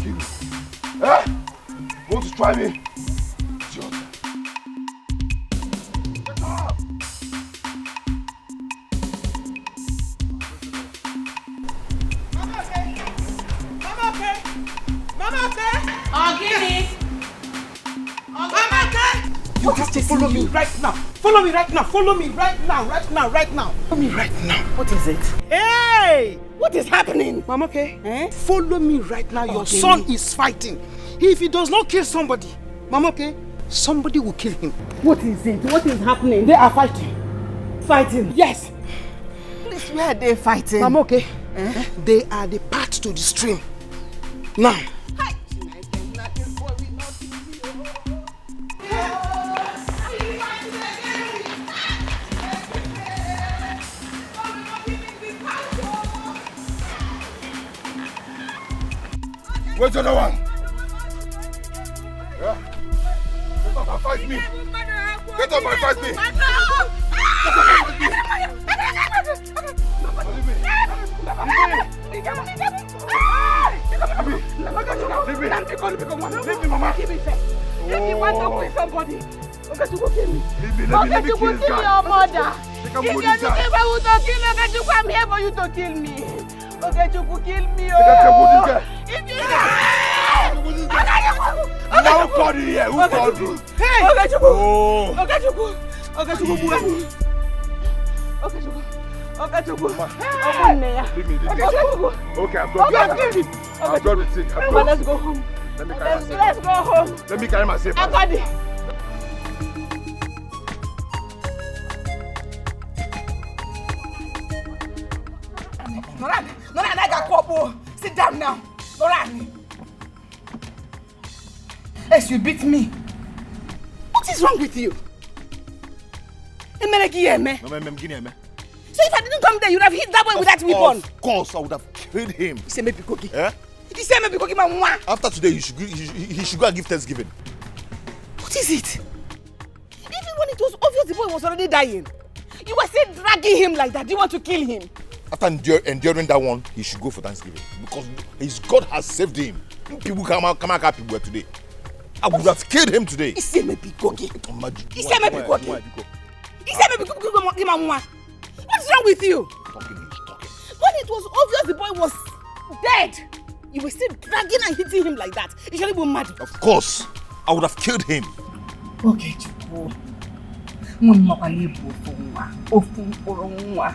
kill you. Eh? Want to try me? It's your turn. Get up! Mama okay? Mama okay? Mama okay? Ogini! Mama okay? You have to follow me right now. Follow me right now. Follow me right now. Right now. Right now. Follow me right now. What is it? Hey! What is happening? Mama okay? Eh? Follow me right now. Your son is fighting. If he does not kill somebody, Mama okay, somebody will kill him. What is it? What is happening? They are fighting. Fighting? Yes. Please, where are they fighting? Mama okay? They are the path to the stream. Now. Where's the other one? Yeah? Get up and fight me! Get up and fight me! Get Leave me, Mama! If you want to kill somebody, okay, you go kill me. Let me kill this guy. Your mother. They can If put you this guy. want to kill me, okay, you come here for you to kill me. Okay, you go kill me. They can put this guy. If you Now who called you here? Who called you? Hey! Okay, you Oh! go. Okay, you go. Okay, you go. Okay, you go. Okay, you go. Leave me, leave me. Okay, you go. Okay, I'm done. Okay, I'm done with it. I'm But done. let's go home. Let me carry myself. Let's go home. Let me carry myself. I got it. Noran, I got Popo. Sit down now. Noran. Yes, you beat me. What is wrong with you? So if I didn't come there, you'd have hit that boy with that weapon. Of course, I would have killed him. You say maybe cookie. Eh? You say maybe cookie, man. After today, he should go and give Thanksgiving. What is it? Even when it was obvious the boy was already dying, you were still dragging him like that. Do you want to kill him? After enduring that one, he should go for Thanksgiving because his God has saved him. People come out people today. I would have killed him today. He said maybe cookie. He said maybe cookie. He said maybe cookie. What's wrong with you? Talking. When it was obvious the boy was dead, you were still dragging and hitting him like that. You should be mad. Of course, I would have killed him. Okay, Chupo.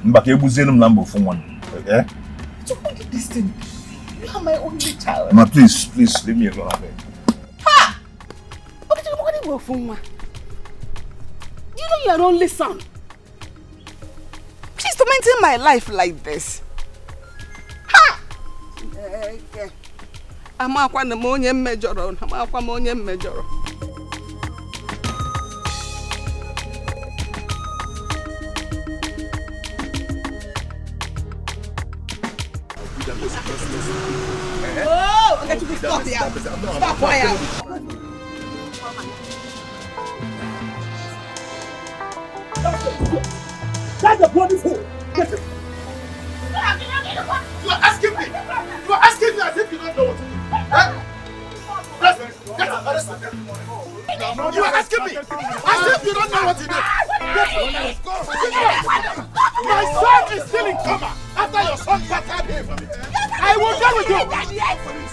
Mbaka ebuzenum lambo for one. Eh? Chupo did this thing. You are my only child. Ma, please, leave me alone. Ha! Okay, Chupo, you know you are only son. She's tormenting my life like this. Ha! I'm a major. Oh, okay, you stop here. Stop fire. That's the bloody fool. Get it. You are asking me as if you don't know what to do. Get up. You are asking me as if you don't know what to do. My son is still in coma after your son battered him. I will deal with you.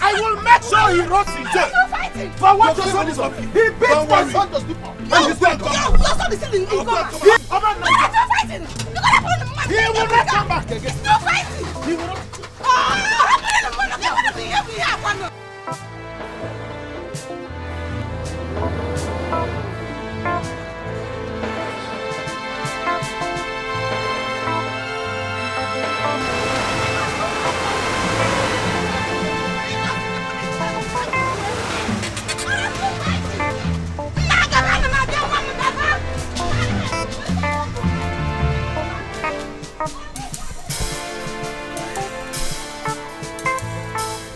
I will make sure he rots in jail. For what your son is on. He beat my son to sleep. And he's still in coma. Your son is still in coma. He will not come back again. No fighting. He will not.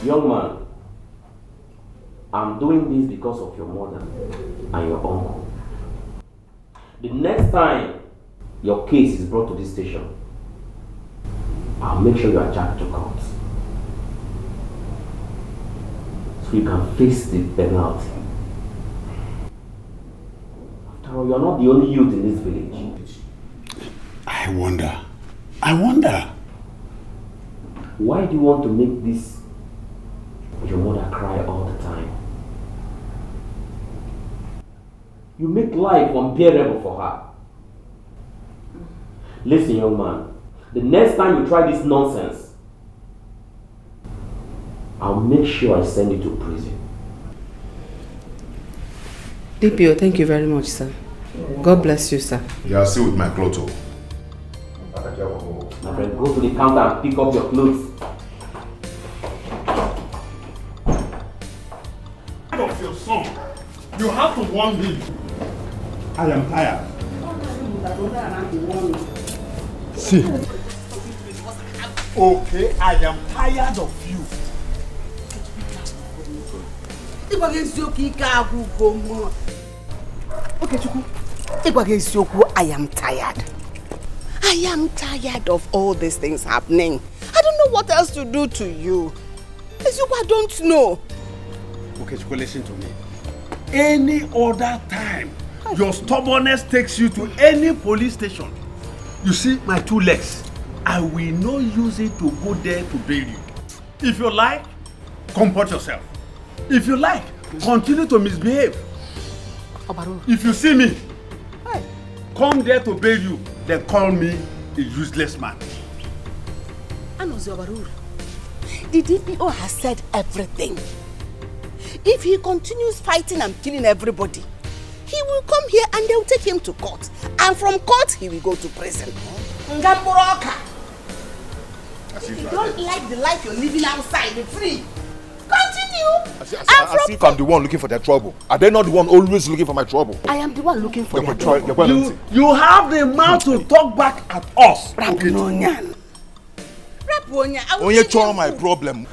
Young man, I'm doing this because of your mother and your uncle. The next time your case is brought to this station, I'll make sure you are charged to court. you can face the penalty. After all, you're not the only youth in this village. I wonder. Why do you want to make this your mother cry all the time? You make life unbearable for her. Listen, young man, the next time you try this nonsense, I'll make sure I send you to prison. DPO, thank you very much, sir. God bless you, sir. You are still with my clothes. My friend, go to the counter and pick up your clothes. Of your son, you have to warn him. I am tired. See. Okay, I am tired of you. Okay, Chuku. I am tired. I am tired of all these things happening. I don't know what else to do to you. I don't know. Okay, Chuku, listen to me. Any other time, your stubbornness takes you to any police station. You see my 2 legs. I will not use it to go there to bail you. If you like, comport yourself. If you like, continue to misbehave. If you see me, come there to bail you, then call me a useless man. The DPO has said everything. If he continues fighting and killing everybody, he will come here and they'll take him to court. And from court, he will go to prison. If you don't like the life you're living outside, the free, continue. I see if I'm the one looking for their trouble. Are they not the one always looking for my trouble? I am the one looking for their trouble. You have the mouth to talk back at us. Onye chọ my problem.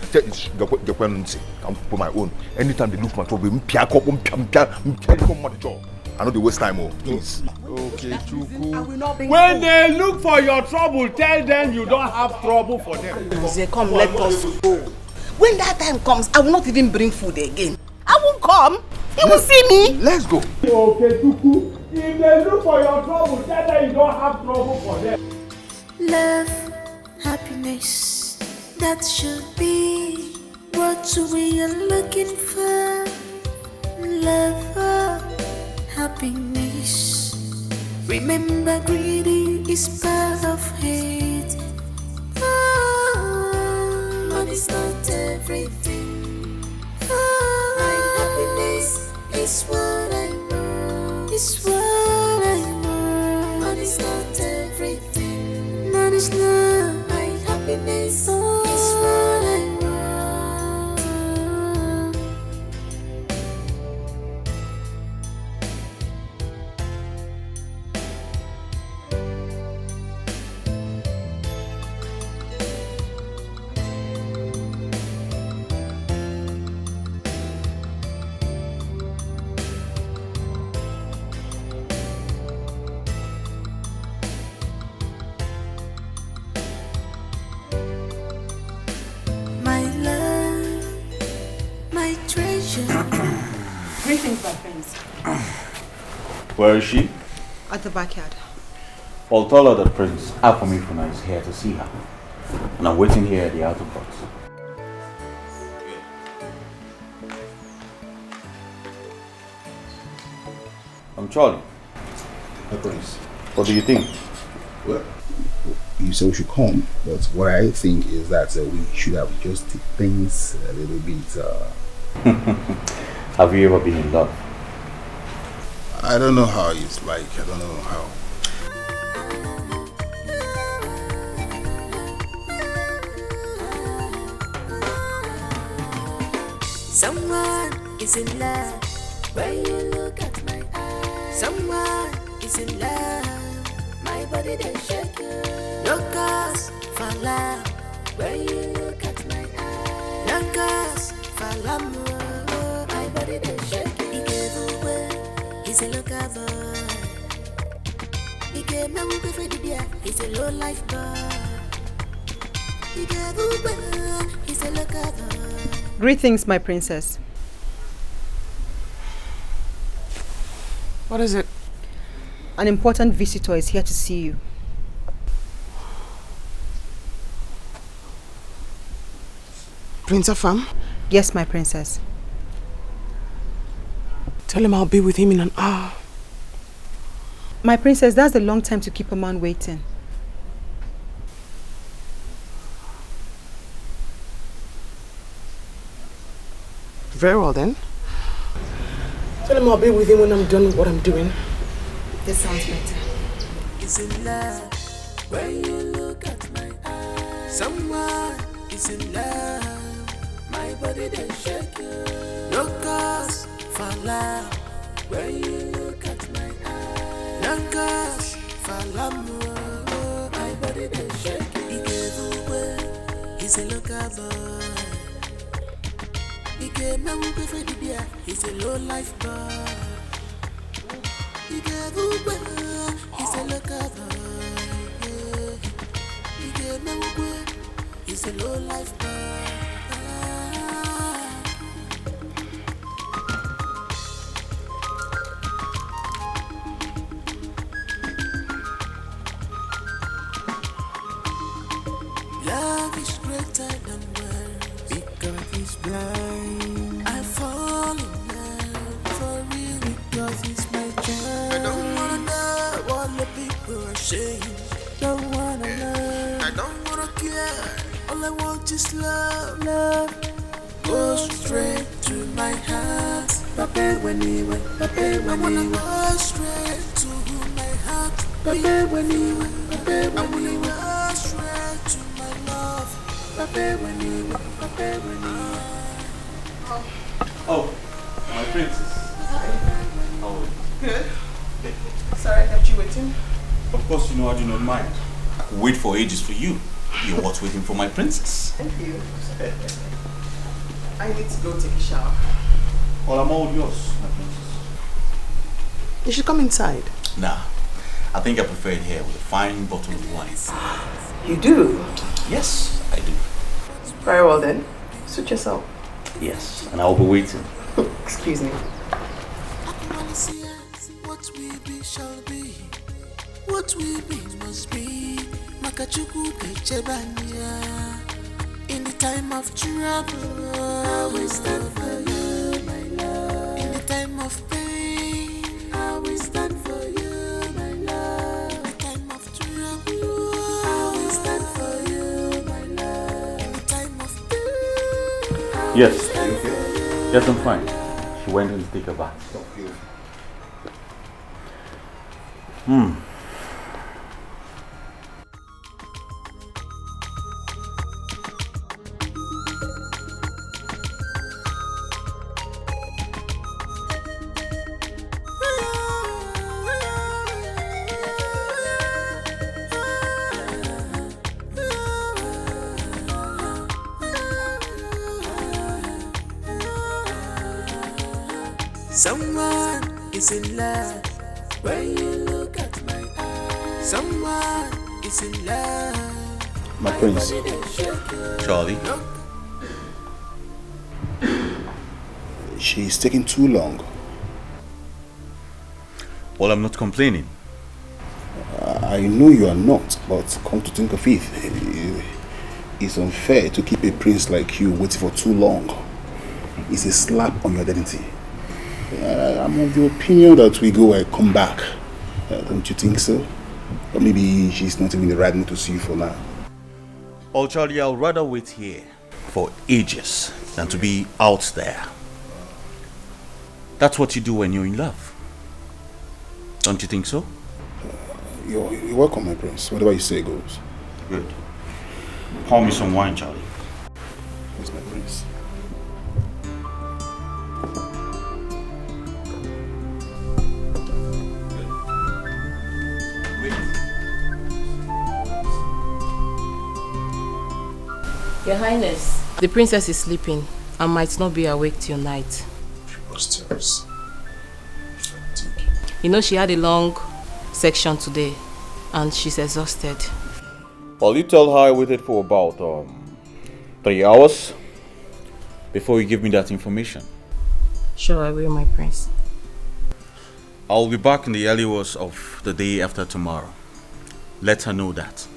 I'm for my own. Anytime they look for my trouble, I know they waste time. Please. Okay, Chuku. When they look for your trouble, tell them you don't have trouble for them. They come, let us go. When that time comes, I will not even bring food again. I won't come. He will see me. Let's go. Okay, Chuku. If they look for your trouble, tell them you don't have trouble for them. Love, happiness, that should be what we are looking for. Love, happiness. Remember, greedy is part of hate. Money's not everything. My happiness is what I want. It's what I want. Money's not everything. Money's not my happiness. It's what I want. Greetings, my friends. Where is she? At the backyard. I'll tell her that Prince Afamifuna is here to see her. And I'm waiting here at the outer box. I'm Charlie. Hi, Prince. What do you think? Well, you said we should come, but what I think is that we should have just take things a little bit. Have you ever been in love? I don't know how it's like. I don't know how. Someone is in love when you look at my eyes. Someone is in love, my body they shake. No cause for love when you look at my eyes. No cause for love, my body they shake. He gave away, he's a local boy. He gave me away for the beer, he's a low life boy. He gave away, he's a local boy. Greetings, my princess. What is it? An important visitor is here to see you. Prince Afam? Yes, my princess. Tell him I'll be with him in an hour. My princess, that's a long time to keep a man waiting. Very well then. Tell him I'll be with him when I'm done with what I'm doing. This sounds better. Is in love when you look at my eyes. Someone is in love. My body they shake you. No cause for love when you look at my eyes. No cause for love. My body they shake you. He gave away. He's a local boy. He gave me a for the beer. He's a low life boy. He gave away. He's a local boy. He gave me a he's a low life boy. Love is greater than words because he's blind. I fall in love for real because he's my child. I don't wanna know what the people are saying. Don't wanna learn. I don't wanna care. All I want is love. Love goes straight to my heart. Papa when he went. Papa when I wanna go straight to my heart. Papa when he went. Papa when he went. Straight to my love. Papa when he went. Papa when he went. Oh, my princess. Hi. How are you? Good. Sorry I kept you waiting. Of course, you know I do not mind. I could wait for ages for you. You're what's waiting for my princess. Thank you. I need to go take a shower. Well, I'm all yours, my princess. You should come inside. Nah, I think I prefer it here with a fine bottle of wine. You do? Yes, I do. Very well then. Suit yourself. Yes, and I'll be waiting. Excuse me. What we be shall be. What we be must be. Makachuku Kechebania. In the time of trouble, I will stand for you, my love. In the time of pain, I will stand for you, my love. In the time of trouble, I will stand for you, my love. In the time of pain, I will Yes. stand for you. Yes, I'm fine. She went in to take a bath. Someone is in love when you look at my eyes. Someone is in love. My prince. Charlie? She's taking too long. Well, I'm not complaining. I know you are not, but come to think of it, it's unfair to keep a prince like you waiting for too long. It's a slap on your identity. I'm of the opinion that we go and come back. Don't you think so? Or maybe she's not even in the right mood to see you for now. Oh, Charlie, I'll rather wait here for ages than to be out there. That's what you do when you're in love. Don't you think so? You're welcome, my prince. Whatever you say goes. Good. Pour me some wine, Charlie. Yes, my prince. Your Highness, the princess is sleeping and might not be awake till night. Preposterous. You know she had a long section today and she's exhausted. Well, you tell her I waited for about 3 hours before you give me that information. Sure, I will, my prince. I'll be back in the early hours of the day after tomorrow. Let her know that.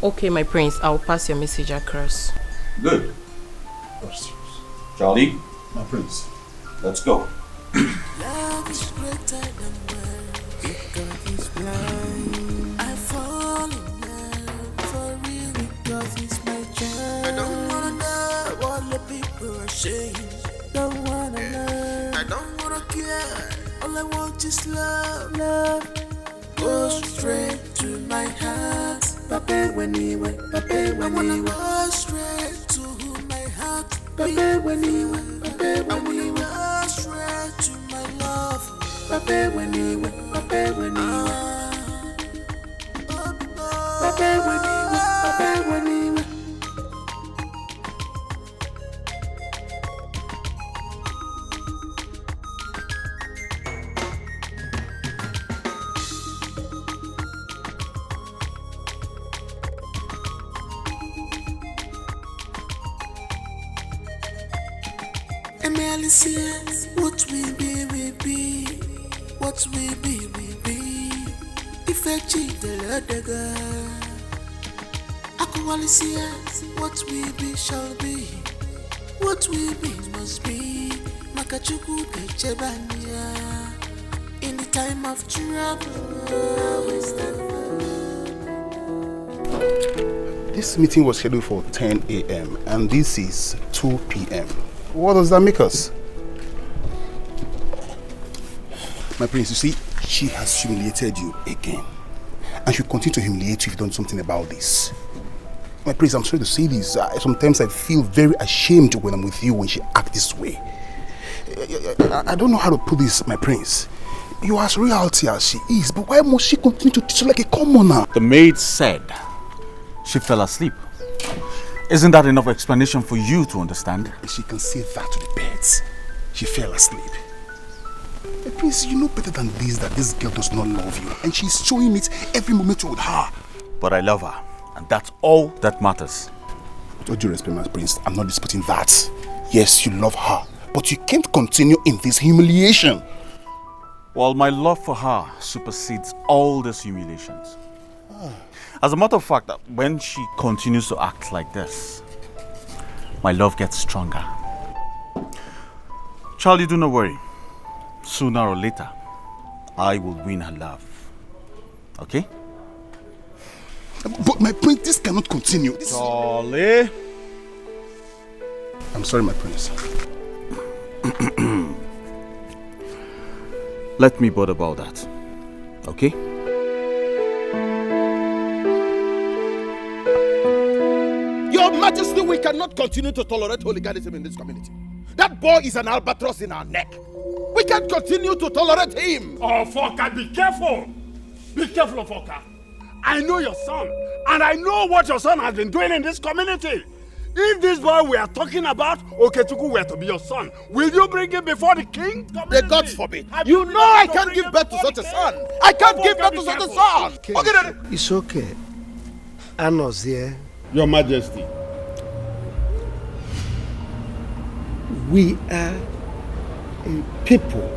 Okay, my prince, I'll pass your message across. Good. Charlie? My prince. Let's go. Love is greater than words, because it's blind. I fall in love for real because it's my child. I don't wanna know what the people are saying. Don't wanna learn. I don't wanna care. All I want is love. Love goes straight to my heart. Papa when he went, Papa when he went. Go straight to my heart. Papa when he went, Papa when he went. Go straight to my love. Papa when he went, Papa when he went. Papa when he went, Papa when he went. Says, what we be, we be. What we be, we be. If I cheat the other girl, Says, what we be shall be. What we be must be. Makachuku Kechebania. In the time of trouble, we stand. This meeting was scheduled for 10 a.m. and this is 2 p.m. What does that make us? My prince, you see, she has humiliated you again. And she'll continue to humiliate you if you've done something about this. My prince, I'm sorry to say this. Sometimes I feel very ashamed when I'm with you when she acts this way. I don't know how to put this, my prince. You are as royalty as she is, but why must she continue to treat you like a commoner? The maid said she fell asleep. Isn't that enough explanation for you to understand? She can say that to the birds. She fell asleep. Prince, you know better than this that this girl does not love you. And she's showing it every moment with her. But I love her. And that's all that matters. With all due respect, my prince, I'm not disputing that. Yes, you love her. But you can't continue in this humiliation. Well, my love for her supersedes all these humiliations. As a matter of fact, when she continues to act like this, my love gets stronger. Charlie, do not worry. Sooner or later, I will win her love. Okay? But my prince, this cannot continue. Charlie! I'm sorry, my prince. Let me bother about that. Okay? Your Majesty, we cannot continue to tolerate hooliganism in this community. That boy is an albatross in our neck. We can't continue to tolerate him. Oh, Foka, be careful. Be careful, Foka. I know your son, and I know what your son has been doing in this community. If this boy we are talking about, Okechuku were to be your son, will you bring him before the king? The gods forbid. You know I can't give birth to such a son. I can't give birth to such a son. Okay, Daddy. It's okay. Anna's here. Your Majesty. We are a people.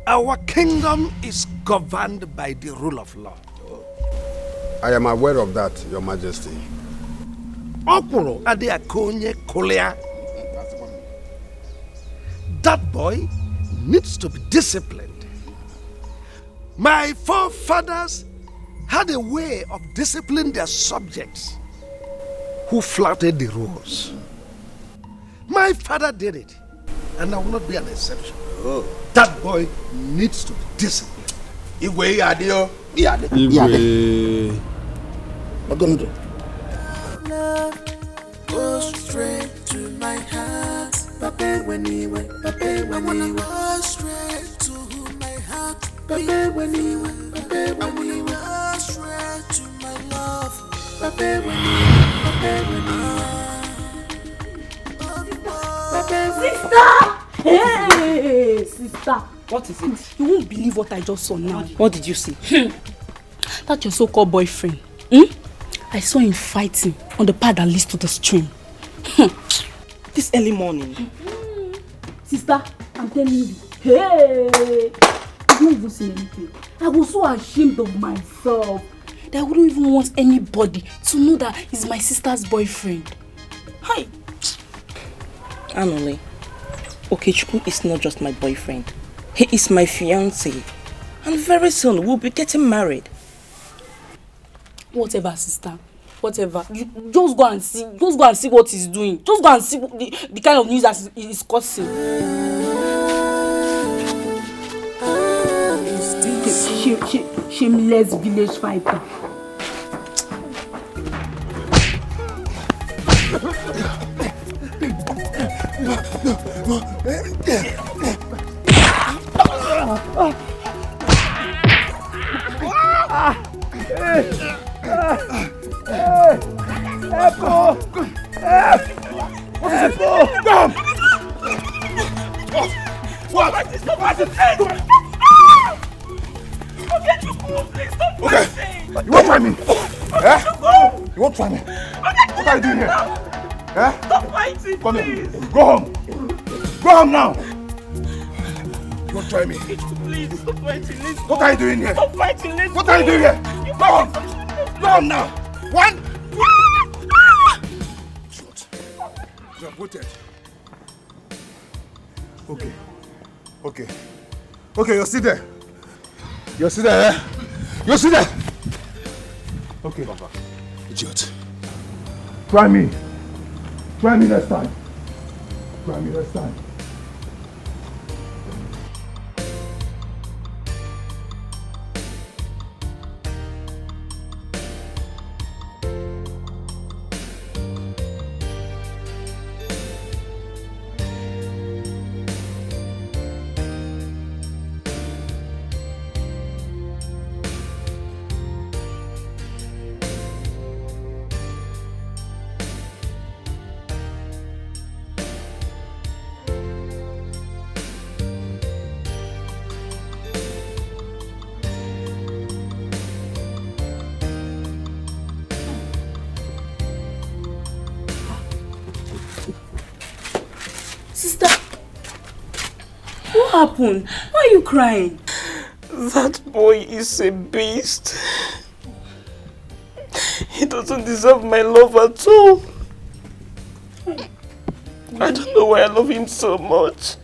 Our kingdom is governed by the rule of law. I am aware of that, Your Majesty. Okuro ade akonye kolea. That boy needs to be disciplined. My forefathers had a way of disciplining their subjects who flouted the rules. My father did it, and I will not be an exception. Oh. That boy needs to be disciplined. Igwe adio. Igwe. What gonna do? Love goes straight to my heart. Papa when he went, Papa when he went. Go straight to my heart. Papa when he went, Papa when he went. Go straight to my love. Papa when he went, Papa when he went. Sister! Hey, sister! What is it? You won't believe what I just saw now. What did you see? That your so-called boyfriend. I saw him fighting on the path that leads to the stream. This early morning. Sister, I'm telling you, Hey! I don't even say anything. I was so ashamed of myself that I wouldn't even want anybody to know that he's my sister's boyfriend. Hi! Anole, Okechukwu is not just my boyfriend. He is my fiancé. And very soon we'll be getting married. Whatever, sister. Whatever. You just go and see. Just go and see what he's doing. Just go and see the kind of news that he's causing. Shameless village fighter. You won't try me. You won't try me. What are you doing here? Stop fighting, Come here. Go home. Go home now. You won't try me. Please, stop fighting. Let's What are you doing here? Stop fighting. Let's What are you doing here? Go home. Go home now. One. You have voted. Okay. Okay. Okay, you're still there. You're still there, eh? You're still there. Okay, Papa. Idiot. Try me. Try me next time. Try me next time. Sister, what happened? Why are you crying? That boy is a beast. He doesn't deserve my love at all. I don't know why I love him so much.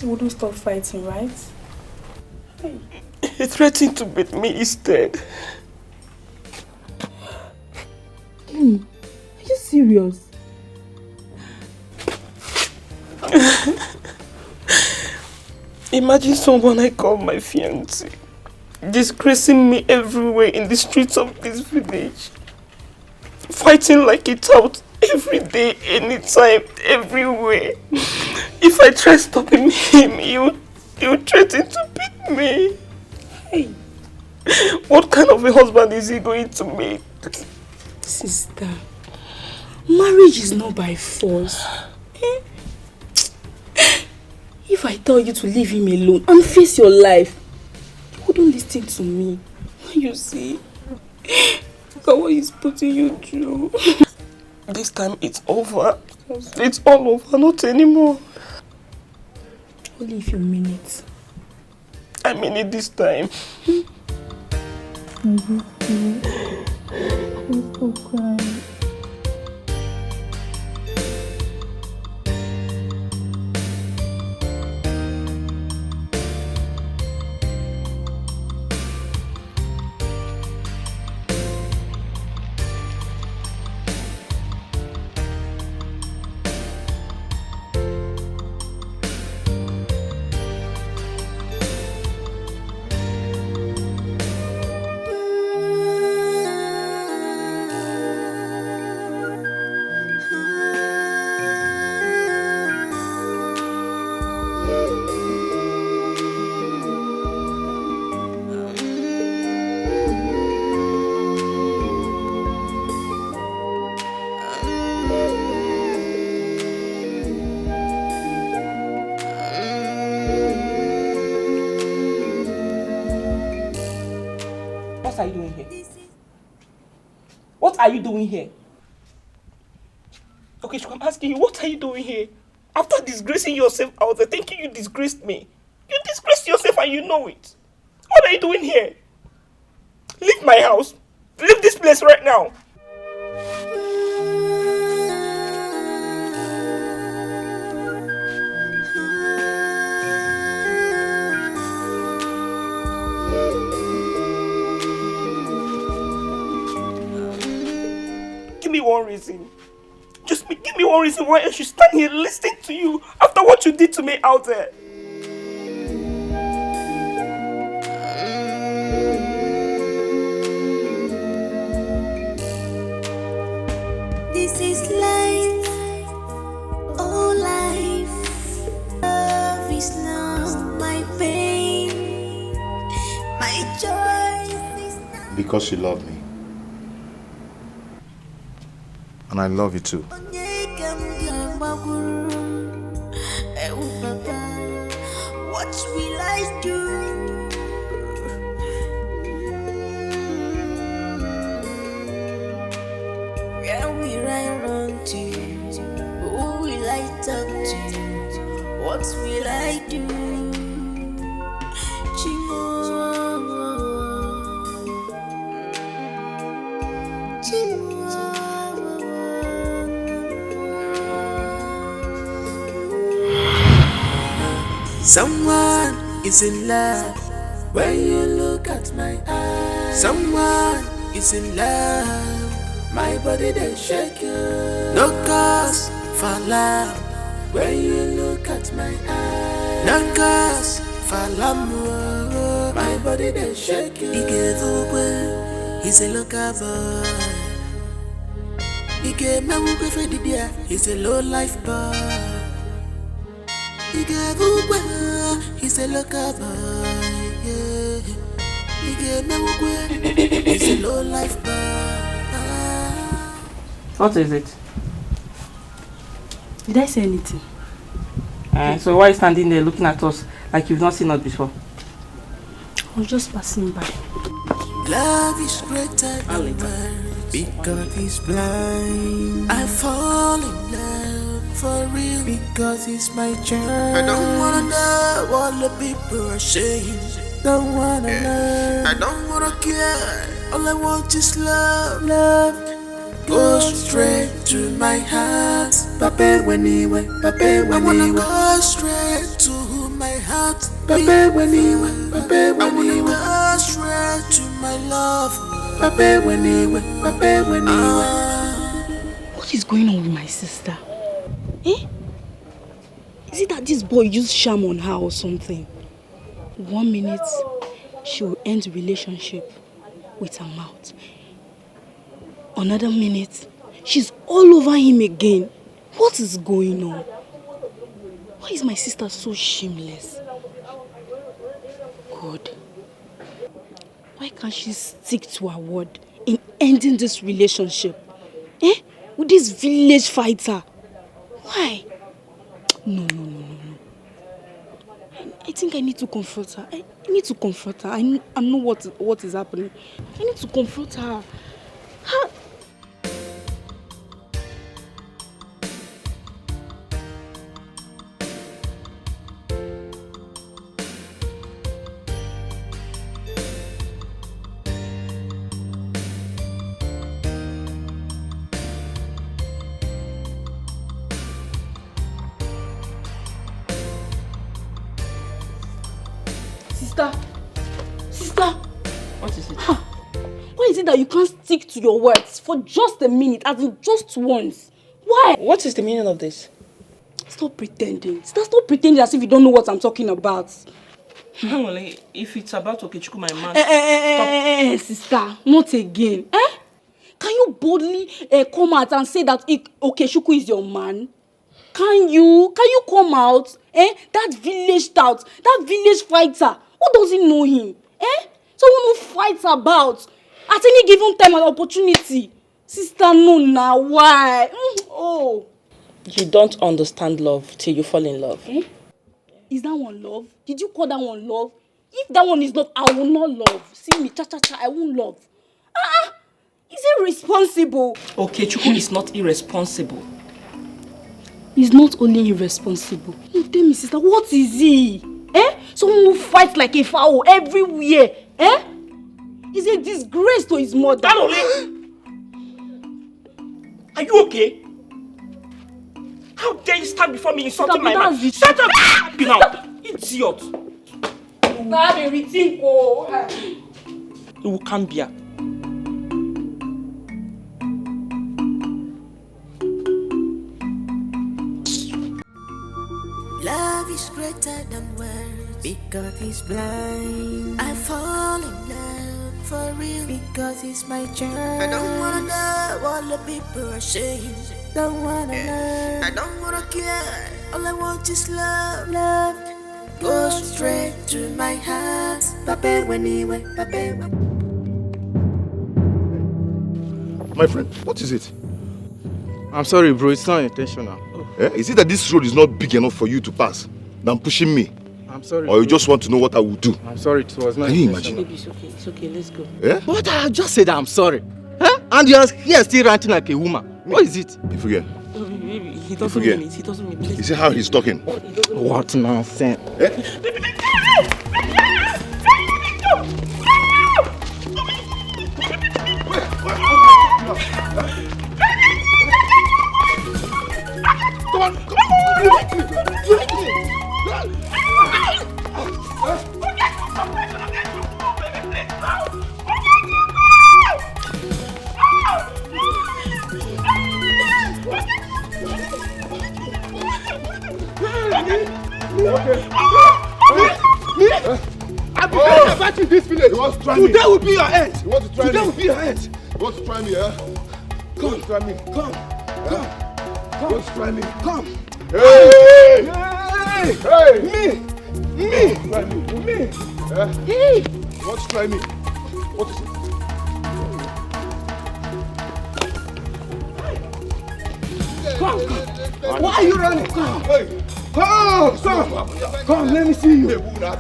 You wouldn't stop fighting, right? He threatened to beat me instead. Are you serious? Imagine someone I call my fiancé disgracing me everywhere in the streets of this village. Fighting like a tout every day, anytime, everywhere. If I try stopping him, he would threaten to beat me. Hey. What kind of a husband is he going to make? Sister, marriage is not by force. If I tell you to leave him alone and face your life, you wouldn't listen to me. You see? Look at what he's putting you through. This time it's over. It's all over, not anymore. Only if you mean it. I mean it this time. Stop crying. What are you doing here? What are you doing here? Okay, I'm asking you, what are you doing here? After disgracing yourself out there, thinking you disgraced me. You disgraced yourself and you know it. What are you doing here? Leave my house. Leave this place right now. Give me one reason. Just give me one reason why I should stand here listening to you after what you did to me out there. This is life, oh life. Love is not my pain, my joy is not. Because you love me. And I love you too. What will I do? Where will I run to? Who will I talk to? What will I do? Someone is in love when you look at my eyes. Someone is in love, my body they shake you. No cause for love when you look at my eyes. No cause for love, my body they shake you. He gave away, he's a local boy. He gave me a for the dear, he's a low life boy. He gave away, he's a local boy, yeah. He gave me away, he's a low life boy. What is it? Did I say anything? So why are you standing there looking at us like you've not seen us before? I was just passing by. Love is greater than words because it's blind. I fall in love for real because it's my journey. I don't wanna know what the people are saying. Don't wanna know. I don't wanna care. All I want is love. Love go straight to my heart. Pape when he went. Pape when I wanna go straight to my heart. Pape when he went. Pape when he went. Go straight to my love. Pape when he went. Pape when he went. What is going on with my sister? Eh? Is it that this boy used charm on her or something? 1 minute, she will end the relationship with her mouth. Another minute, she's all over him again. What is going on? Why is my sister so shameless? God. Why can't she stick to her word in ending this relationship? Eh? With this village fighter? Why? No. I think I need to confront her. I need to confront her. I know what is happening. I need to confront her. Sister! What is it? Why is it that you can't stick to your words for just a minute, as in just once? Why? What is the meaning of this? Stop pretending. Sister, stop pretending as if you don't know what I'm talking about. If it's about Okechukwu, my man, stop. Sister, not again. Can you boldly come out and say that Okechukwu is your man? Can you come out? That village tout, that village fighter, who doesn't know him? Someone who fights about at any given time and opportunity. Sister, no now, why? You don't understand love till you fall in love. Is that one love? Did you call that one love? If that one is love, I will not love. See me, cha-cha-cha, I won't love. Is it responsible? Okechukwu is not irresponsible. He's not only irresponsible. You tell me, sister, what is he? Someone who fights like a fowl everywhere. He's a disgrace to his mother. Darling! Are you okay? How dare you stand before me insulting my man? Shut up! Now, idiot! You can't be here. Love is greater than words because he's blind. I fall in love for real because he's my child. I don't wanna know what the people are saying. Don't wanna learn. I don't wanna care. All I want is love. Love goes straight to my heart. My friend, what is it? I'm sorry, bro. It's not intentional. Is it that this road is not big enough for you to pass than pushing me? I'm sorry. Or you just want to know what I will do? I'm sorry, it was not Can you intentional. imagine? Baby, it's okay, let's go. But I just said I'm sorry. And you're here still ranting like a woman. What is it? If again. Baby, he doesn't mean it. He doesn't mean it. You see how he's talking? What nonsense? Come on, come on. I've been hearing about you in this village. Today will be your end. You want to try me? Today will be your end. You want to try me, eh? Come, try me. Come. You want to try me? Come. Hey! Hey! Me! Try me. Hey! You want to try me? What is it? Come. Why are you running? Come. Come, let me see you.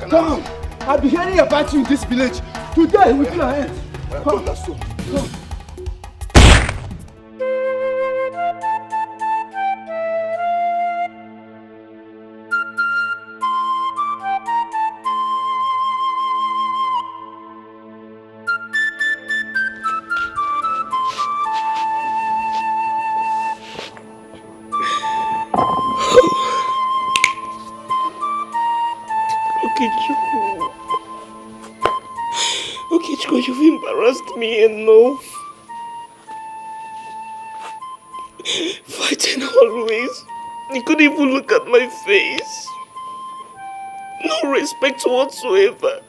Come. I've been hearing about you in this village. Today will be your end. Come. Come. Okay, you've embarrassed me enough. Fighting always. You couldn't even look at my face. No respect whatsoever.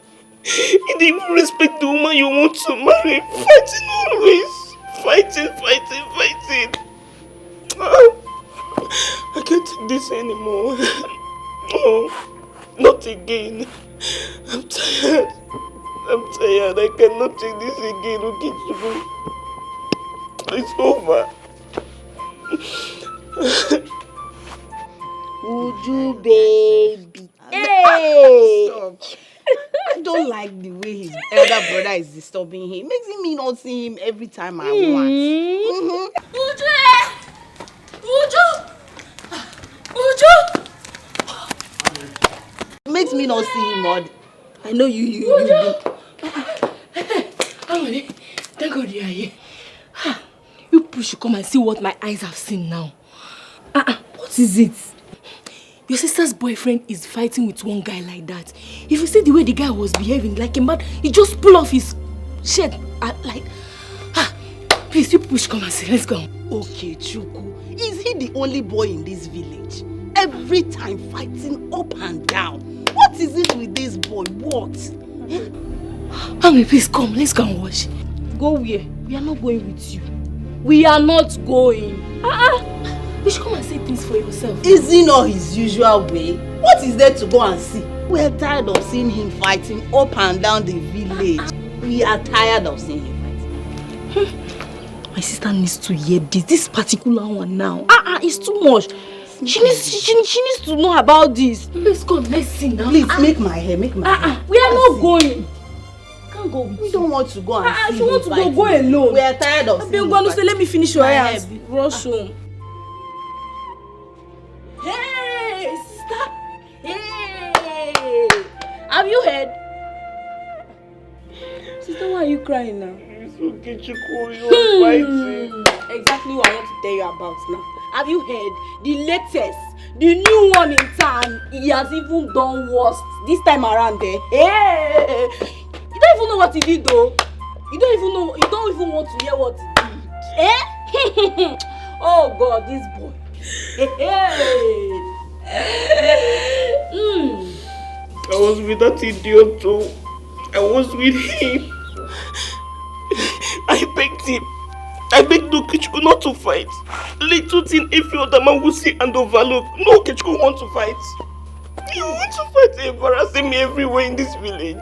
You didn't even respect the woman you want to marry. Fighting always. Fighting. I can't take this anymore. No, not again. I'm tired. I cannot take this again, Ukichukwu. It's over. Uju, baby. Hey! I don't like the way his elder brother is disturbing him. Makes me not see him every time I want. Uju! Makes me not see him all. I know you. Thank God you are here. You people should come and see what my eyes have seen now. What is it? Your sister's boyfriend is fighting with one guy like that. If you see the way the guy was behaving like a man, he just pulled off his shirt please, you people should come and see. Let's go. Okay, Chuku. Is he the only boy in this village? Every time fighting up and down. What is it with this boy? What? Mommy, please come. Let's go and watch. Go where? We are not going with you. We are not going. You should come and see things for yourself. Is he not his usual way? What is there to go and see? We are tired of seeing him fighting up and down the village. We are tired of seeing him fighting. My sister needs to hear this particular one now. It's too much. She needs to know about this. Let's go. Let's see now. Please make my hair. Make my hair. We are not going. Can't go. We don't want to go and see she wants to fighting. go alone. We are tired of seeing him fighting. Let me finish your hair. Hair. Rush home. Sister, why are you crying now? It's okay, Chico. You're fighting. Exactly what I want to tell you about now. Have you heard? The latest, the new one in town, he has even done worse this time around there. Hey! You don't even know what he did though. You don't even want to hear what he did. Eh? Oh God, this boy. I was with that idiot too. I was with him. I begged him. I begged Okechukwu not to fight. Little thing if your other man will see and overlook. No, Okechukwu want to fight. You want to fight, embarrassing me everywhere in this village.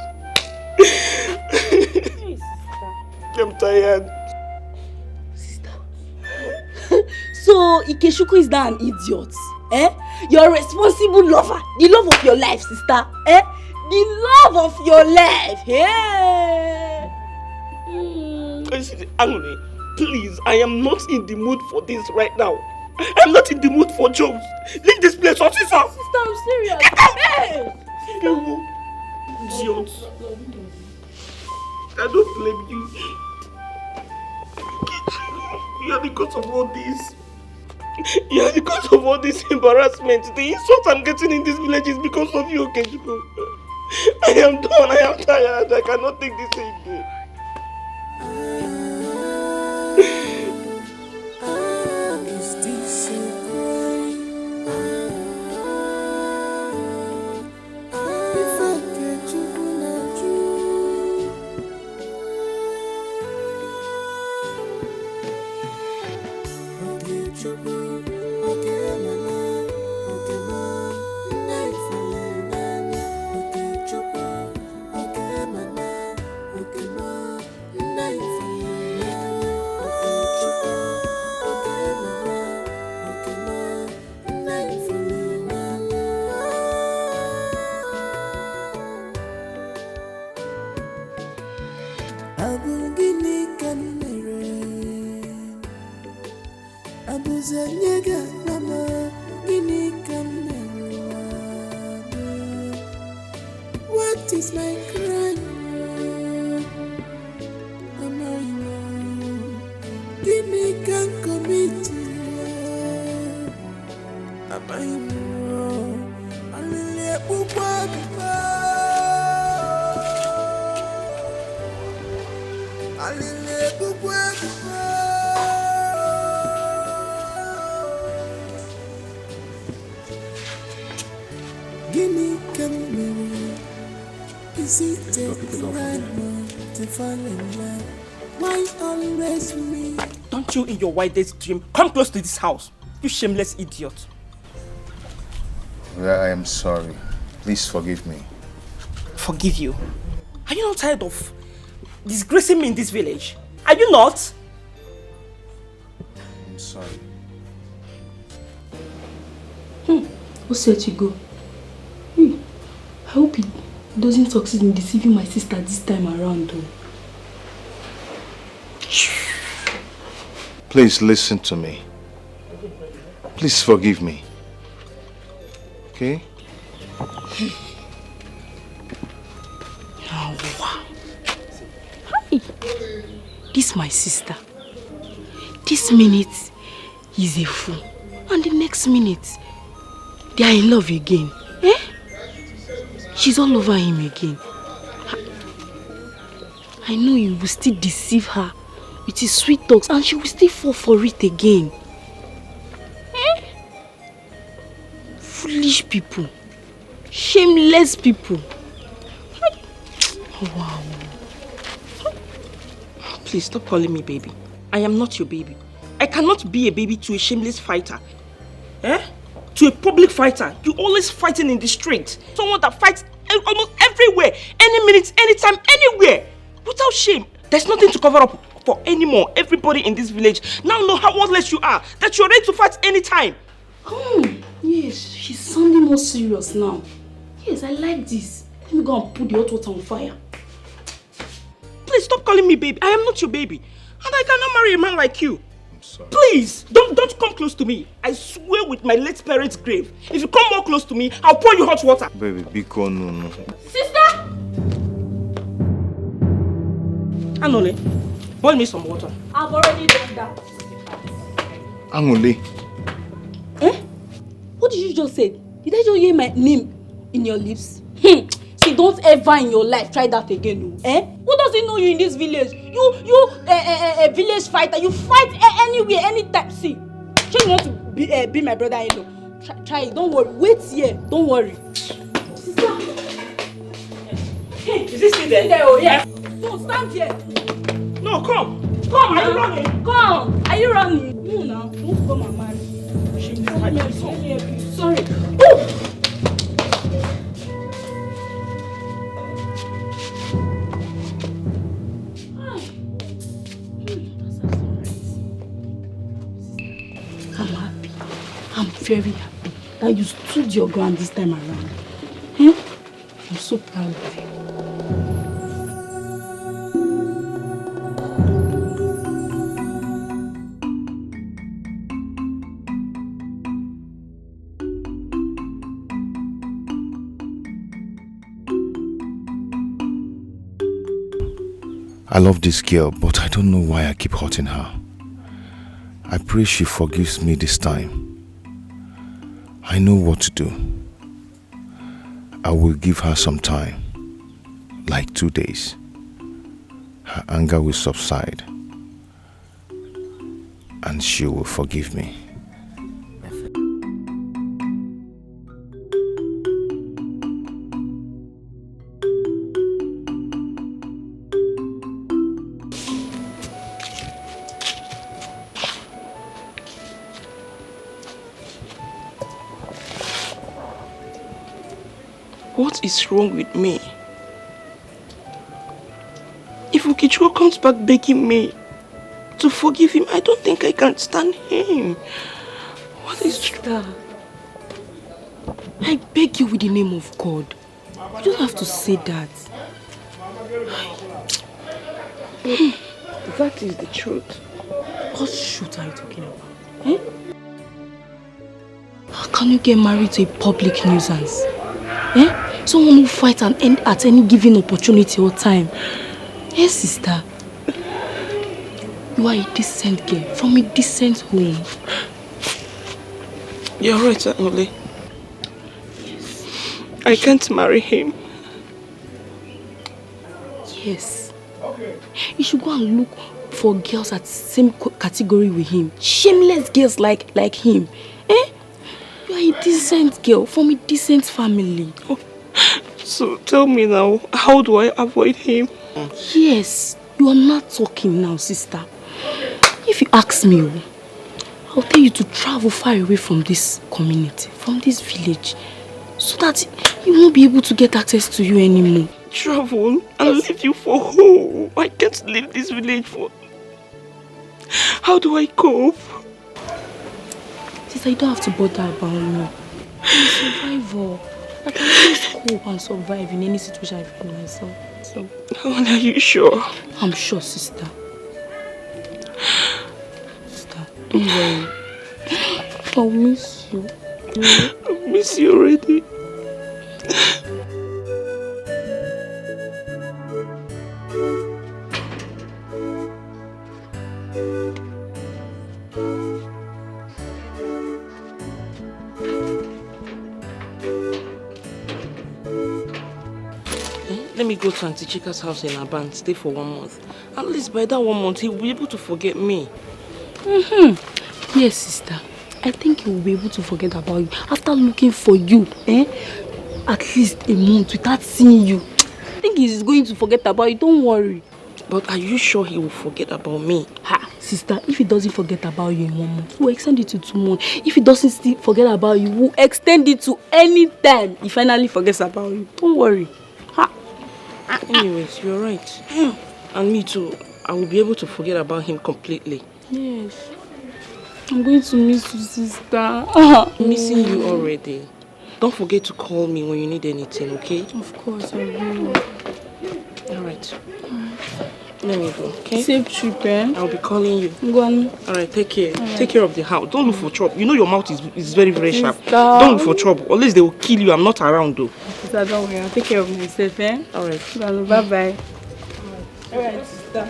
I'm tired. Sister. So Ikechukwu is now an idiot. Eh? You're a responsible lover. The love of your life, sister. Eh? The love of your life. Yeah. Angry. Please, I am not in the mood for this right now. I'm not in the mood for jokes. Leave this place, officer. Sister, I'm serious. Hey! Idiot. I don't blame you. You are the cause of all this. You are the cause of all this embarrassment. The insult I'm getting in this village is because of you, Okechukwu. I am done. I am tired. I cannot take this again. What is my crime? Gini can commit. Am I wrong? Gini can marry. Is it the right one to fall in love? Why always me? Don't you in your wildest dream come close to this house, you shameless idiot. I am sorry. Please forgive me. Forgive you? Are you not tired of disgracing me in this village? Are you not? I'm sorry. Who said you go? I hope he doesn't succeed in deceiving my sister this time around though. Please listen to me. Please forgive me. Okay? Oh, wow. Hi. This my sister. This minute he's a fool. And the next minute they are in love again. Eh? She's all over him again. I know you will still deceive her with his sweet talks and she will still fall for it again. Eh? Foolish people. Shameless people. Oh, wow. Please stop calling me baby. I am not your baby. I cannot be a baby to a shameless fighter. Eh? To a public fighter. You always fighting in the street. Someone that fights almost everywhere. Any minute, anytime, anywhere. Without shame. There's nothing to cover up for anymore. Everybody in this village now know how worthless you are. That you're ready to fight anytime. Yes, she's sounding more serious now. Yes, I like this. Let me go and put the hot water on fire. Please stop calling me baby. I am not your baby. And I cannot marry a man like you. I'm sorry. Please, don't come close to me. I swear with my late parents' grave. If you come more close to me, I'll pour you hot water. Baby, Biko, no. Sister! Anole, boil me some water. I've already done that. Anole. Eh? What did you just say? Did I just hear my name in your lips? See, don't ever in your life try that again. Eh? Who doesn't know you in this village? You a village fighter. You fight anywhere, anytime. See, you want to be my brother-in-law. Try it. Don't worry. Wait here. Don't worry. Sister. Hey, is this still there? Oh, yeah. No, stand here. No, come. Come, are you running? Come. Are you running? No, now. Don't come and marry. Sorry. Oh! I'm happy. I'm very happy that you stood your ground this time around. I'm so proud of you. I love this girl, but I don't know why I keep hurting her. I pray she forgives me this time. I know what to do. I will give her some time, like 2 days. Her anger will subside, and she will forgive me. What is wrong with me? If Ukichukwu comes back begging me to forgive him, I don't think I can stand him. What is that? I beg you with the name of God. You don't have to say that. That is the truth. What truth are you talking about? Eh? How can you get married to a public nuisance? Eh? Someone who fights and end at any given opportunity or time. Yes, sister. You are a decent girl from a decent home. You're right, Anole. Yes. I can't marry him. Yes. You should go and look for girls at the same category with him. Shameless girls like him. Eh? You are a decent girl from a decent family. Oh. So tell me now, how do I avoid him? Yes, you are not talking now, sister. If you ask me, I'll tell you to travel far away from this community, from this village, so that he won't be able to get access to you anymore. Travel and leave you for who? I can't leave this village for... How do I cope? Sister, you don't have to bother about me. I'm a survivor. I can just cope and survive in any situation I find myself. So, are you sure? I'm sure, sister. Sister, don't worry. I'll miss you. I miss you already. Let me go to Auntie Chika's house in Aban, stay for 1 month. At least by that 1 month, he will be able to forget me. Yes, sister. I think he will be able to forget about you after looking for you, at least a month without seeing you. I think he's going to forget about you. Don't worry. But are you sure he will forget about me? Ha, sister, if he doesn't forget about you in 1 month, we'll extend it to 2 months. If he doesn't still forget about you, we'll extend it to any time he finally forgets about you. Don't worry. Ha. Anyways, you're right. And me too. I will be able to forget about him completely. Yes. I'm going to miss you, sister. I'm missing you already. Don't forget to call me when you need anything, okay? Of course, I will. Alright. Let me go, okay? Safe trip, eh? I'll be calling you. Go on. Alright, take care. Right. Take care of the house. Don't look for trouble. You know your mouth is very, very sharp. Sister. Don't look for trouble. Unless they will kill you. I'm not around though. Sister, don't worry. I'll take care of myself, eh? Alright. Bye-bye. Alright, sister.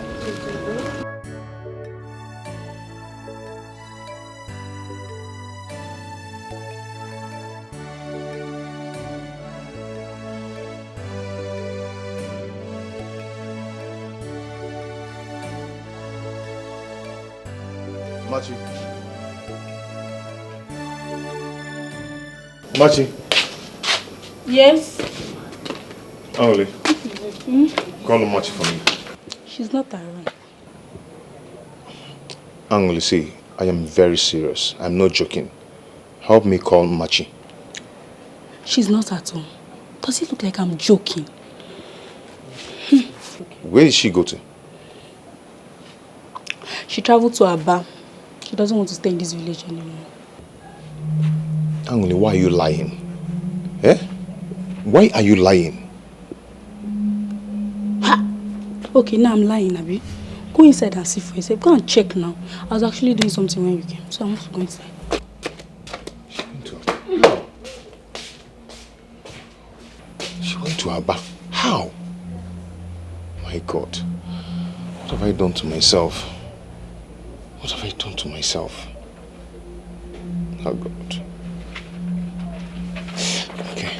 Machi. Machi. Yes? Only. Call Machi for me. She's not around. Angoli, see, I am very serious. I'm not joking. Help me call Machi. She's not at home. Does it look like I'm joking? Where did she go to? She traveled to Aba. She doesn't want to stay in this village anymore. Angoli, why are you lying? Eh? Why are you lying? Ha! Okay, now I'm lying, Abi. Go inside and see for yourself. Go and check now. I was actually doing something when you came, so I want to go inside. She went to Aba. How? My God. What have I done to myself? What have I done to myself? Oh God. Okay.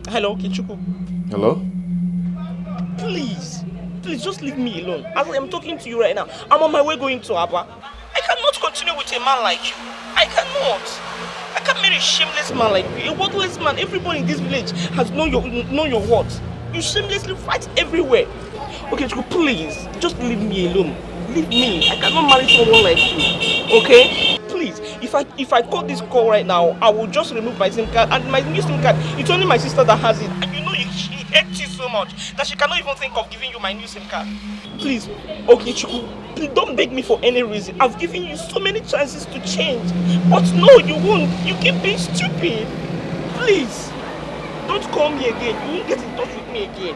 Hello, Kichuku. Hello? Please just leave me alone. As I am talking to you right now, I'm on my way going to Aba. I cannot continue with a man like you. I cannot. I can't marry a shameless man like you, a worthless man. Everybody in this village has known your worth. You shamelessly fight everywhere. Okay, Chiku, please, just leave me alone. Leave me. I cannot marry someone like you. Okay? Please, if I call this call right now, I will just remove my SIM card, and my new SIM card, it's only my sister that has it. And you know she hates you so much that she cannot even think of giving you my new SIM card. Please, okay, Chiku, please don't beg me for any reason. I've given you so many chances to change. But no, you won't. You keep being stupid. Please, don't call me again. You won't get in touch with me again.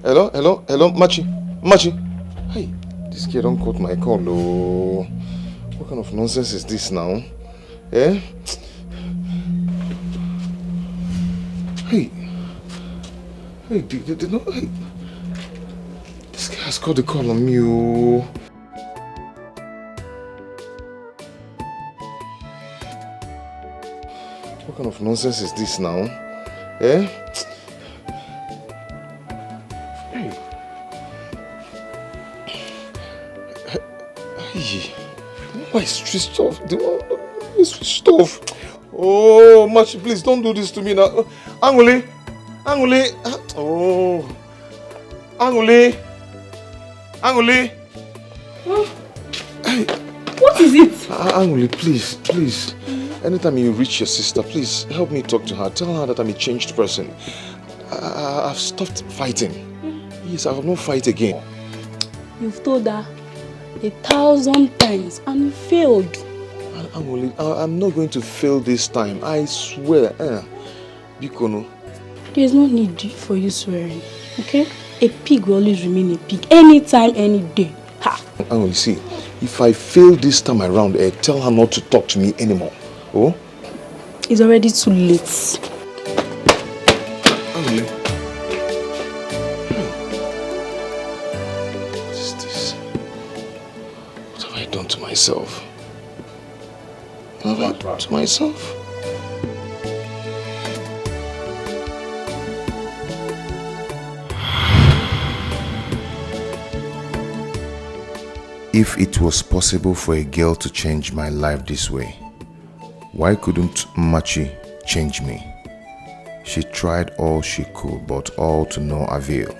Hello, Machi. Hey, this kid don't cut my call, oh. What kind of nonsense is this now? Eh? Hey, hey, this guy has got the call on me, oh. What kind of nonsense is this now? Eh? Why is switched off? It's switched off. Oh, Machi, please don't do this to me now. Angoli. Oh, Angoli. What is it? Angoli, please. Anytime you reach your sister, please help me talk to her. Tell her that I'm a changed person. I've stopped fighting. Yes, I will not fight again. You've told her 1,000 times and you failed. I'm not going to fail this time. I swear. Bikono. There's no need for you swearing, okay? A pig will always remain a pig, anytime, any day. Ha! Angoli, see, if I fail this time around, tell her not to talk to me anymore. Oh? It's already too late. Angoli. What is this? What have I done to myself? What have I done to myself? If it was possible for a girl to change my life this way, why couldn't Machi change me? She tried all she could, but all to no avail.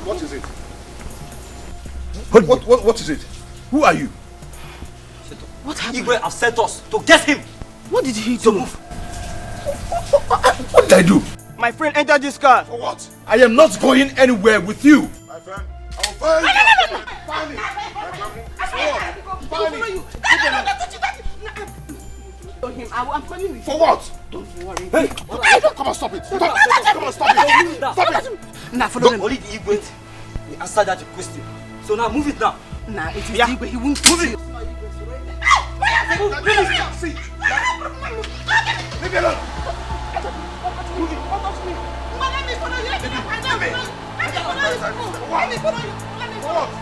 What is it? What is it? Who are you? What happened? Igwe have sent us to get him. What did he do? What did I do? My friend entered this car. For what? I am not going anywhere with you. My friend, I will find you. Find me. Find me. I'm coming with you. For what? Don't worry. Hey, come on, stop it. Come on, stop it. Stop it. Nah, follow them. Only the Igwe. We answered that question. So now move it now. Nah, it is Igwe. He won't move it. See. Leave me alone. Move it. Let me follow you. Let me follow you.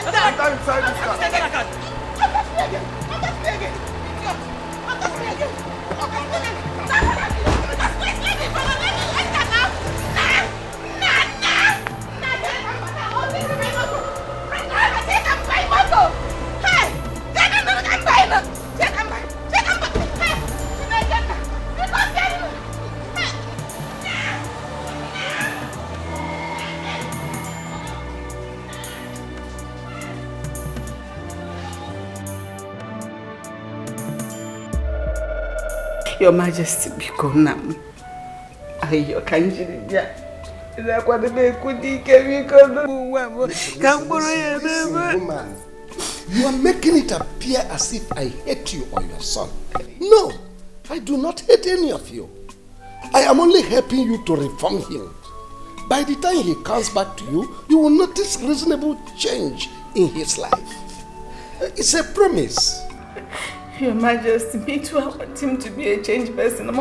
Enter inside this car. Your Majesty, become nam. Ayo kanjiri dia. Ila kwa debe kudike bikono. Woman, you are making it appear as if I hate you or your son. No, I do not hate any of you. I am only helping you to reform him. By the time he comes back to you, you will notice reasonable change in his life. It's a promise. Your Majesty, me too, I want him to be a changed person. I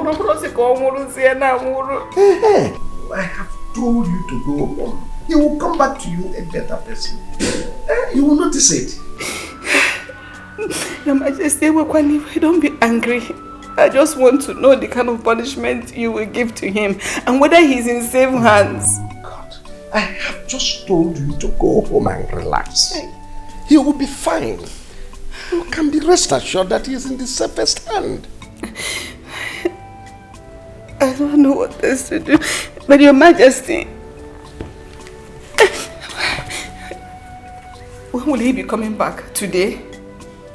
have told you to go home. He will come back to you a better person. You will notice it. Your Majesty, don't be angry. I just want to know the kind of punishment you will give to him and whether he's in safe hands. God, I have just told you to go home and relax. He will be fine. You can be rest assured that he is in the safest hand. I don't know what else to do. But Your Majesty, when will he be coming back? Today?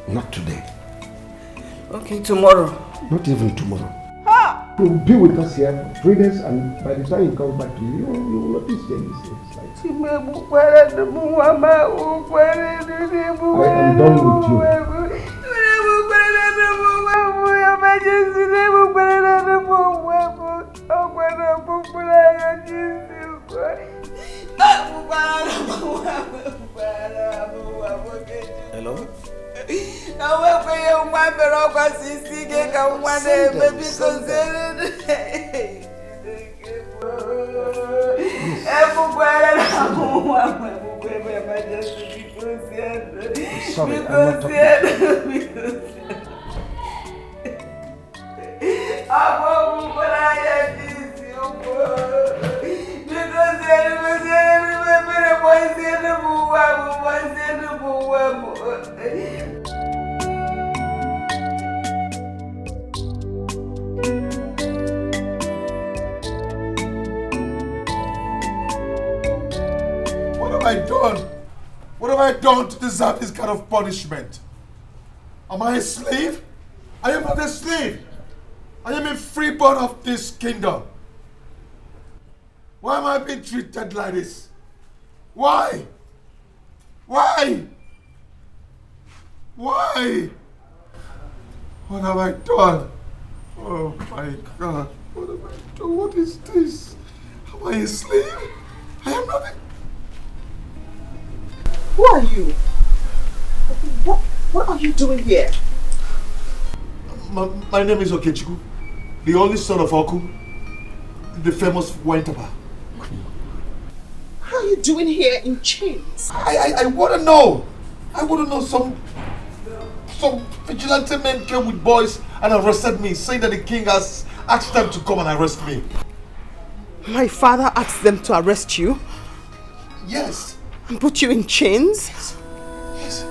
Not today. Okay, tomorrow. Not even tomorrow. He will be with us here for 3 days, and by the time he comes back to you, you will notice changes in his life. I am done with you. Hello? Sorry, I'm not What have I done? What have I done to deserve this kind of punishment? Am I a slave? I am not a slave. I am a freeborn of this kingdom. Why am I being treated like this? Why? Why? Why? What have I done? Oh my God. What have I done? What is this? Am I a slave? I am not a... Who are you? What are you doing here? My name is Okechukwu, the only son of Oku, the famous wine tapper. How are you doing here in chains? I want to know. I want to know. Some vigilante men came with boys and arrested me, saying that the king has asked them to come and arrest me. My father asked them to arrest you? Yes. And put you in chains? Yes.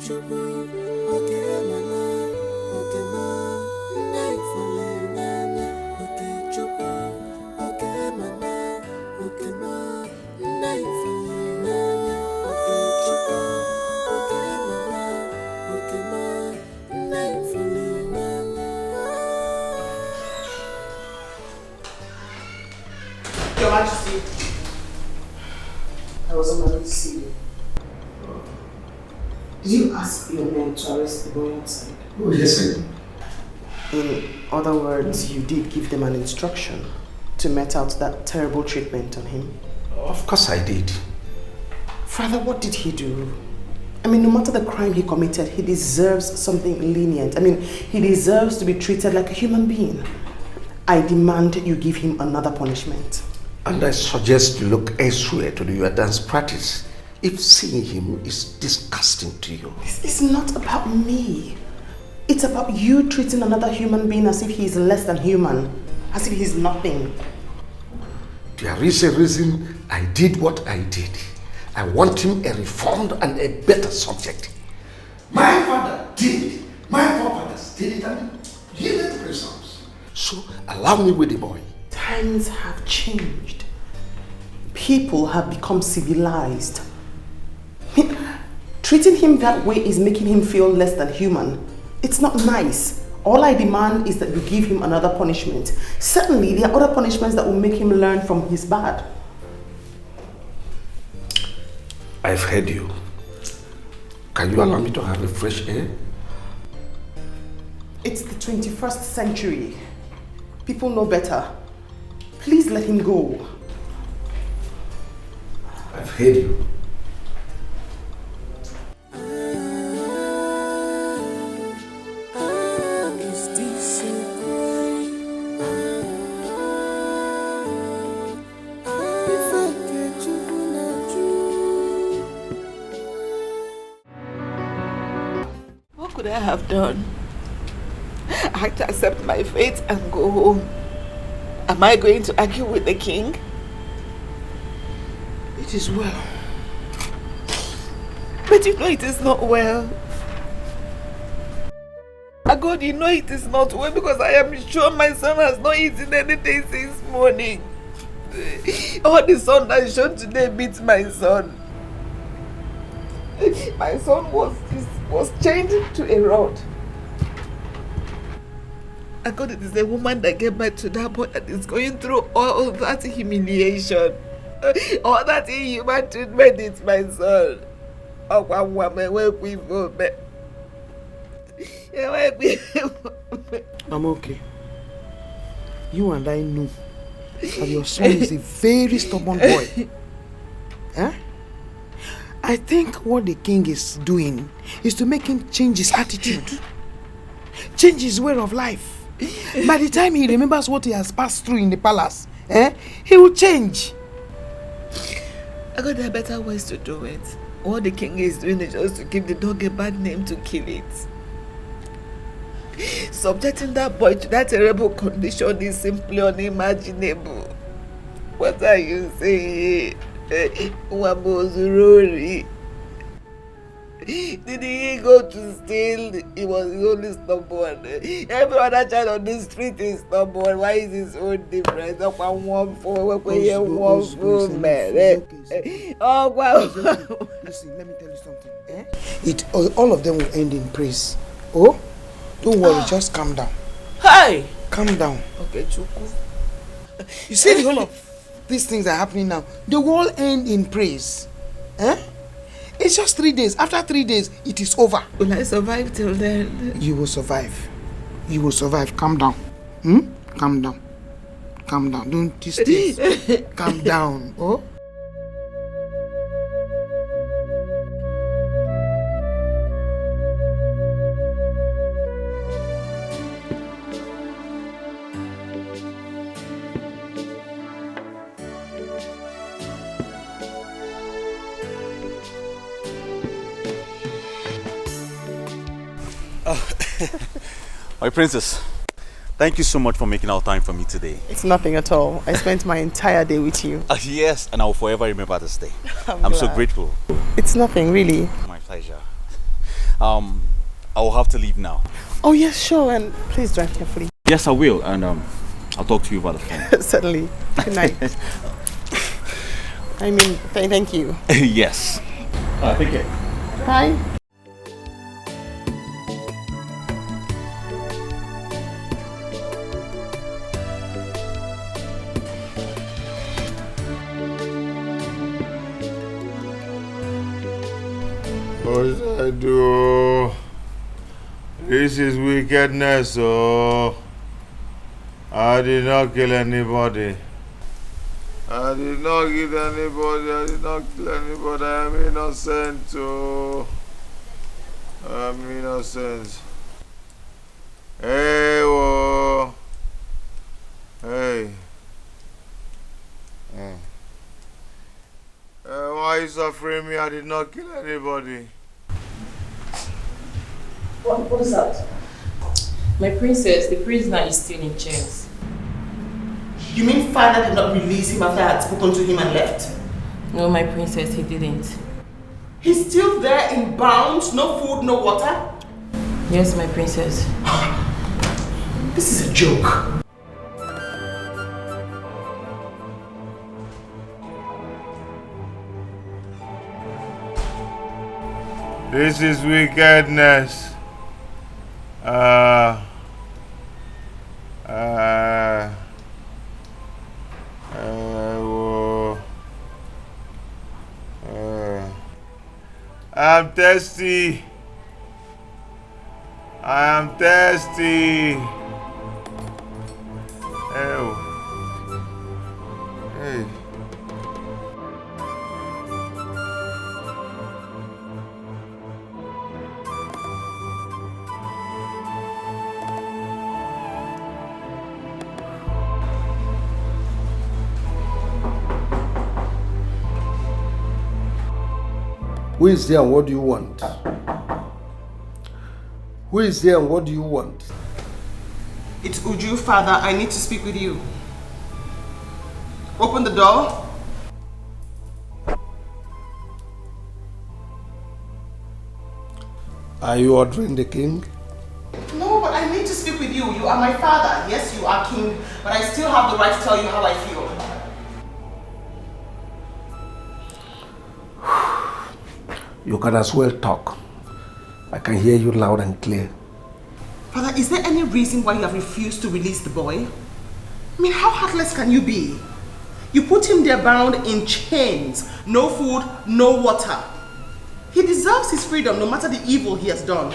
Your Majesty, I was on my way to see you. Did you ask your men to arrest the boy outside? Oh, yes, I did. In other words, you did give them an instruction to met out that terrible treatment on him? Of course I did. Father, what did he do? I mean, no matter the crime he committed, he deserves something lenient. I mean, he deserves to be treated like a human being. I demand you give him another punishment. And I suggest you look elsewhere to do your dance practice if seeing him is disgusting to you. This is not about me. It's about you treating another human being as if he is less than human, as if he's nothing. There is a reason I did what I did. I want him a reformed and a better subject. My father did it. My forefathers did it and yielded results. So allow me with the boy. Times have changed. People have become civilized. Treating him that way is making him feel less than human. It's not nice. All I demand is that you give him another punishment. Certainly, there are other punishments that will make him learn from his bad. I've heard you. Can you allow me to have a fresh air? It's the 21st century. People know better. Please let him go. I've heard you. What could I have done? I had to accept my fate and go home. Am I going to argue with the king? It is well. But you know it is not well. God, you know it is not well because I am sure my son has not eaten anything since morning. All the sun I showed today beats my son. My son was chained to a rod. God, it is a woman that gave birth to that boy that is going through all that humiliation. All that inhuman treatment is my son. Oh, one woman, where we go, I'm okay. You and I know that your son is a very stubborn boy. Huh? I think what the king is doing is to make him change his attitude, change his way of life. By the time he remembers what he has passed through in the palace, he will change. I got there are better ways to do it. What the king is doing is just to give the dog a bad name to kill it. Subjecting that boy to that terrible condition is simply unimaginable. What are you saying? Wabozurori. Did he go to steal? He was only stubborn. Every other child on the street is stubborn. Why is his own different? One man. Oh wow. Listen, let me tell you something. All of them will end in praise. Oh, don't worry, just calm down. Hey! Calm down. Okay, Chuku. You see, all of these things are happening now. They will all end in praise. It's just 3 days. After 3 days, it is over. Will I survive till then? You will survive. You will survive. Calm down. Calm down. Calm down. Don't these things. Calm down. Oh? My princess, thank you so much for making our time for me today. It's nothing at all. I spent my entire day with you. Yes, and I will forever remember this day. I'm so grateful. It's nothing, really. My pleasure. I will have to leave now. Oh yes, sure, and please drive carefully. Yes, I will, and I'll talk to you about the phone. Certainly. Good night. I mean, thank you. Yes. Take care. Bye. What should I do? This is wickedness, oh. I did not kill anybody. I did not kill anybody. I did not kill anybody. I am innocent, oh. I am innocent. Hey, whoa. Hey. Why are you suffering me? I did not kill anybody. What is that? My princess, the prisoner is still in chains. You mean father did not release him after I had spoken to him and left? No, my princess, he didn't. He's still there in bounds, no food, no water? Yes, my princess. This is a joke. This is wickedness. I'm thirsty. I am thirsty. Ew. Hey. Who is there and what do you want? Who is there and what do you want? It's Uju, father. I need to speak with you. Open the door. Are you ordering the king? No, but I need to speak with you. You are my father. Yes, you are king, but I still have the right to tell you how I feel. You can as well talk. I can hear you loud and clear. Father, is there any reason why you have refused to release the boy? I mean, how heartless can you be? You put him there bound in chains. No food, no water. He deserves his freedom no matter the evil he has done.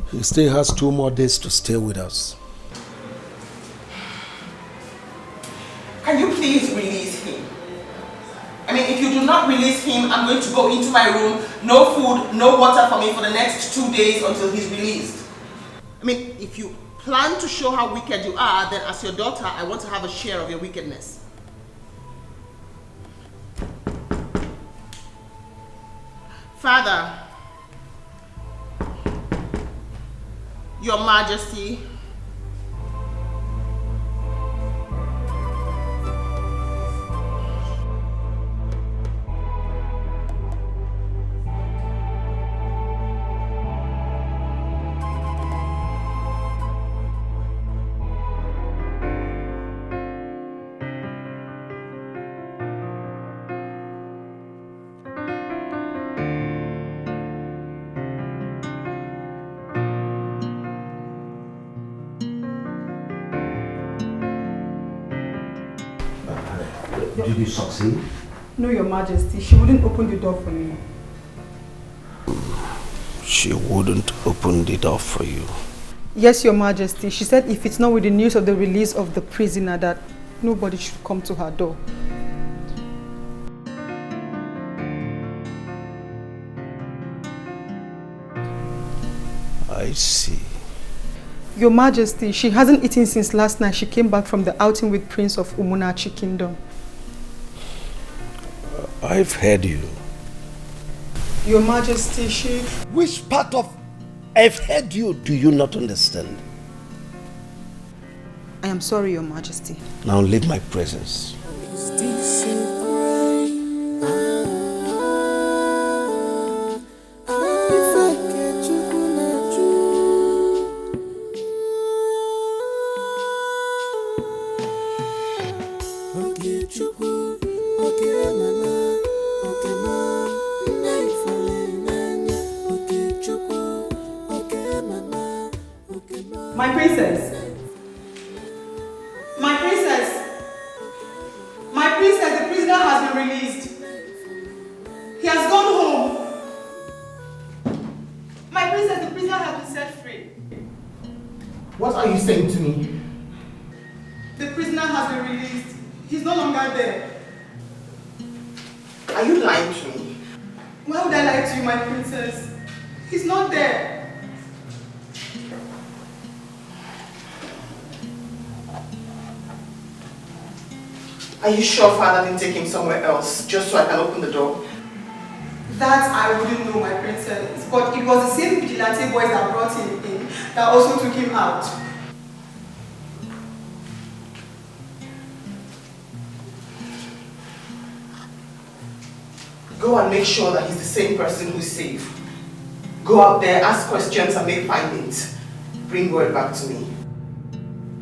He still has 2 more days to stay with us. Can you please release him? I mean, if you do not release him, I'm going to go into my room, no food, no water for me for the next 2 days until he's released. I mean, if you plan to show how wicked you are, then as your daughter, I want to have a share of your wickedness. Father, Your Majesty, Did you succeed? No, Your Majesty. She wouldn't open the door for me. She wouldn't open the door for you. Yes, Your Majesty. She said if it's not with the news of the release of the prisoner that nobody should come to her door. I see. Your Majesty, she hasn't eaten since last night. She came back from the outing with Prince of Umunachi Kingdom. I've heard you. Your Majesty, she... Which part of I've heard you do you not understand? I am sorry, Your Majesty. Now leave my presence. Is this a crime? My princess. My princess. My princess, the prisoner has been released. He has gone home. My princess, the prisoner has been set free. What are you saying to me? The prisoner has been released. He's no longer there. Are you lying to me? Why would I lie to you, my princess? He's not there. Are you sure father didn't take him somewhere else just so I can open the door? That I wouldn't know, my princess. But it was the same vigilante boys that brought him in that also took him out. Go and make sure that he's the same person who's safe. Go out there, ask questions and make findings. Bring word back to me.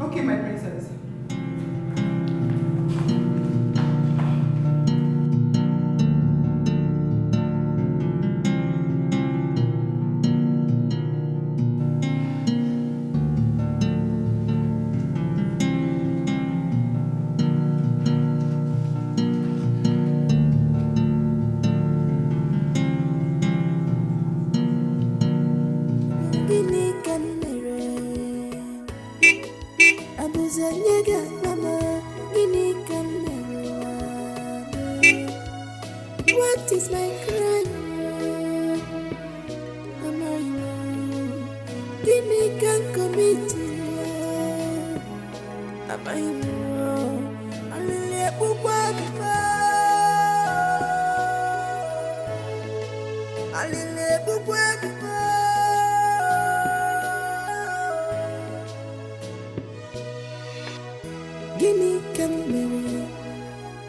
Okay, my princess. What is my crime? Give me can commit. Am I wrong? Gimme come.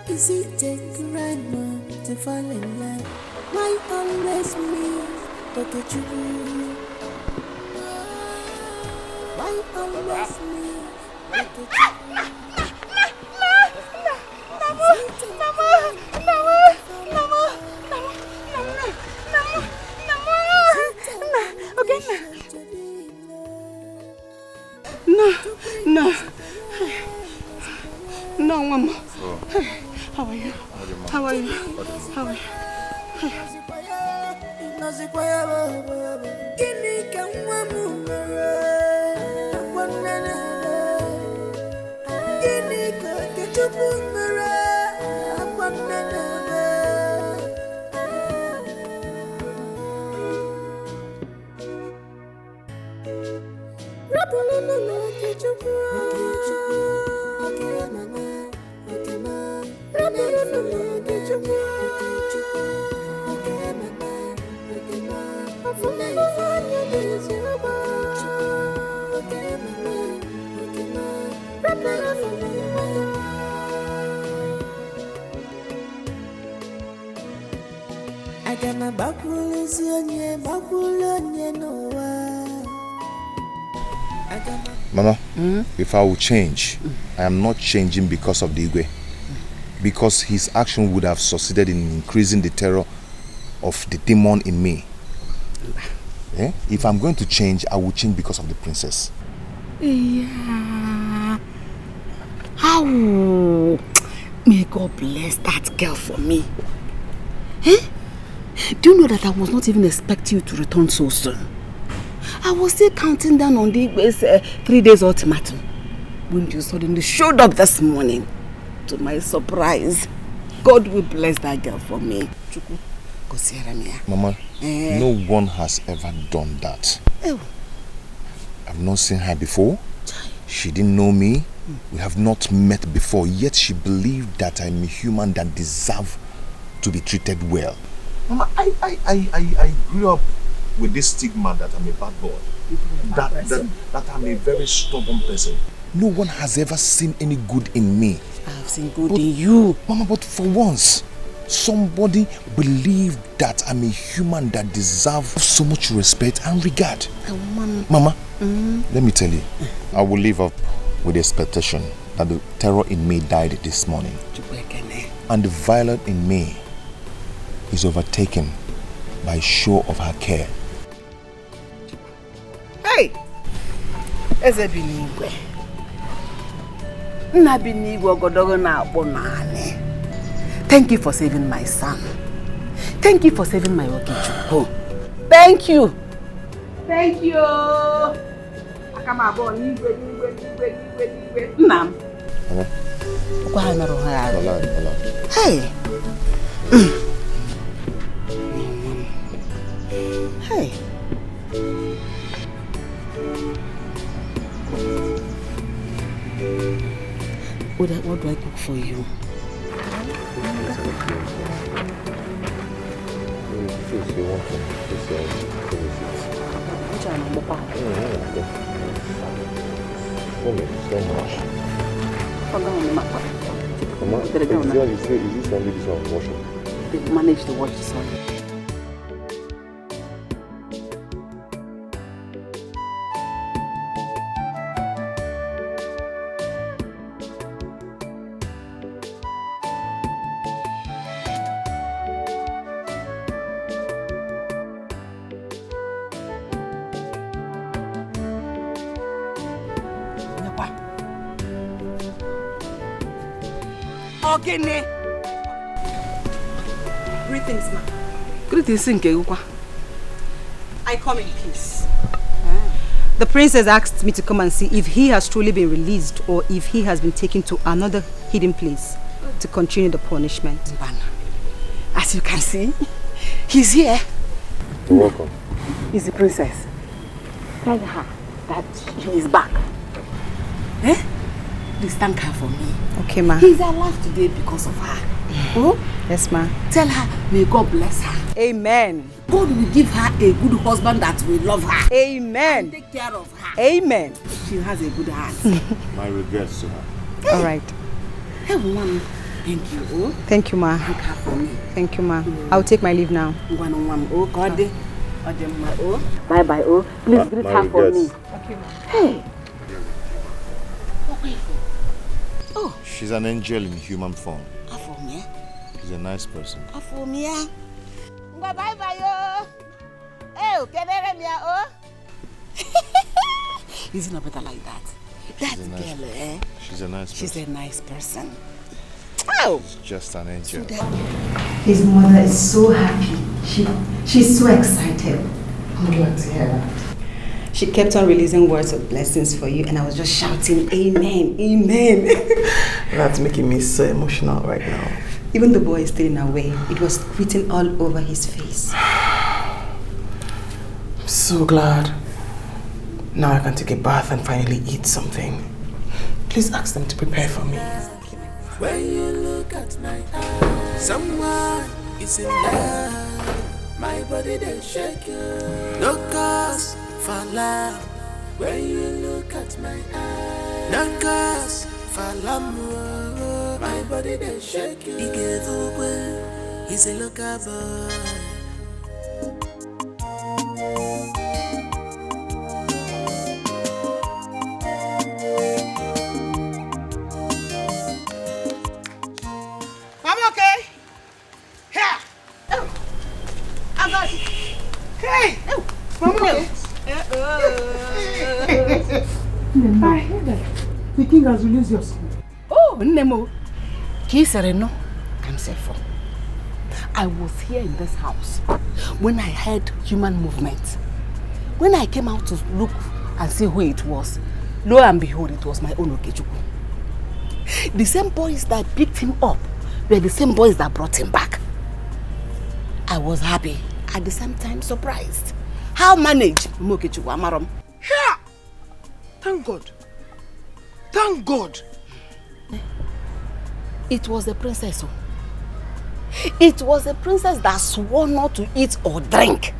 Is it a crime to fall in love? Why always me? Look at you. Why always me? Look at you. No, Mama. Oh. How are you? How are you? How are you? Mama, if I will change, I am not changing because of the Igwe. Because his action would have succeeded in increasing the terror of the demon in me. Eh? If I'm going to change, I will change because of the princess. Yeah. How? May God bless that girl for me. Eh? Do you know that I was not even expecting you to return so soon? I was still counting down on the 3 days ultimatum when you suddenly showed up this morning. To my surprise, God will bless that girl for me. Mama, no one has ever done that. I've not seen her before. She didn't know me. We have not met before, yet she believed that I'm a human that deserves to be treated well. Mama, I grew up with this stigma that I'm a bad boy. That I'm a very stubborn person. No one has ever seen any good in me. I've seen good in you. Mama, but for once, somebody believed that I'm a human that deserves so much respect and regard. Mama, let me tell you, I will live up with the expectation that the terror in me died this morning. And the violence in me is overtaken by show of her care. Hey! Eze binigwe. Nna binigwe ogodogo na akpọ naanị. Thank you for saving my son. Thank you for saving my Okechukwu. Thank you. Thank you. Akama abo nigwe. Nnam. Kwa ha merụ ha arụ. Hey. Hey. What do I cook for you? They managed to watch this one. Ogene. Greetings, ma'am. Greetings, Nkegukwa. I come in peace. The prince has asked me to come and see if he has truly been released or if he has been taken to another hidden place to continue the punishment. As you can see, he's here. You're welcome. He's the princess. Tell her that he is back. Eh? Please thank her for me. Okay, ma. He's alive today because of her. Oh? Yes, ma. Tell her, may God bless her. Amen. God will give her a good husband that will love her. Amen. And take care of her. Amen. She has a good heart. My regrets to her. Hey. All right. Hey, woman. Thank you. Oh? Thank you, ma. Thank her for me. Thank you, ma. I'll take my leave now. Oh, God. Oh. Bye-bye. Oh. Please greet her for me. Okay, ma. Hey. Oh. She's an angel in human form. Afomia. She's a nice person. Afomia. Bye-bye, yo. Hey, kenere mia, oh. Is it not better like that? That girl, eh? She's a nice person. She's a nice person. Oh! She's just an angel. His mother is so happy. She's so excited. I'm glad to hear that. She kept on releasing words of blessings for you, and I was just shouting, Amen, Amen. That's making me so emotional right now. Even the boy is still in our way. It was written all over his face. I'm so glad. Now I can take a bath and finally eat something. Please ask them to prepare for me. When you look at my eyes, someone is in love. My body they shake you. No cause for love. When you look at my eyes, no cause for love. My body they shake you. He gave away. He's a local boy. I'm okay. Here. Oh. I got it. Hey. Oh. I'm okay. I heard that the king has released your son. Oh, Nemo. Kisereno. I'm safe for. I was here in this house when I heard human movement. When I came out to look and see who it was, lo and behold, it was my own Okechukwu. The same boys that picked him up were the same boys that brought him back. I was happy, at the same time surprised. How managed Okechukwu Amarom? Here! Thank God. Thank God. It was the princess. It was the princess that swore not to eat or drink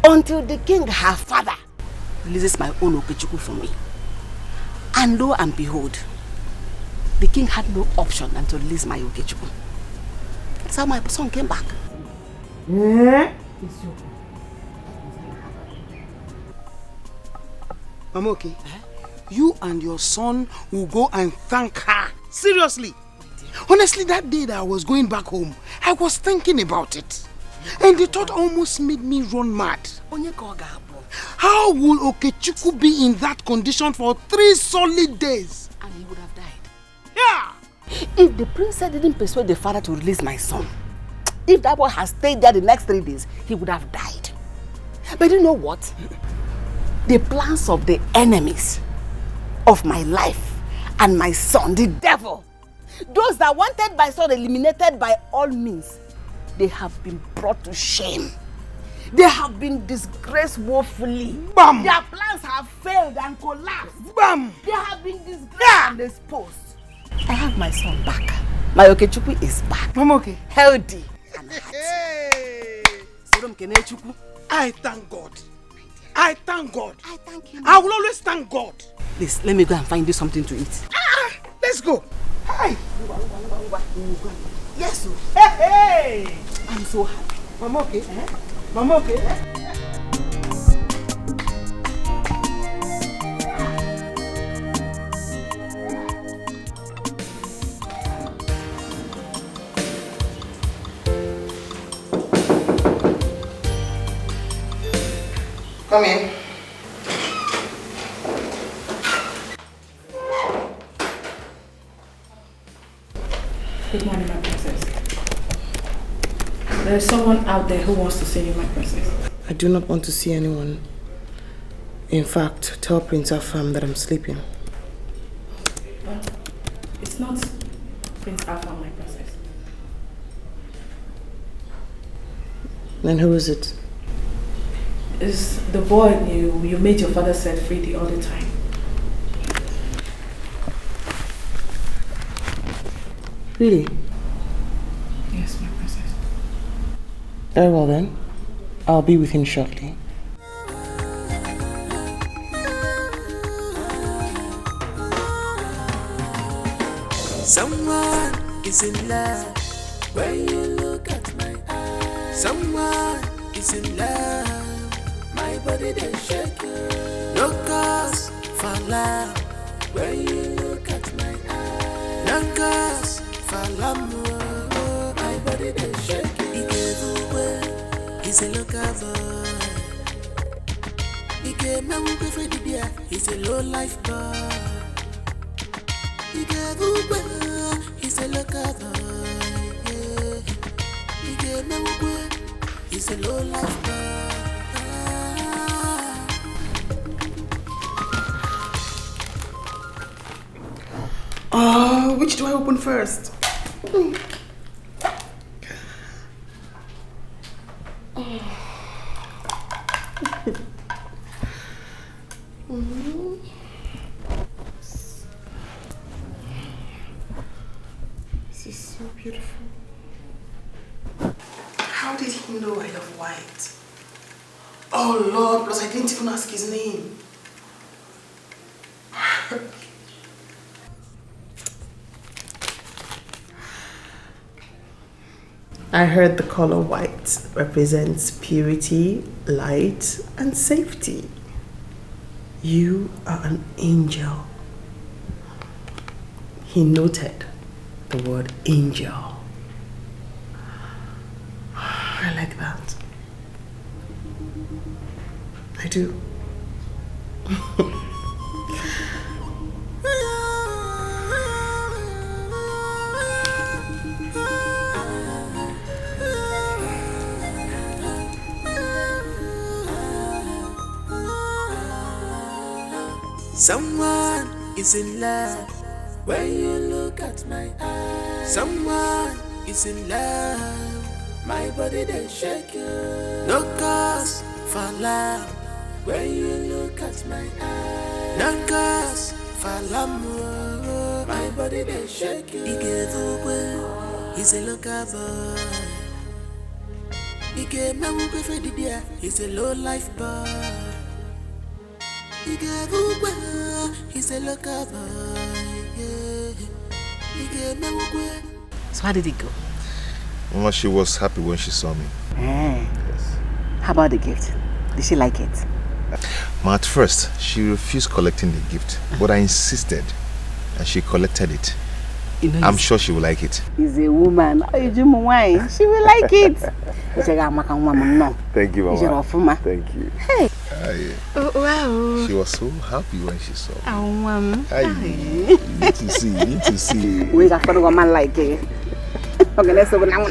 until the king, her father, releases my own Okechukwu from me. And lo and behold, the king had no option than to release my Okechukwu. That's how my son came back. I'm okay. You and your son will go and thank her. Seriously. Honestly, that day that I was going back home, I was thinking about it. And the thought almost made me run mad. How will Okechukwu be in that condition for 3 solid days? And he would have died. Yeah! If the princess didn't persuade the father to release my son, if that boy had stayed there the next 3 days, he would have died. But you know what? The plans of the enemies of my life and my son, the devil, those that wanted my son eliminated by all means, they have been brought to shame. They have been disgraced woefully. Bam! Their plans have failed and collapsed. Bam! They have been disgraced and exposed. I have my son back. My Okechukwu is back. Mama, okay. Healthy and happy. I thank God. I thank God. I thank him. I will always thank God. Please, let me go and find you something to eat. Let's go. Hi. Yes, sir. Hey. I'm so happy. Mama, okay. Mama, okay. Come in. Good morning, my princess. There is someone out there who wants to see you, my princess. I do not want to see anyone. In fact, tell Prince Afam that I'm sleeping. But it's not Prince Afam, my princess. Then who is it? It's the boy you made your father set free the other time. Really? Yes, my princess. Very well then. I'll be with him shortly. Someone is in love when you look at my eyes. Someone is in love, my body they shake. No cause for love when you look at my eyes. No cause for love, my body they shake. He gave away, he's a local boy. He gave me a for the beer, he's a low life boy. He gave away, he's a local boy. Yeah. He gave me away, he's a low life boy. Which do I open first? This is so beautiful. How did he know I love white? Oh Lord, plus I didn't even ask his name. I heard the color white represents purity, light, and safety. You are an angel. He noted the word angel. I like that. I do. Someone is in love when you look at my eyes. Someone is in love, my body they shake. No cause for love when you look at my eyes. No cause for love, my body they shake. He gave away, he's a local boy. He gave me a for the beer, he's a low life boy. He gave away, he's a local boy. Yeah. He gave me away. So how did it go? Mama, she was happy when she saw me. Yes. How about the gift? Did she like it? Ma, at first, she refused collecting the gift, but I insisted, and she collected it. You know, I'm sure she will like it. He's a woman. She will like it. Thank you, Mama. Thank you. Hey. Oh, wow. She was so happy when she saw me. Oh, You need to see, you need to see. We got a woman like it. Okay, let's go now.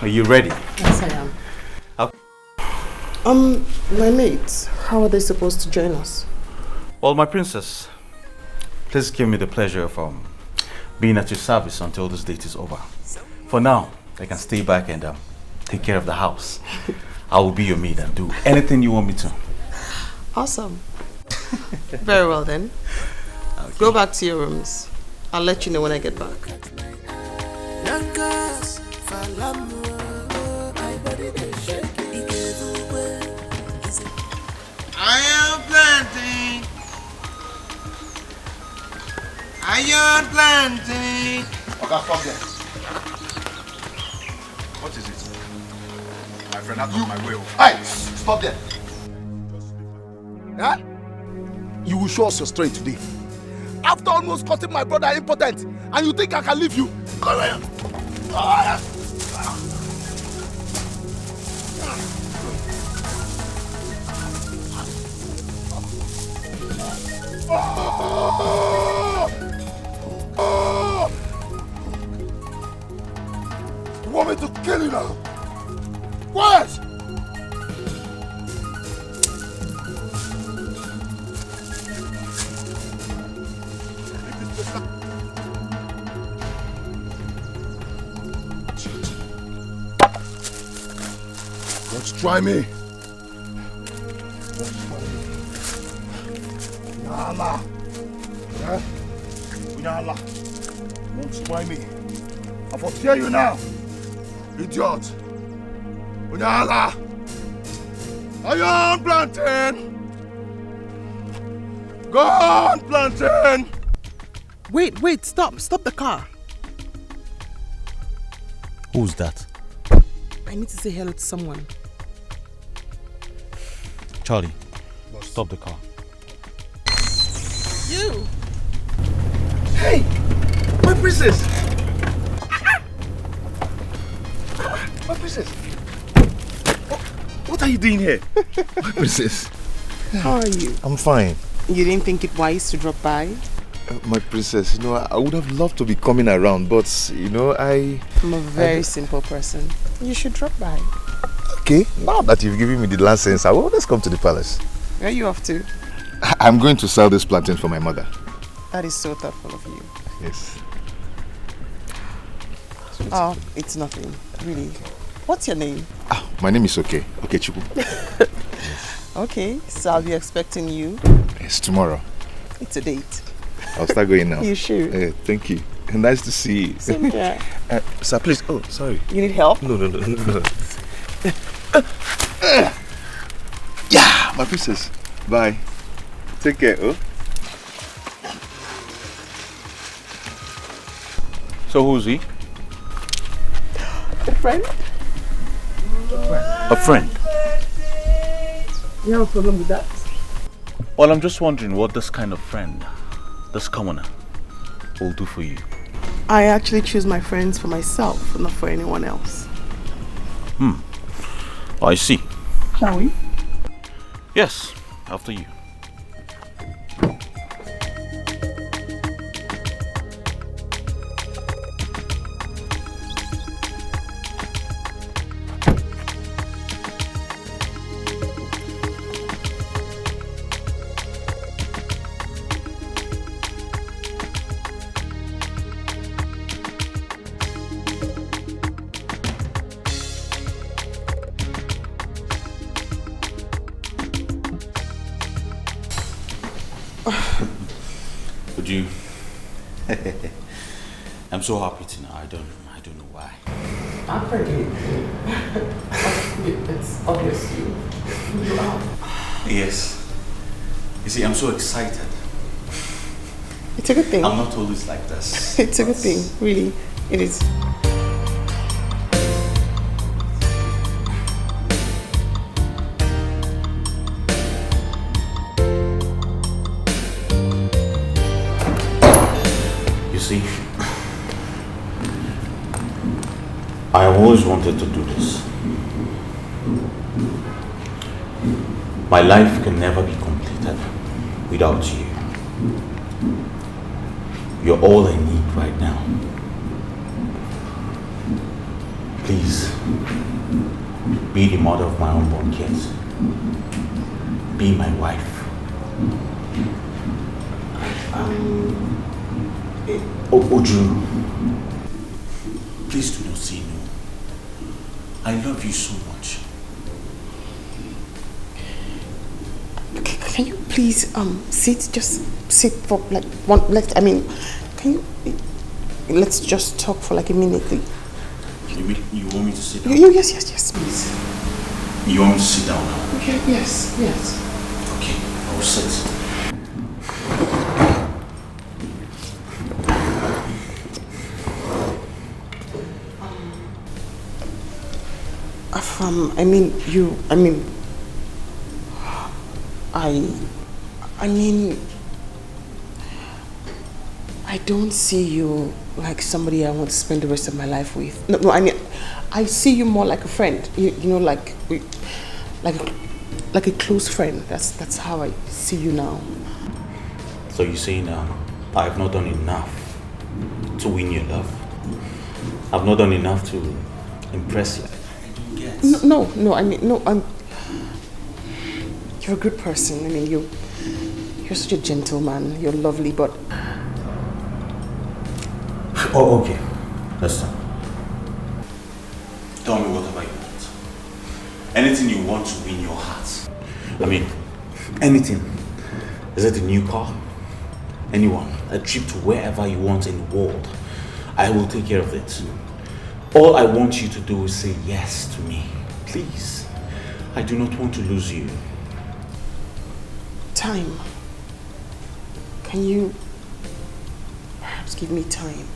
Are you ready? Yes, I am. Okay. My mates, how are they supposed to join us? Well, my princess, please give me the pleasure of being at your service until this date is over. For now, I can stay back and take care of the house. I will be your maid and do anything you want me to. Awesome. Very well then. Okay. Go back to your rooms. I'll let you know when I get back. Iron planting. Iron planting. Okay, stop there. What is it? My friend, out of my way. Hey, stop there. Huh? You will show us your strength today. After almost cutting my brother impotent, and you think I can leave you? Come here. You want me to kill you now? What? Don't try me. Unyala. Yeah? Unyala. Don't try me. I will tear you now. Idiot. Unyala. Iron plantain. Gone plantain. Wait, stop the car. Who's that? I need to say hello to someone. Charlie, stop the car. You! Hey! My princess! My princess! What are you doing here? My princess. How are you? I'm fine. You didn't think it wise to drop by? My princess, you know, I would have loved to be coming around, but, you know, I'm a very simple person. You should drop by. Okay, now that you've given me the license, I will always come to the palace. Where are you off to? I'm going to sell this plantain for my mother. That is so thoughtful of you. Yes. Oh, it's nothing, really. What's your name? My name is Okay Chuku. Okay, so I'll be expecting you. Yes, tomorrow. It's a date. I'll start going now. You should. Thank you. Nice to see you. Same here. Sir, please. Oh, sorry. You need help? No. Yeah, my princess. Bye. Take care, oh. So who's he? A friend. A friend? You have a problem with that? Well, I'm just wondering what this kind of friend, this commoner, will do for you. I actually choose my friends for myself, not for anyone else. I see. Shall we? Yes, after you. Would you? I'm so happy to know. I don't know why. I'm pretty. It's obvious you are. Yes. You see, I'm so excited. It's a good thing. I'm not always like this. It's a good thing, really. It is. You see, I always wanted to do this. My life can never be completed without you. You're all I need right now. Please, be the mother of my unborn kids. Be my wife. Oju, please do not say no. I love you so much. Can you please sit? Just sit for like one. Can you? Let's just talk for like a minute. You want me to sit down? Yes, please. You want me to sit down now? Okay, yes. Okay, I will sit. I don't see you like somebody I want to spend the rest of my life with. No, I see you more like a friend. You know, like a close friend. That's how I see you now. So you're saying I have not done enough to win your love? I've not done enough to impress you? No, you're a good person. You're such a gentleman. You're lovely, but... Oh, okay. Listen. Tell me whatever you want. Anything you want to win your heart. Anything. Is it a new car? Anyone. A trip to wherever you want in the world. I will take care of it. All I want you to do is say yes to me. Please. I do not want to lose you. Time. Can you perhaps give me time?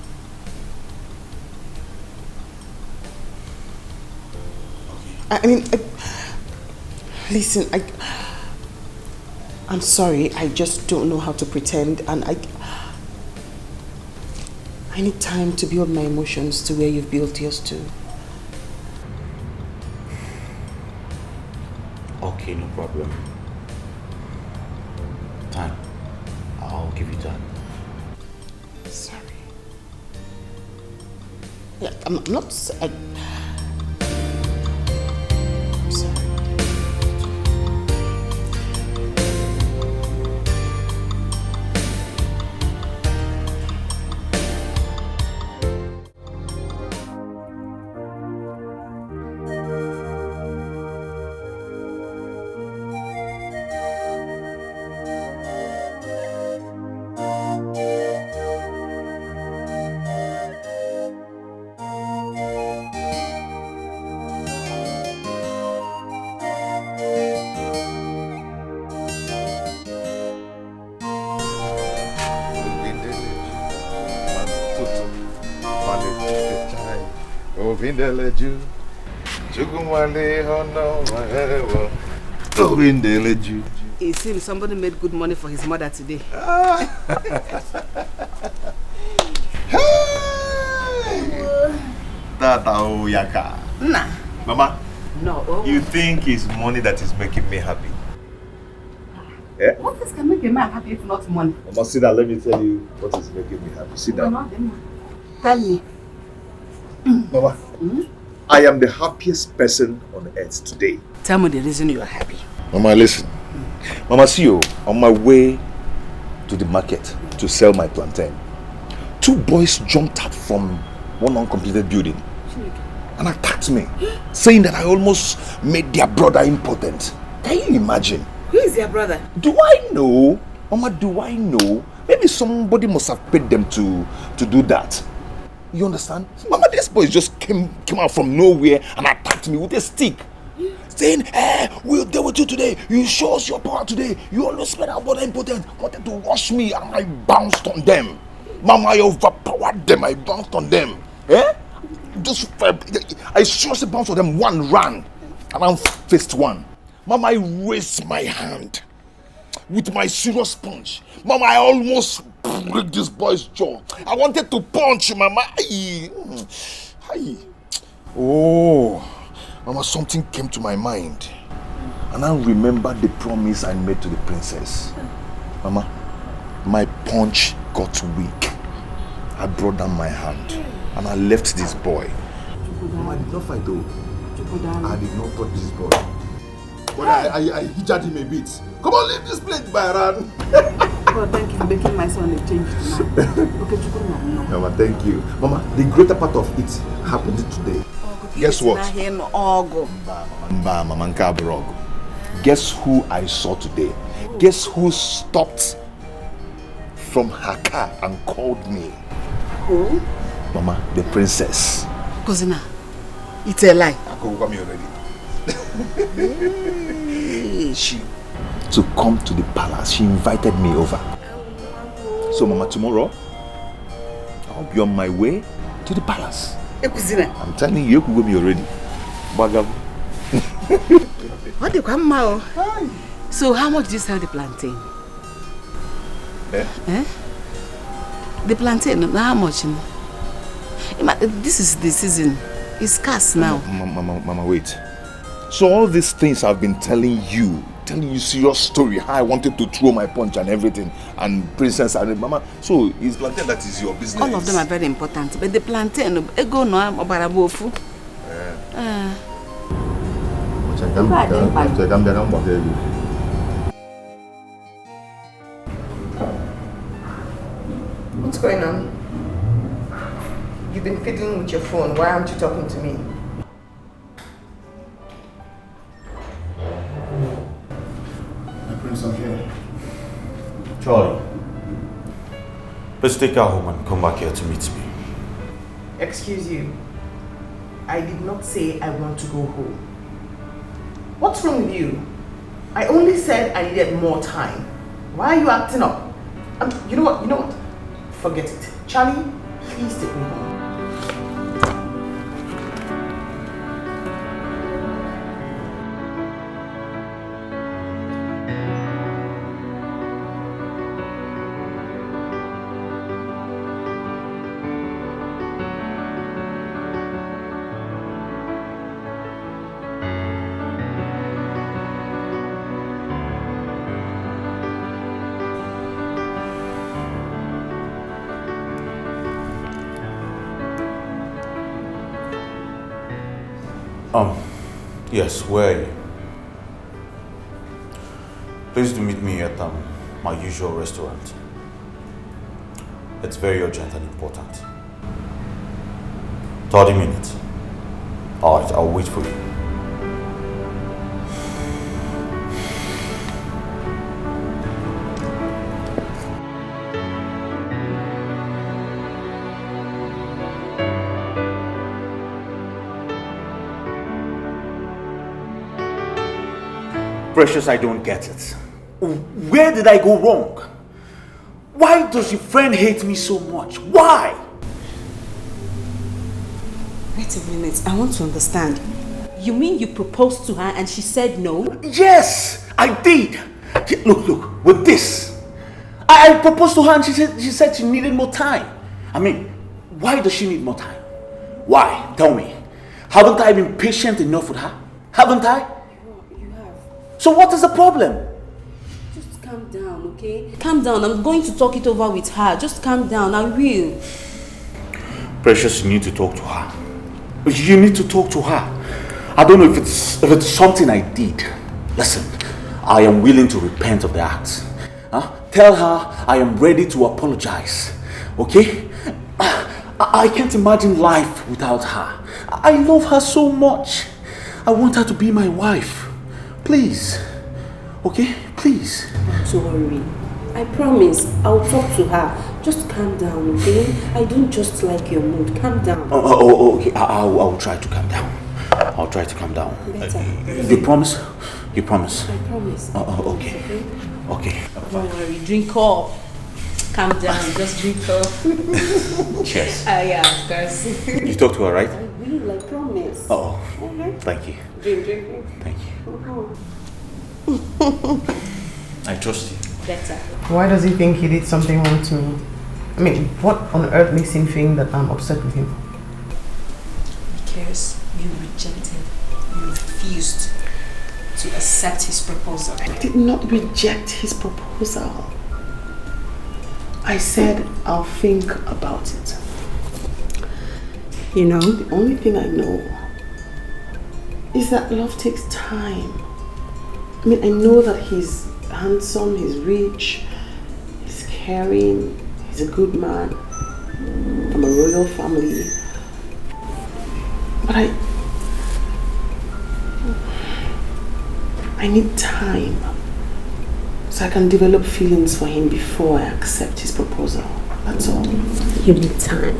Listen, I'm sorry, I just don't know how to pretend, and I need time to build my emotions to where you've built yours to. Okay, no problem. Time. I'll give you time. Sorry. Yeah, I'm not... I'm sorry. It seems somebody made good money for his mother today. Tata Yaka. Nah. Mama, no. You think it's money that is making me happy? Yeah? What else can make a man happy if not money? Mama, sit down. Let me tell you what is making me happy. Sit down. Tell me. Mama, I am the happiest person on earth today. Tell me the reason you are happy. Mama, listen. Mama, see you on my way to the market to sell my plantain. 2 boys jumped out from one uncompleted building and attacked me, saying that I almost made their brother impotent. Can you imagine? Who is their brother? Do I know? Mama, do I know? Maybe somebody must have paid them to do that. You understand? Mama, this boy just came out from nowhere and attacked me with a stick. Saying, we'll deal with you today. You show us your power today. You always made our brother impotent. Wanted to rush me and I bounced on them. Mama, I overpowered them. I bounced on them. I seriously bounced on them. One ran and I faced one. Mama, I raised my hand with my serious punch. Mama, I almost break this boy's jaw. I wanted to punch Mama. Aye. Oh, Mama, something came to my mind. And I remembered the promise I made to the princess. Mama, my punch got weak. I brought down my hand and I left this boy. Mama, I did not fight though. I did not touch this boy. But I hit him a bit. Come on, leave this place, Byron. God, thank you for making my son a change tonight. Okay, Mama, thank you. Mama, the greater part of it happened today. Guess what? Guess who I saw today? Guess who stopped from her car and called me? Who? Mama, the princess. Cousin, it's a lie. I can come here already. She to come to the palace. She invited me over. So, Mama, tomorrow I'll be on my way to the palace. I'm telling you, you can go me already. Bagam. What do you come out? So, how much do you sell the plantain? Eh? The plantain, how much? This is the season. It's scarce now. Mama, wait. So all these things I've been telling you serious story, how I wanted to throw my punch and everything, and princess and Mama. So it's plantain that is your business. All of them are very important, but the plantain, ego no abarabofu. What's going on? You've been fiddling with your phone. Why aren't you talking to me? Prince, I'm here. Charlie, let's take her home and come back here to meet me. Excuse you. I did not say I want to go home. What's wrong with you? I only said I needed more time. Why are you acting up? You know what? Forget it. Charlie, please take me home. Yes, where are you? Please do meet me at my usual restaurant. It's very urgent and important. 30 minutes. Alright, I'll wait for you. Precious, I don't get it. Where did I go wrong? Why does your friend hate me so much? Why? Wait a minute, I want to understand. You mean you proposed to her and she said no? Yes, I did. Look, with this. I proposed to her and she said she needed more time. I mean, why does she need more time? Why? Tell me. Haven't I been patient enough with her? Haven't I? So what is the problem? Just calm down, okay? Calm down. I'm going to talk it over with her. Just calm down. I will. Precious, you need to talk to her. You need to talk to her. I don't know if it's something I did. Listen, I am willing to repent of the act. Tell her I am ready to apologize. Okay? I can't imagine life without her. I love her so much. I want her to be my wife. Please. Okay? Please. Don't worry. I promise I'll talk to her. Just calm down, okay? I don't just like your mood. Calm down. Okay. I'll try to calm down. I'll try to calm down. Better. You promise? You promise? I promise. Okay. Okay. Don't worry. Drink up. Calm down. Just drink up. Cheers. Yeah, of course. You talk to her, right? I will, I promise. Thank you. Drink. Thank you. I trust you. better. Why does he think he did something wrong to me? I mean, what on earth makes him think that I'm upset with him? Because you rejected, you refused to accept his proposal. I did not reject his proposal. I said I'll think about it. You know, the only thing I know is that love takes time. I mean, I know that he's handsome, he's rich, he's caring, he's a good man from a royal family. But I need time so I can develop feelings for him before I accept his proposal. That's all. You need time.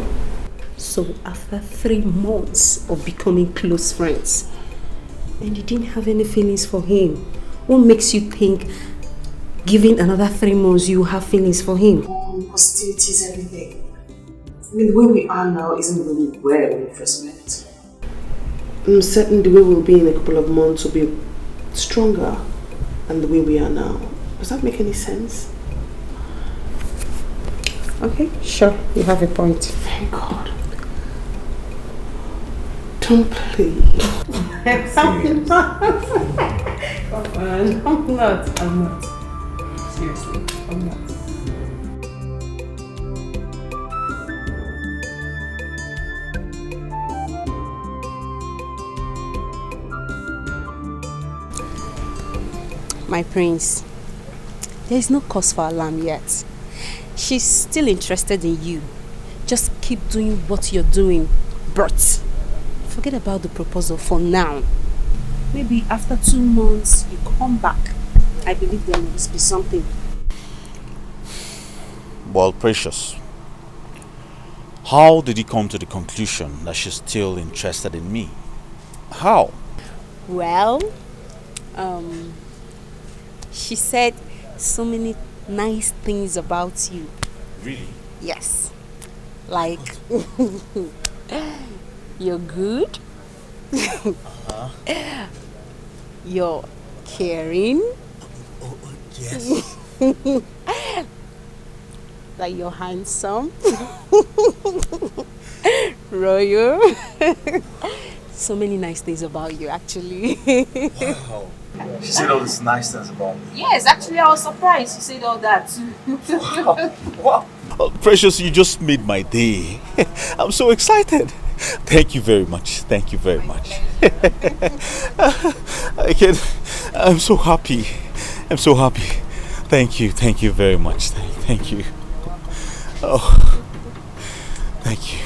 So after 3 months of becoming close friends, and you didn't have any feelings for him, what makes you think giving another 3 months you have feelings for him? Hostilities, everything. I mean, the way we are now isn't really where we first met. I'm certain the way we'll be in a couple of months will be stronger than the way we are now. Does that make any sense? Okay, sure, you have a point. Thank God. Don't play. I'm not. I'm not. Seriously, I'm not. My prince, there is no cause for alarm yet. She's still interested in you. Just keep doing what you're doing, but forget about the proposal for now. Maybe after 2 months, you come back. I believe there must be something. Well, Precious, how did you come to the conclusion that she's still interested in me? How? Well, she said so many nice things about you. Really? Yes. Like, you're good. You're caring. Yes. Like you're handsome. Royal. So many nice things about you, actually. Wow. She said all these nice things about me. Yes, actually I was surprised you said all that. Wow. Oh, Precious, you just made my day. I'm so excited. Thank you very much. Thank you very much. I'm so happy. I'm so happy. Thank you. Thank you very much. Thank you. Oh, thank you.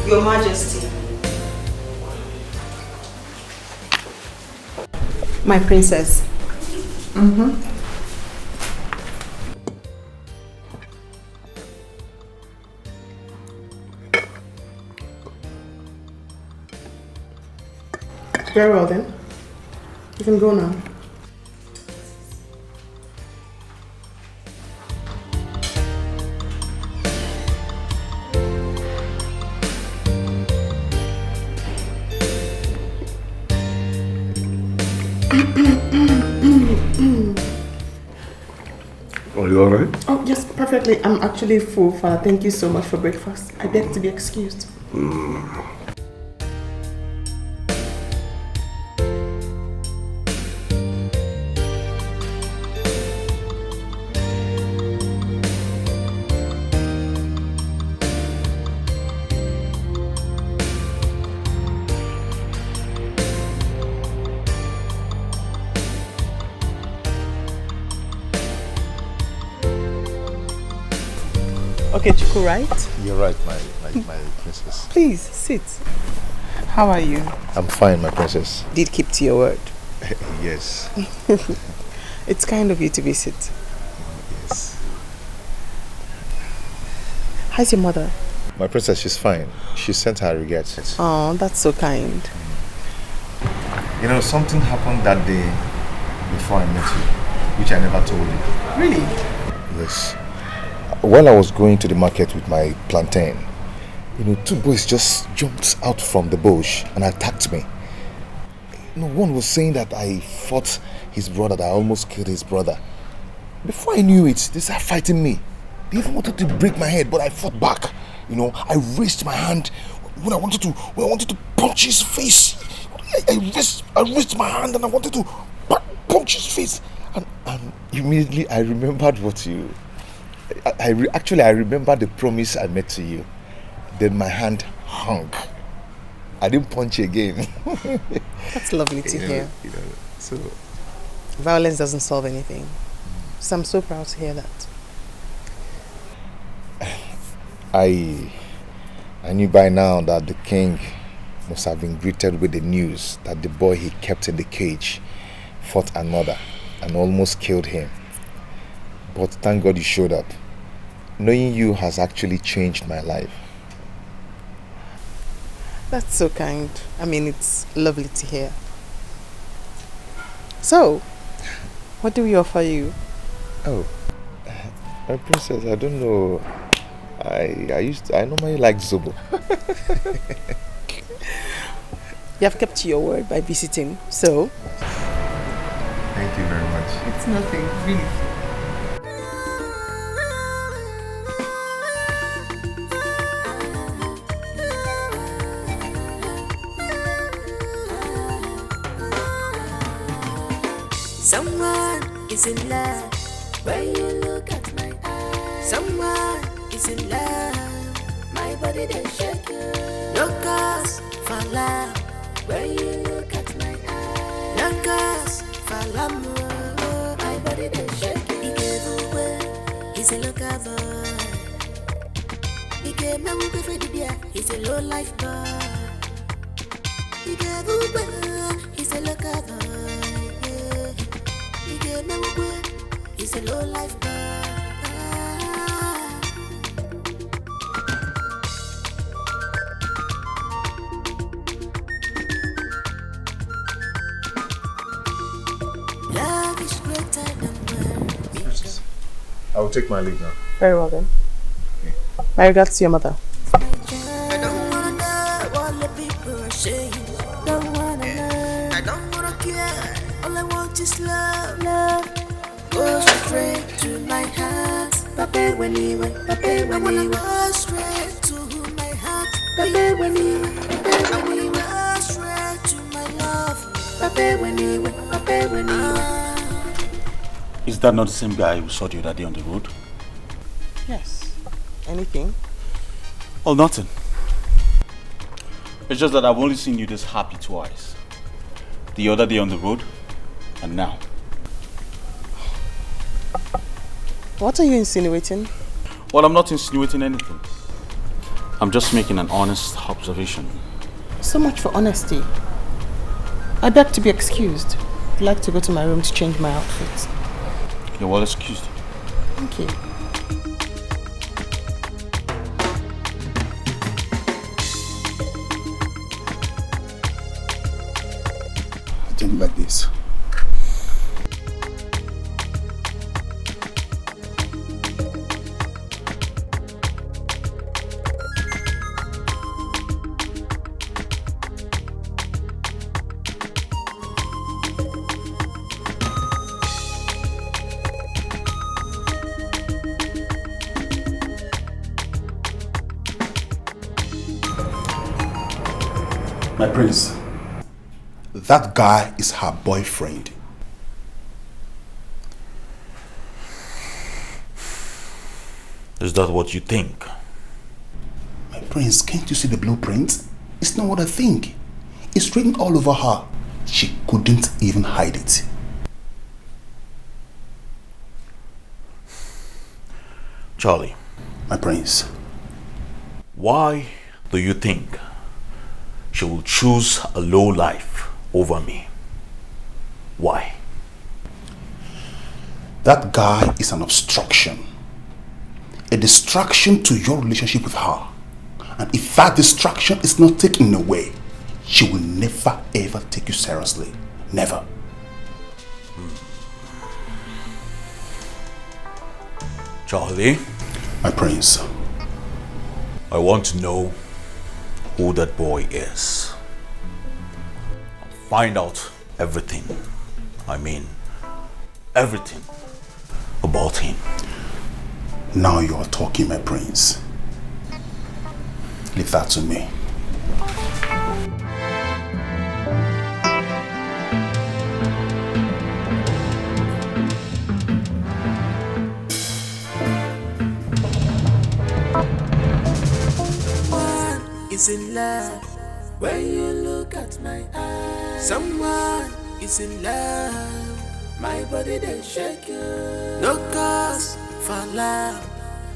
Your Majesty. My princess. Very well then. You can go now. Are you alright? Oh, yes, perfectly. I'm actually full, Father. Thank you so much for breakfast. I beg to be excused. Okay, Chiku, right? You're right, my princess. Please, sit. How are you? I'm fine, my princess. Did keep to your word. Yes. It's kind of you to visit. Yes. How's your mother? My princess, she's fine. She sent her regrets. Oh, that's so kind. You know, something happened that day before I met you, which I never told you. Really? Yes. While I was going to the market with my plantain, you know, two boys just jumped out from the bush and attacked me. You know, one was saying that I fought his brother, that I almost killed his brother. Before I knew it, they started fighting me. They even wanted to break my head, but I fought back. You know, I raised my hand when I wanted to punch his face. I raised my hand and I wanted to punch his face. And immediately I remembered what you... Actually, I remembered the promise I made to you. Then my hand hung. I didn't punch again. That's lovely to hear. You know, so... Violence doesn't solve anything. So I'm so proud to hear that. I knew by now that the king must have been greeted with the news that the boy he kept in the cage fought another and almost killed him. But thank God you showed up. Knowing you has actually changed my life. That's so kind. I mean, it's lovely to hear. So, what do we offer you? Oh, my princess, I don't know. I normally like Zobo. You have kept your word by visiting, so... Thank you very much. It's nothing, really. Someone is in love when you look at my eyes. Someone is in love, my body they shake. No cause for love when you look at my eyes. No cause for love, my body they shake. He gave away, he's a local boy. He gave me a for the beer, he's a low life boy. He gave away, he's a local boy. He's a low life boy. Love is greater than words. I will take my leave now. Very well then. Okay. My regards to your mother. I don't wanna know what the people are saying. Don't wanna know. I don't wanna care. All I want is love. Love. Go straight to my heart, Papa when you went, Papa when you go straight to my heart, Papa when you went, Papa when you go straight to my love, Papa when you went, Papa when you went. Is that not the same guy who saw you that day on the road? Yes. Anything? Oh, nothing. It's just that I've only seen you this happy twice. The other day on the road, and now. What are you insinuating? Well, I'm not insinuating anything. I'm just making an honest observation. So much for honesty. I beg to be excused. I'd like to go to my room to change my outfit. You're well excused. Thank you. I think like this. My prince, that guy is her boyfriend. Is that what you think? My prince, can't you see the blueprint? It's not what I think. It's written all over her. She couldn't even hide it. Charlie, My prince. Why do you think she will choose a low life over me? Why? That guy is an obstruction. A distraction to your relationship with her. And if that distraction is not taken away, she will never ever take you seriously. Never. Charlie? My prince. I want to know who that boy is. I'll find out everything. I mean, everything about him. Now you are talking, my prince. Leave that to me. Is in love when you look at my eyes. Someone is in love, my body they shake you. No cause for love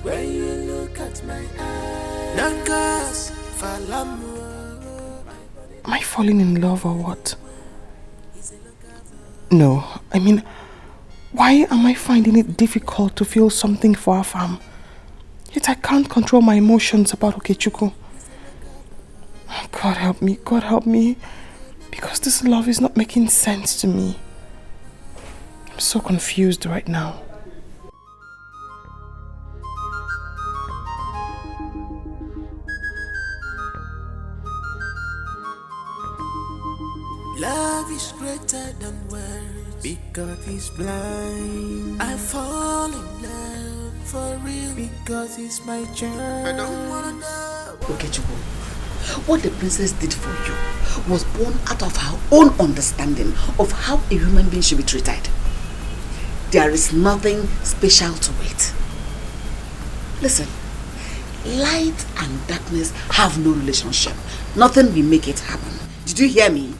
when you look at my eyes. No cause for love. Am I falling in love or what? No, I mean, why am I finding it difficult to feel something for Afam? Yet I can't control my emotions about Okechukwu. God help me, because this love is not making sense to me. I'm so confused right now. Love is greater than words because he's blind. I fall in love for real because he's my child. I don't wanna know. Okechukwu, what the princess did for you was born out of her own understanding of how a human being should be treated. There is nothing special to it. Listen, light and darkness have no relationship. Nothing will make it happen. Did you hear me?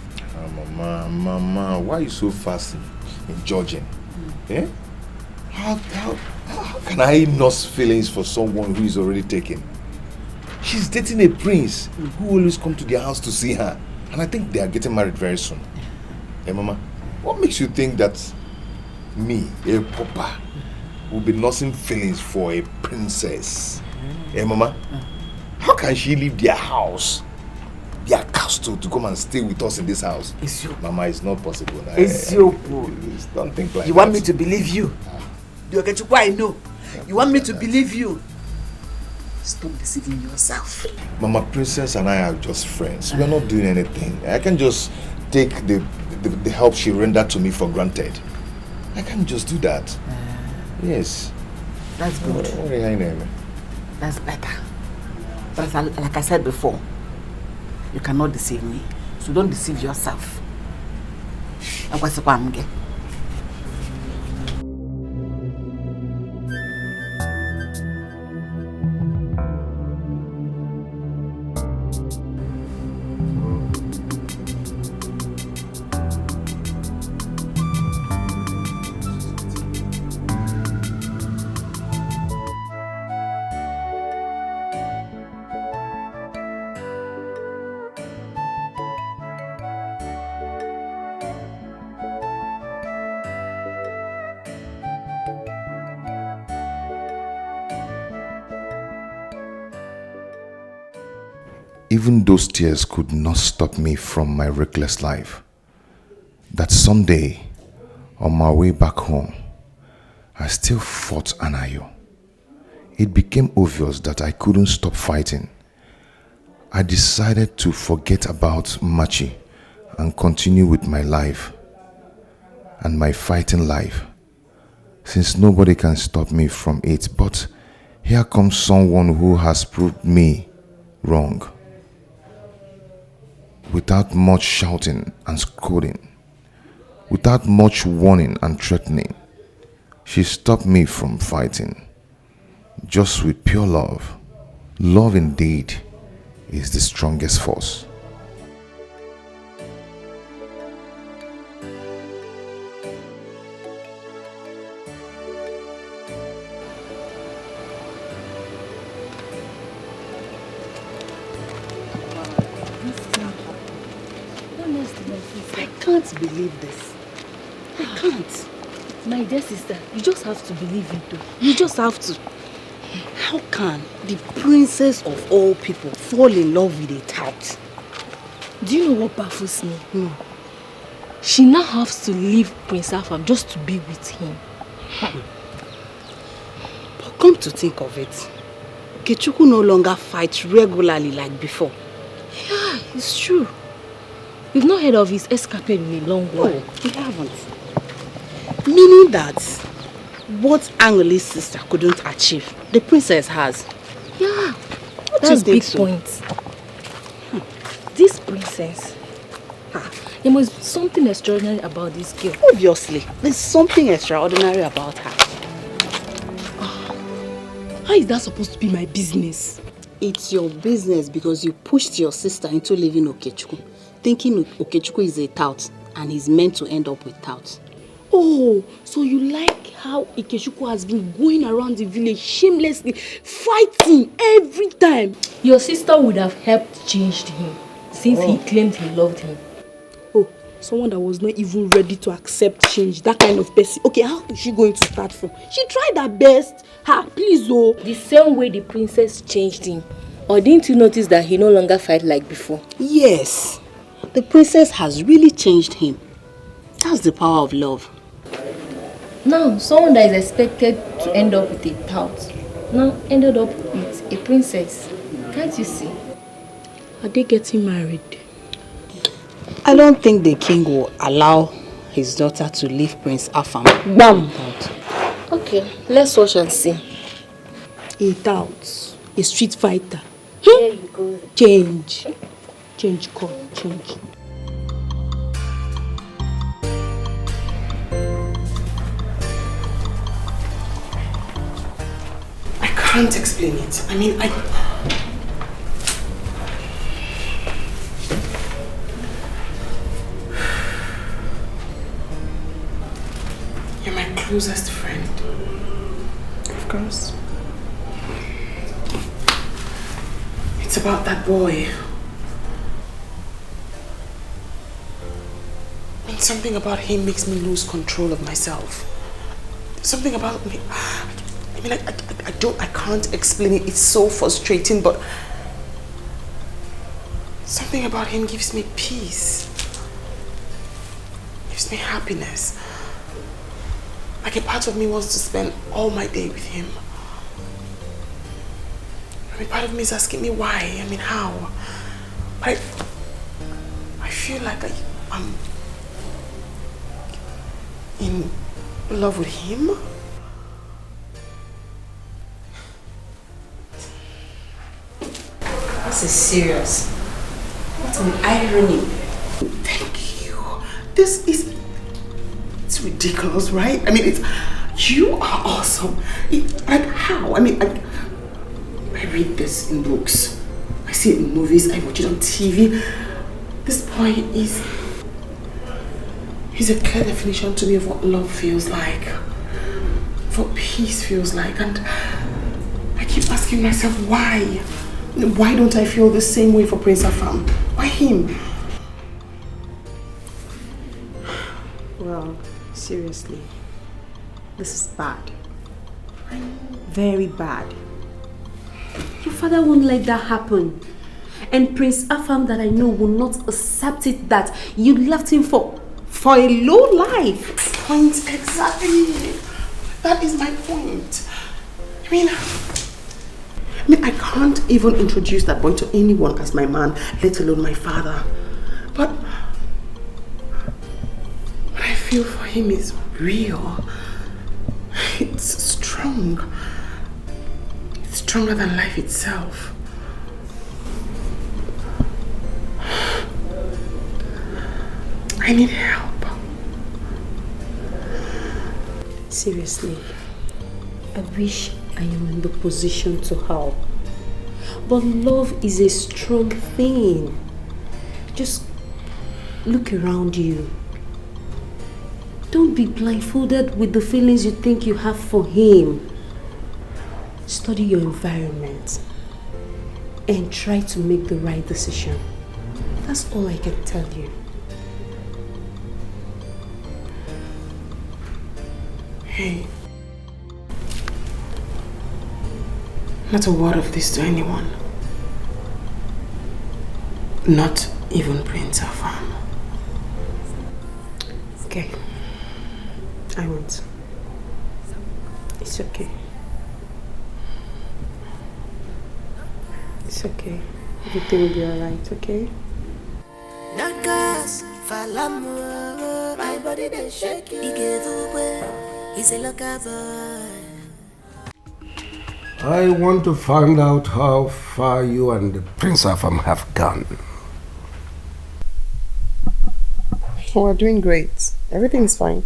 Mama, why are you so fast in judging? Eh? How can I nurse feelings for someone who is already taken? She's dating a prince who always come to their house to see her. And I think they are getting married very soon. Hey, Mama, what makes you think that me, a papa, will be nursing feelings for a princess? Hey, Mama, how can she leave their house, their castle, to come and stay with us in this house? Mama, it's not possible. Don't think like that. You want me to believe you? The Okechukwu I know. You want me to believe you? Stop deceiving yourself. Mama, Princess and I are just friends. We are not doing anything. I can just take the help she rendered to me for granted. I can't just do that. Yes. That's good. That's better. But like I said before, you cannot deceive me. So don't deceive yourself. Even those tears could not stop me from my reckless life. That Sunday, on my way back home, I still fought Anayo. It became obvious that I couldn't stop fighting. I decided to forget about Machi and continue with my life and my fighting life, since nobody can stop me from it. But here comes someone who has proved me wrong. Without much shouting and scolding, without much warning and threatening, she stopped me from fighting. Just with pure love. Love indeed is the strongest force. can't believe this. I can't. My dear sister, you just have to believe it though. You just have to. How can the princess of all people fall in love with a tout? Do you know what baffles me? She now has to leave Prince Afam just to be with him. But come to think of it, Okechukwu no longer fights regularly like before. Yeah, it's true. We've not heard of his escapade in a long while. No, we haven't. Meaning that what Angoli's sister couldn't achieve, the princess has. Yeah, What that's do you big think so? point. This princess, there must be something extraordinary about this girl. Obviously, there's something extraordinary about her. How is that supposed to be my business? It's your business because you pushed your sister into leaving Okechukwu, thinking Okechukwu is a tout and he's meant to end up with tout. Oh, so you like how Okechukwu has been going around the village shamelessly, fighting every time? Your sister would have helped change him since he claimed he loved him. Oh, someone that was not even ready to accept change, that kind of person. Okay, how is she going to start from? She tried her best. Please, oh. The same way the princess changed him. Or didn't you notice that he no longer fight like before? Yes, the princess has really changed him. That's the power of love. Now, someone that is expected to end up with a tout now ended up with a princess. Can't you see? Are they getting married? I don't think the king will allow his daughter to leave Prince Afam. Bam! Okay, let's watch and see. A tout, a street fighter. There you go. Change. Change, come, change. I can't explain it. I mean, You're my closest friend. Of course. It's about that boy. And something about him makes me lose control of myself. Something about me. I mean, I can't explain it. It's so frustrating, but something about him gives me peace. Gives me happiness. Like a part of me wants to spend all my day with him. I mean, part of me is asking me why. I mean, how? But I feel like I'm in love with him. This is serious. What an irony. Thank you. This is... It's ridiculous, right? I mean, you are awesome. Like, how? I mean, I read this in books. I see it in movies. I watch it on TV. This boy he's a clear definition to me of what love feels like. Of what peace feels like. And I keep asking myself, why? Why don't I feel the same way for Prince Afam? Why him? Well, seriously, this is bad. Very bad. Your father won't let that happen. And Prince Afam that I know will not accept it that you left him for a low life. Point exactly. That is my point. I mean, I can't even introduce that boy to anyone as my man, let alone my father. But what I feel for him is real. It's strong. It's stronger than life itself. I need help. Seriously, I wish I am in the position to help. But love is a strong thing. Just look around you. Don't be blindfolded with the feelings you think you have for him. Study your environment and try to make the right decision. That's all I can tell you. Hey. Not a word of this to anyone. Not even Prince Afam. Okay. I won't. It's okay. It's okay. Everything will be alright, okay? Nakas, Falamu, my body they shake you. He gave away, he's a locker boy. I want to find out how far you and the Prince Afam have gone. We're doing great. Everything's fine.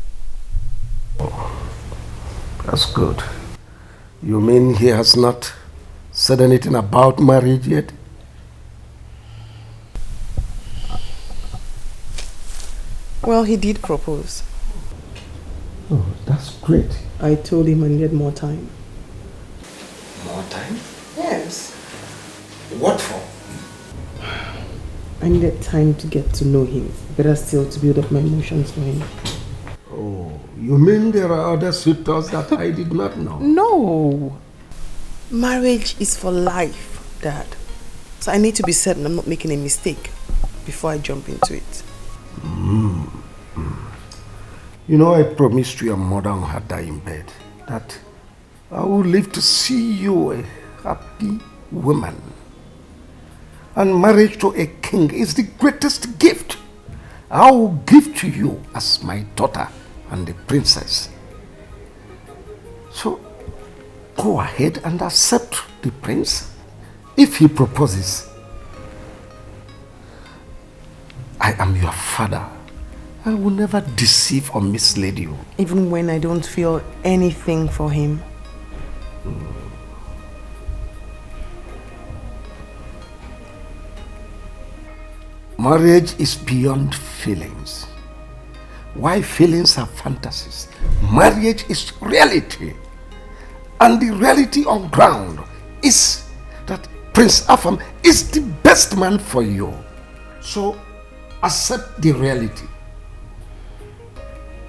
That's good. You mean he has not said anything about marriage yet? Well, he did propose. Oh, that's great. I told him I needed more time. More time? Yes. What for? I needed time to get to know him. Better still to build up my emotions for him. Oh, you mean there are other suitors that I did not know? No. Marriage is for life, Dad. So I need to be certain I'm not making a mistake before I jump into it. You know, I promised your mother on her dying bed that I will live to see you a happy woman. And marriage to a king is the greatest gift I will give to you as my daughter and the princess. So, go ahead and accept the prince. If he proposes, I am your father. I will never deceive or mislead you. Even when I don't feel anything for him. Marriage is beyond feelings. Why feelings are fantasies? Marriage is reality. And the reality on ground is that Prince Afam is the best man for you. So accept the reality.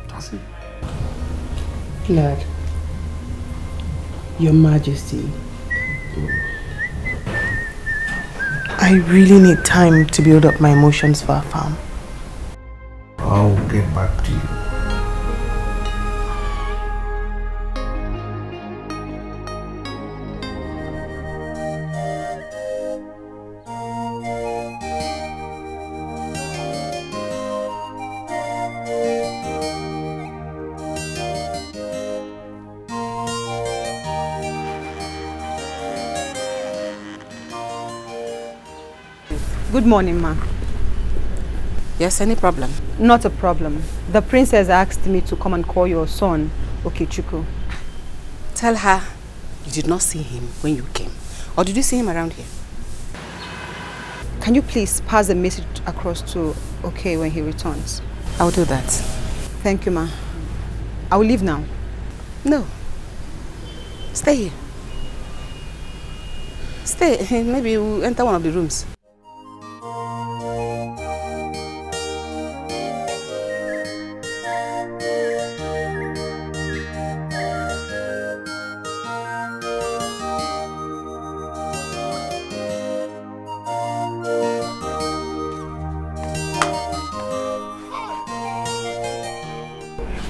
That's it. Lord, Your Majesty, I really need time to build up my emotions for Afam. I'll get back to you. Good morning, ma. Yes, any problem? Not a problem. The princess asked me to come and call your son, Okechukwu. Tell her you did not see him when you came. Or did you see him around here? Can you please pass the message across to Okay when he returns? I'll do that. Thank you, ma. I will leave now. No. Stay here. Stay. Maybe we'll enter one of the rooms.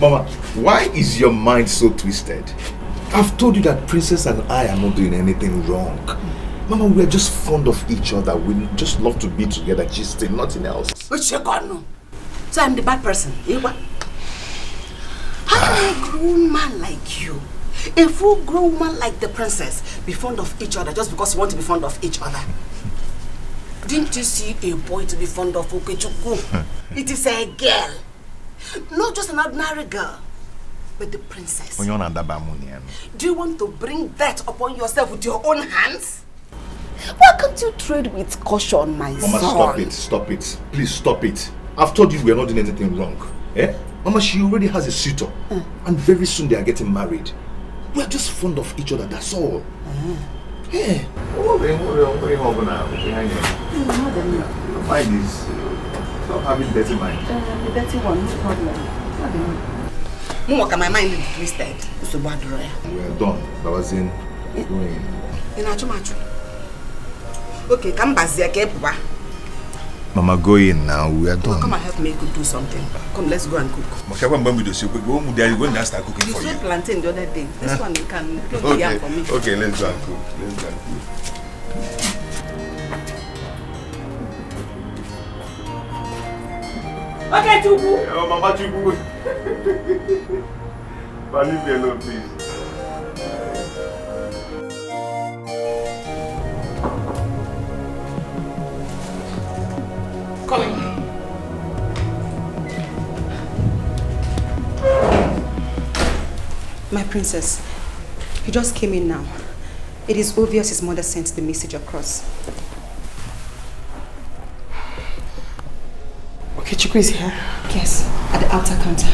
Mama, why is your mind so twisted? I've told you that Princess and I are not doing anything wrong. Mama, we are just fond of each other. We just love to be together, gisting, nothing else. So I'm the bad person. How can a grown man like you, a full-grown man like the princess, be fond of each other just because you want to be fond of each other? Didn't you see a boy to be fond of Okechukwu? It is a girl. Not just an ordinary girl, but the princess. Do you want to bring that upon yourself with your own hands? Why can't you trade with caution, my son? Mama, stop it. Please stop it. I've told you we are not doing anything wrong. Eh? Mama, she already has a suitor. And very soon they are getting married. We are just fond of each other, that's all. Yeah. Mind is... Stop having dirty mind. The dirty one, no problem. My mind is twisted. We are done. Babazin, going. Okay, come back here, Mama, go in now. We are done. Come and help me do something. Come, let's go and cook. Go and start cooking You for you. saw plantain the other day. This one you can cook Okay. yam for me. Okay, let's go and cook. Let's go and cook. Okay, Chubu. Oh, Mama Chubu. Leave me alone, please. Come in. My princess, you just came in now. It is obvious his mother sent the message across. Okay, Chukwu is here? Yes, at the outer counter.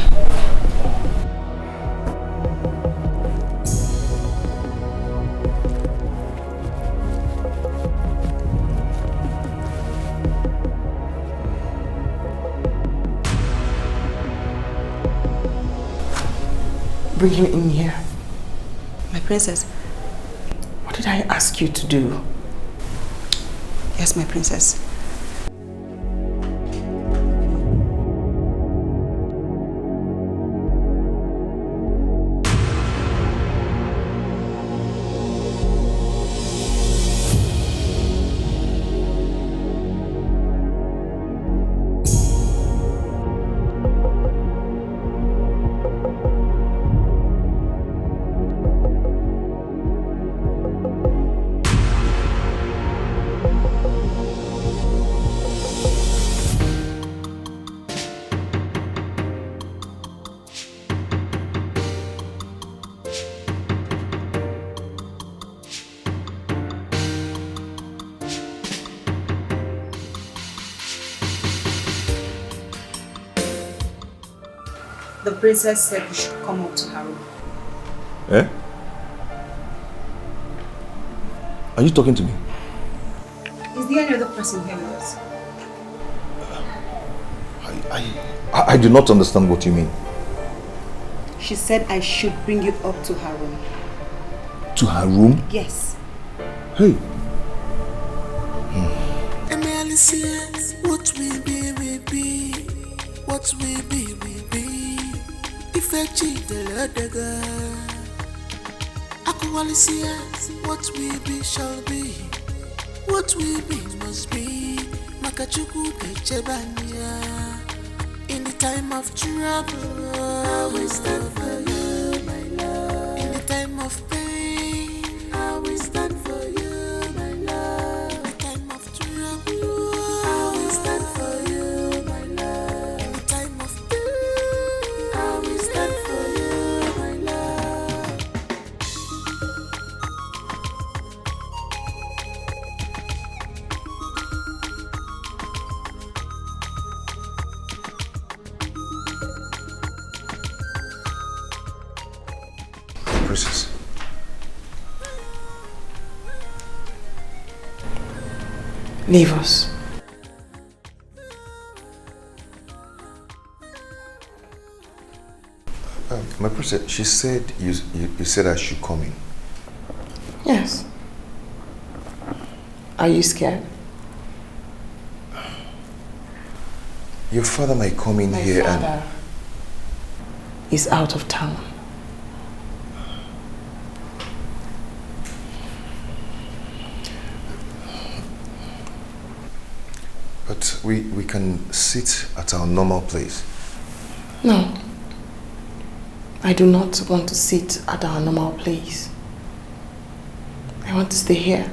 Bring him in here. My princess. What did I ask you to do? Yes, my princess. The princess said we should come up to her room. Eh? Are you talking to me? Is there any other person here with us? I do not understand what you mean. She said I should bring you up to her room. To her room? Yes. Hey. What will be, will be. What will be, will be. If I cheat the Lord, what will be, shall be. What will be, must be. Makachuku Kechebania. In the time of trouble, I will stand for you, my love. In the time of pain, I will stand for you, my love. In the time of trouble, I will stand for you, my love. In the time of pain, I will stand for you, my love. Princess. Leave us. My princess, she said you said I should come in. Yes. Are you scared? Your father might come in here My father is out of town. But we can sit at our normal place. No. I do not want to sit at our normal place. I want to stay here.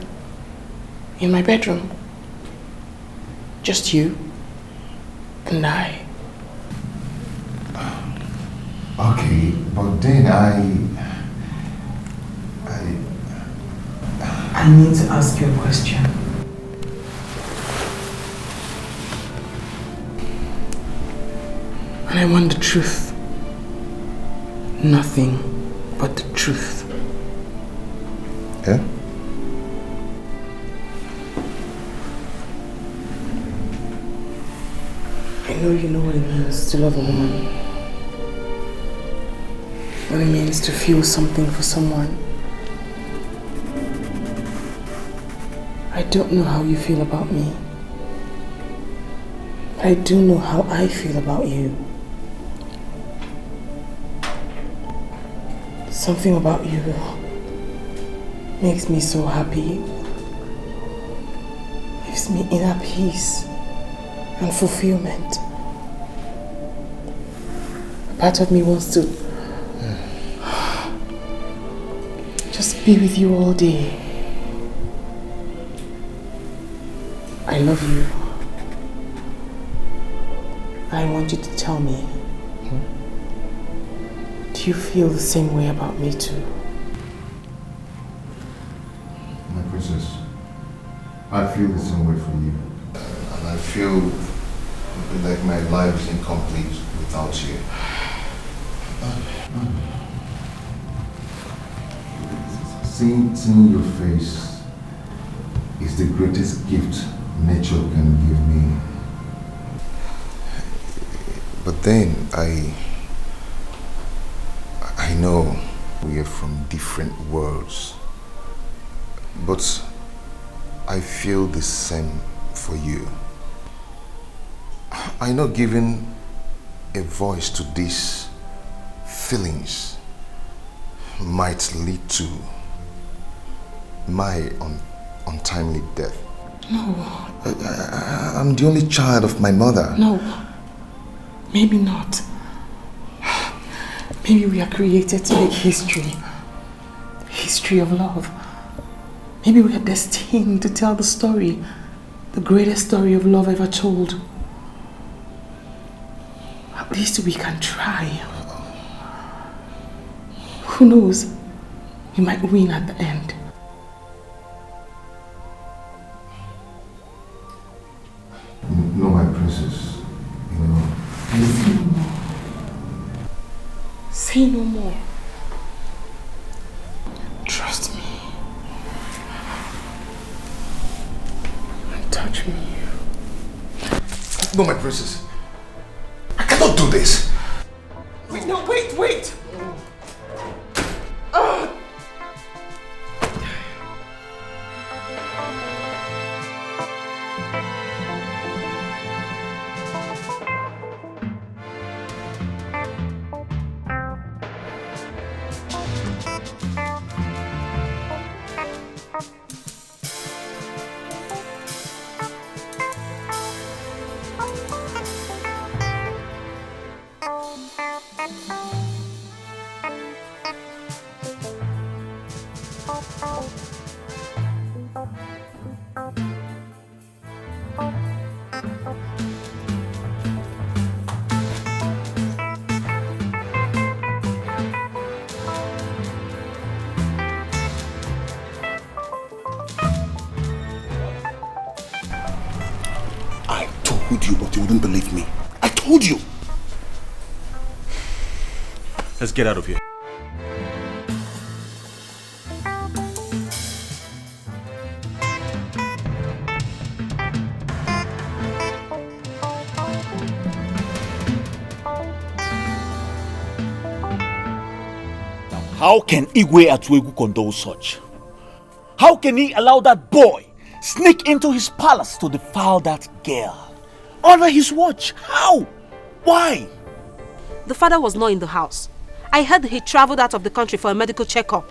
In my bedroom. Just you and I. Okay, but then I need to ask you a question. And I want the truth. Nothing but the truth. Yeah? I know you know what it means to love a woman. what it means to feel something for someone. I don't know how you feel about me. But I do know how I feel about you. Something about you makes me so happy. Gives me inner peace and fulfillment. A part of me wants to just be with you all day. I love you. I want you to tell me, do you feel the same way about me too? My princess, I feel the same way for you. And I feel like my life is incomplete without you. Seeing your face is the greatest gift nature can give me. But then I know we are from different worlds, but I feel the same for you. I know giving a voice to these feelings might lead to my untimely death. No. I'm the only child of my mother. No. Maybe not. Maybe we are created to make history. History of love. Maybe we are destined to tell the story. The greatest story of love ever told. At least we can try. Who knows? We might win at the end. No, my princess. You know. Say no more. Say no more. Trust me. And touch me. No, my princess. I cannot do this. Wait, no, wait! You, but you wouldn't believe me. I told you. Let's get out of here. How can Igwe Atuegu condone such? How can he allow that boy sneak into his palace to defile that girl? Under his watch. How? Why? The father was not in the house. I heard he traveled out of the country for a medical checkup.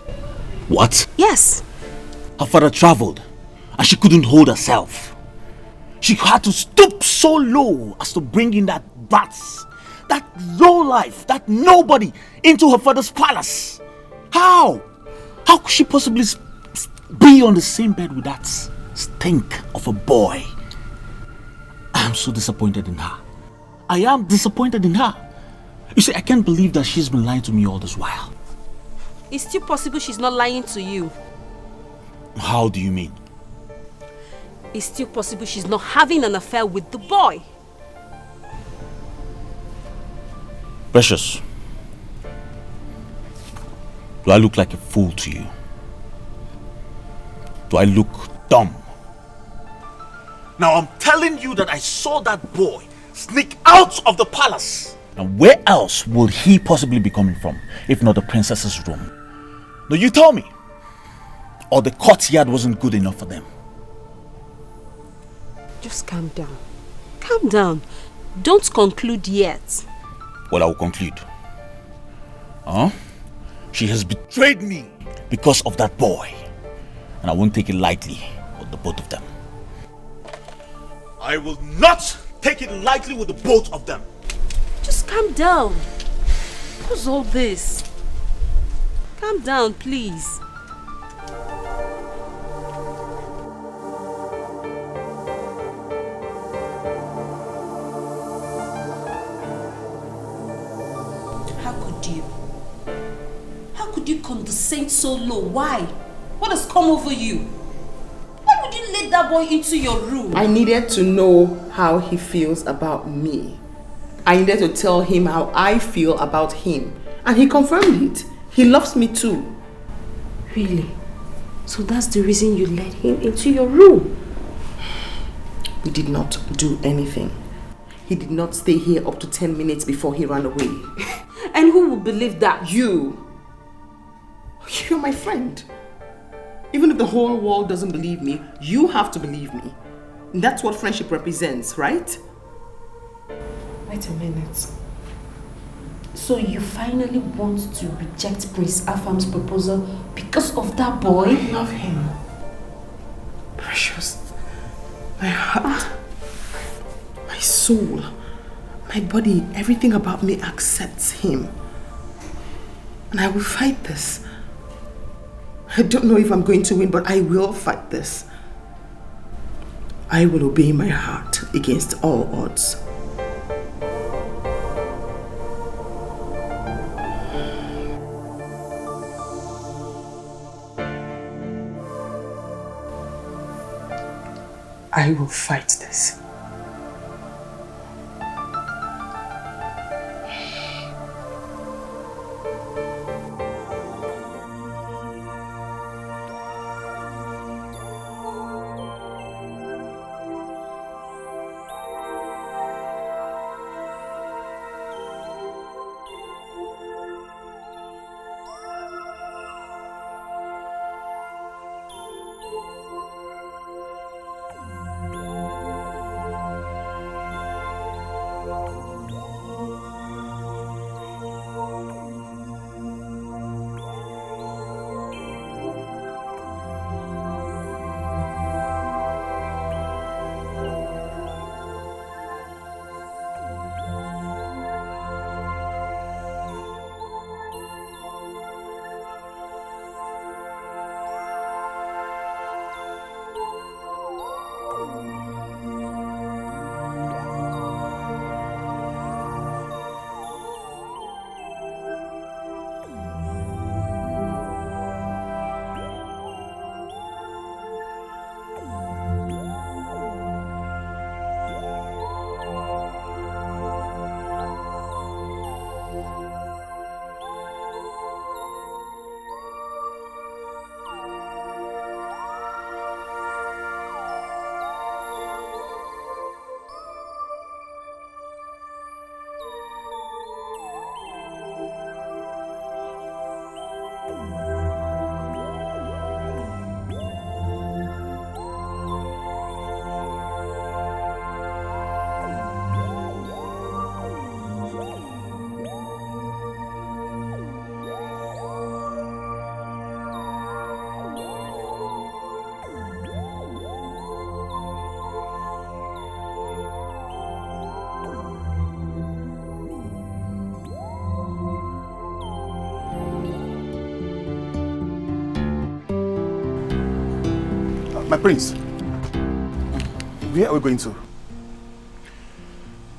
What? Yes. Her father traveled and she couldn't hold herself. She had to stoop so low as to bring in that brats, that low life, that nobody into her father's palace. How? How could she possibly be on the same bed with that stink of a boy? I am so disappointed in her. I am disappointed in her. You see, I can't believe that she's been lying to me all this while. It's still possible she's not lying to you. How do you mean? It's still possible she's not having an affair with the boy. Precious, do I look like a fool to you? Do I look dumb? Now I'm telling you that I saw that boy sneak out of the palace And where else would he possibly be coming from, if not the princess's room? No, you tell me. Or the courtyard wasn't good enough for them? Just calm down. Calm down. Don't conclude yet. Well, I will conclude. She has betrayed me because of that boy. And I won't take it lightly with the both of them. I will not take it lightly with the both of them. Just calm down. What's all this? Calm down, please. How could you condescend so low? Why? What has come over you? Why would you let that boy into your room? I needed to know how he feels about me. I needed to tell him how I feel about him. And he confirmed it. He loves me too. Really? So that's the reason you let him into your room? We did not do anything. He did not stay here up to 10 minutes before he ran away. And who will believe that? You. You're my friend. Even if the whole world doesn't believe me, you have to believe me. And that's what friendship represents, right? Wait a minute. So you finally want to reject Prince Afam's proposal because of that boy? I love him. Precious. My heart. My soul. My body. Everything about me accepts him. And I will fight this. I don't know if I'm going to win, but I will fight this. I will obey my heart against all odds. I will fight this. My prince, where are we going to?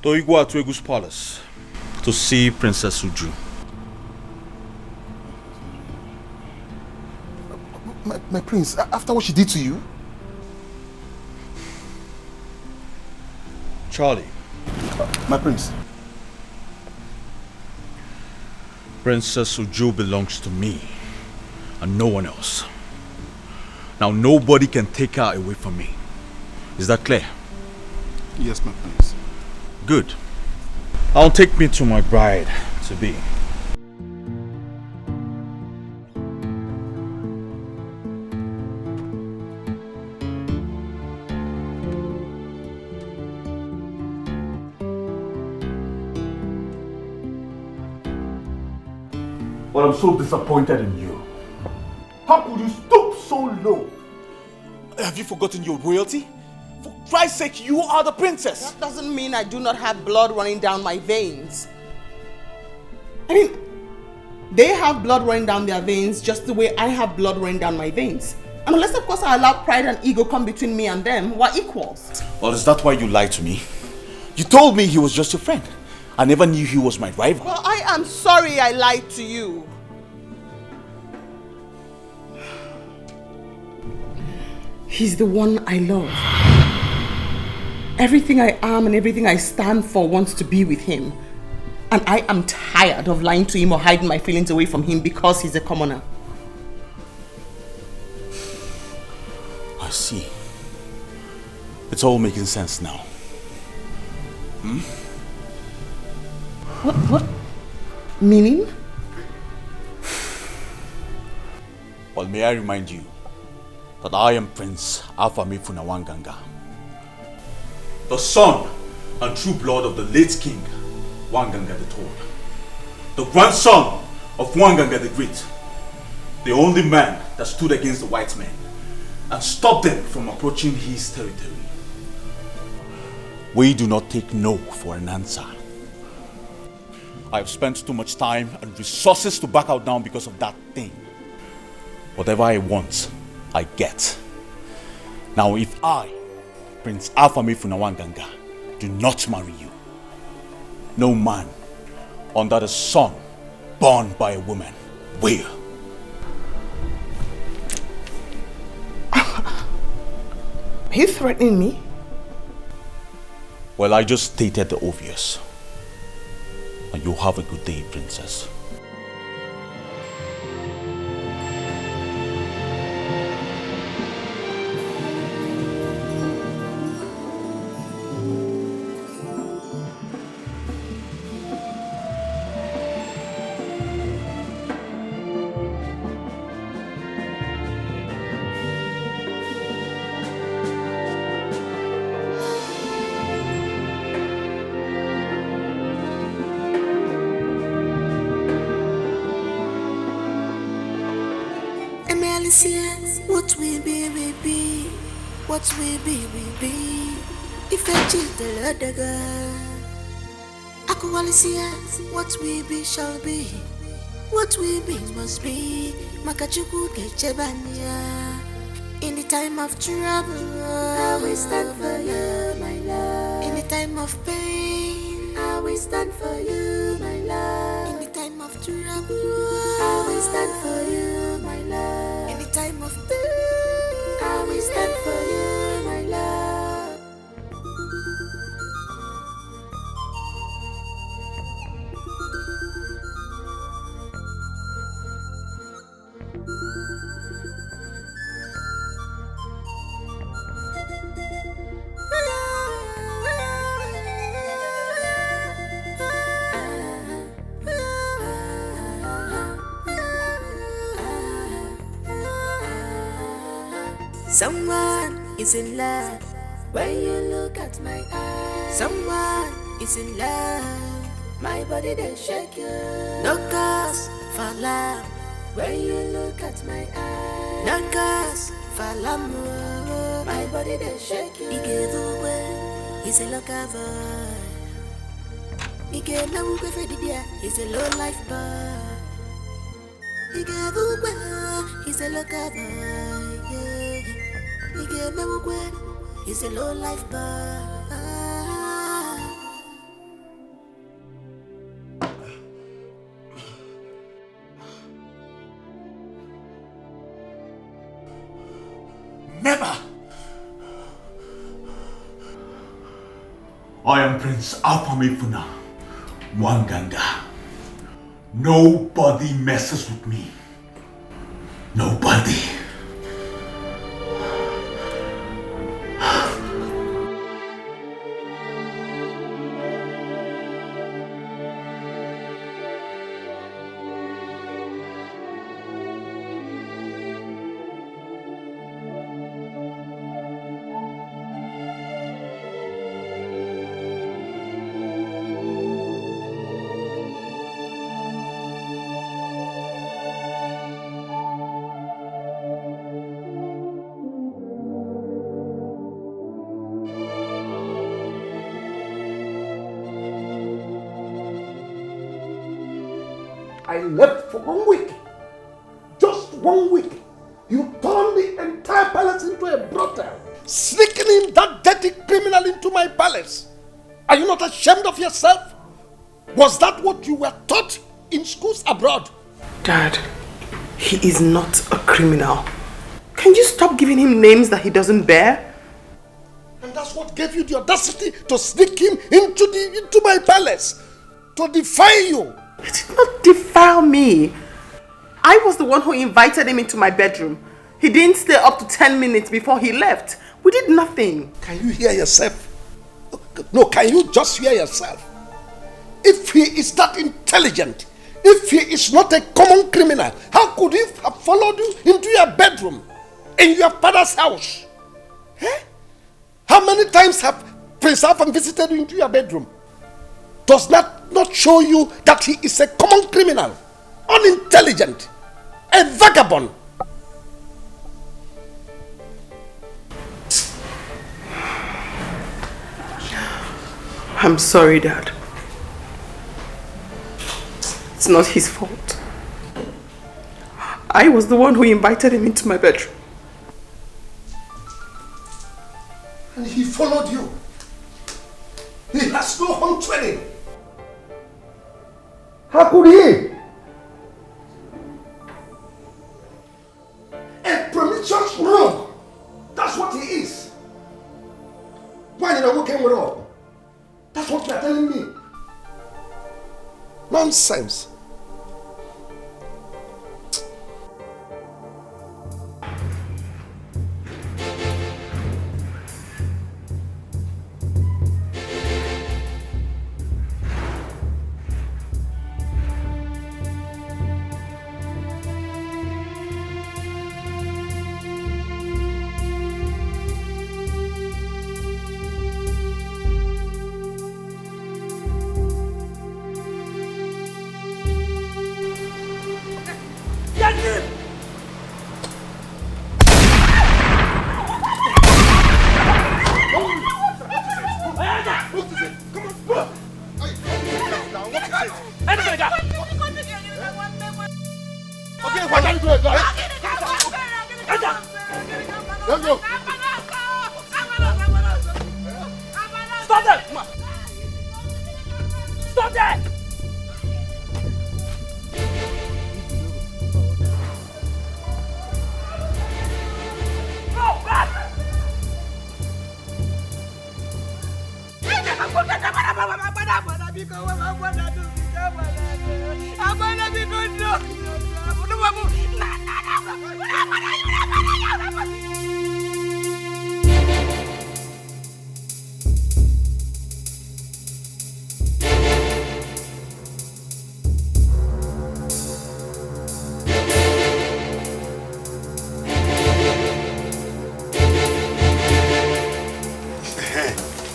To Igwa Tuegu's palace to see Princess Uju. My prince, after what she did to you? Charlie. My prince. Princess Uju belongs to me and no one else. Now nobody can take her away from me. Is that clear? Yes, my prince. Good. I'll take me to my bride to be. But I'm so disappointed in you. How could you stoop so low? Have you forgotten your royalty? For Christ's sake, you are the princess. That doesn't mean I do not have blood running down my veins. I mean, they have blood running down their veins just the way I have blood running down my veins. And unless, of course, I allow pride and ego come between me and them, we're equals. Well, is that why you lied to me? You told me he was just your friend. I never knew he was my rival. Well, I am sorry I lied to you. He's the one I love. Everything I am and everything I stand for wants to be with him. And I am tired of lying to him or hiding my feelings away from him because he's a commoner. I see. It's all making sense now. Hmm? What? Meaning? Well, may I remind you that I am Prince Afamefuna Wanganga, the son and true blood of the late king Wanganga the Tall, the grandson of Wanganga the Great, the only man that stood against the white men and stopped them from approaching his territory. We do not take no for an answer. I have spent too much time and resources to back out now because of that thing. Whatever I want, I get. Now if I, Prince Afamefuna Wanganga, do not marry you, no man under the sun born by a woman will. Are you threatening me? Well, I just stated the obvious. And you have a good day, princess. What we be, what we be. If I cheat the other girl, Aqualicia, what we be shall be, what we be must be. Makachuku Kechebanya. In the time of trouble, I will stand for you, my love. In the time of pain, I will stand for you, my love. In the time of trouble, I will stand for you, my love. In the time of pain, I will stand for you, my love. Someone is in love when you look at my eyes. Someone is in love, my body they shake you. No cause for love when you look at my eyes. No cause for l'amour, my body they shake you. He's a local boy. He gave no good for the dear. He's a low life boy. He gave he's a local boy. Yeah. He gave no good. He's a low life boy. Never! I am Prince Afamefuna Wanganga. Nobody messes with me. Nobody. I left for 1 week. Just 1 week. You turned the entire palace into a brothel. Sneaking in that dirty criminal into my palace. Are you not ashamed of yourself? Was that what you were taught in schools abroad? Dad, he is not a criminal. Can you stop giving him names that he doesn't bear? And that's what gave you the audacity to sneak him into my palace. To defy you. It did not defile me. I was the one who invited him into my bedroom. He didn't stay up to 10 minutes before he left. We did nothing. Can you hear yourself? No, can you just hear yourself? If he is that intelligent, if he is not a common criminal, how could he have followed you into your bedroom, in your father's house? Eh? How many times have Prince Alpha visited you into your bedroom? Does that not show you that he is a common criminal, unintelligent, a vagabond? I'm sorry, Dad. It's not his fault. I was the one who invited him into my bedroom. And he followed you. He has no home training. How could he? A promiscuous rogue. That's what he is. Why did I walk him wrong? That's what you are telling me. Nonsense.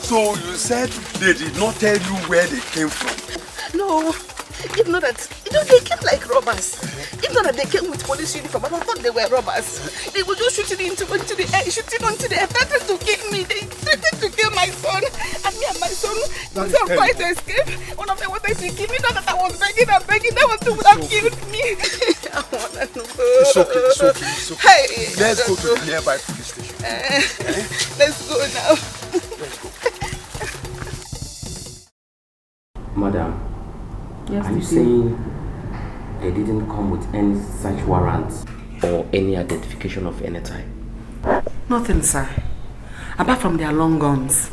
So you said they did not tell you where they came from? No, if not that, they came like robbers. If not that they came with police uniform, and I thought they were robbers. They were just shooting into the air, shooting onto the air, threatened to kill me. They threatened to kill my son. And me and my son tried to escape. One of them wanted to kill me, not that I was begging and begging. That was to have killed me. I want to know. It's okay, it's okay, it's okay. Hey, let's go to the nearby police station. Let's go now. Let's go. Madam, yes, are you saying they didn't come with any search warrants or any identification of any type? Nothing, sir. Apart from their long guns.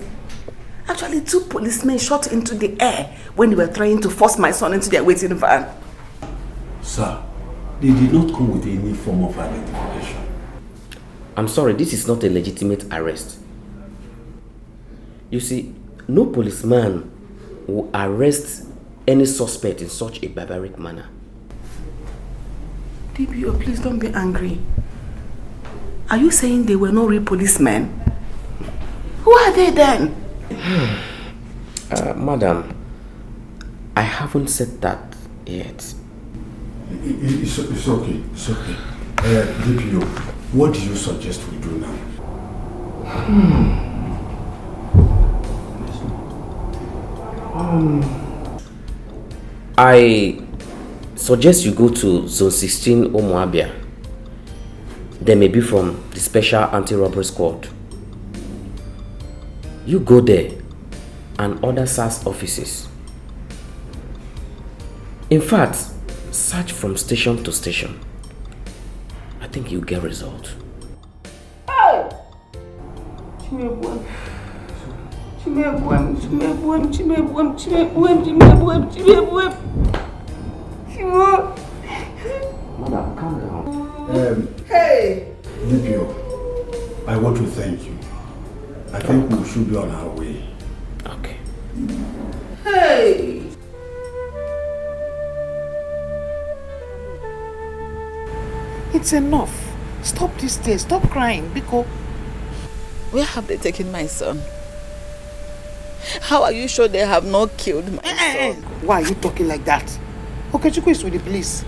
Actually, 2 policemen shot into the air when they were trying to force my son into their waiting van. Sir, they did not come with any form of identification. I'm sorry, this is not a legitimate arrest. You see, no policeman will arrest any suspect in such a barbaric manner. DPO, please don't be angry. Are you saying they were not real policemen? Who are they then? Madam, I haven't said that yet. It's okay, it's okay. DPO, what do you suggest we do now? I suggest you go to Zone 16 Omoabia. They may be from the Special Anti-Robbery Squad. You go there and other SAS offices. In fact, search from station to station. I think you'll get result. Hey! Madam, calm down. Hey! DPO, I want to thank you. I think we should be on our way. Okay. Hey! It's enough. Stop this day. Stop crying, Biko. Where have they taken my son? How are you sure they have not killed my son? Why are you talking like that? Okechukwu is with the police.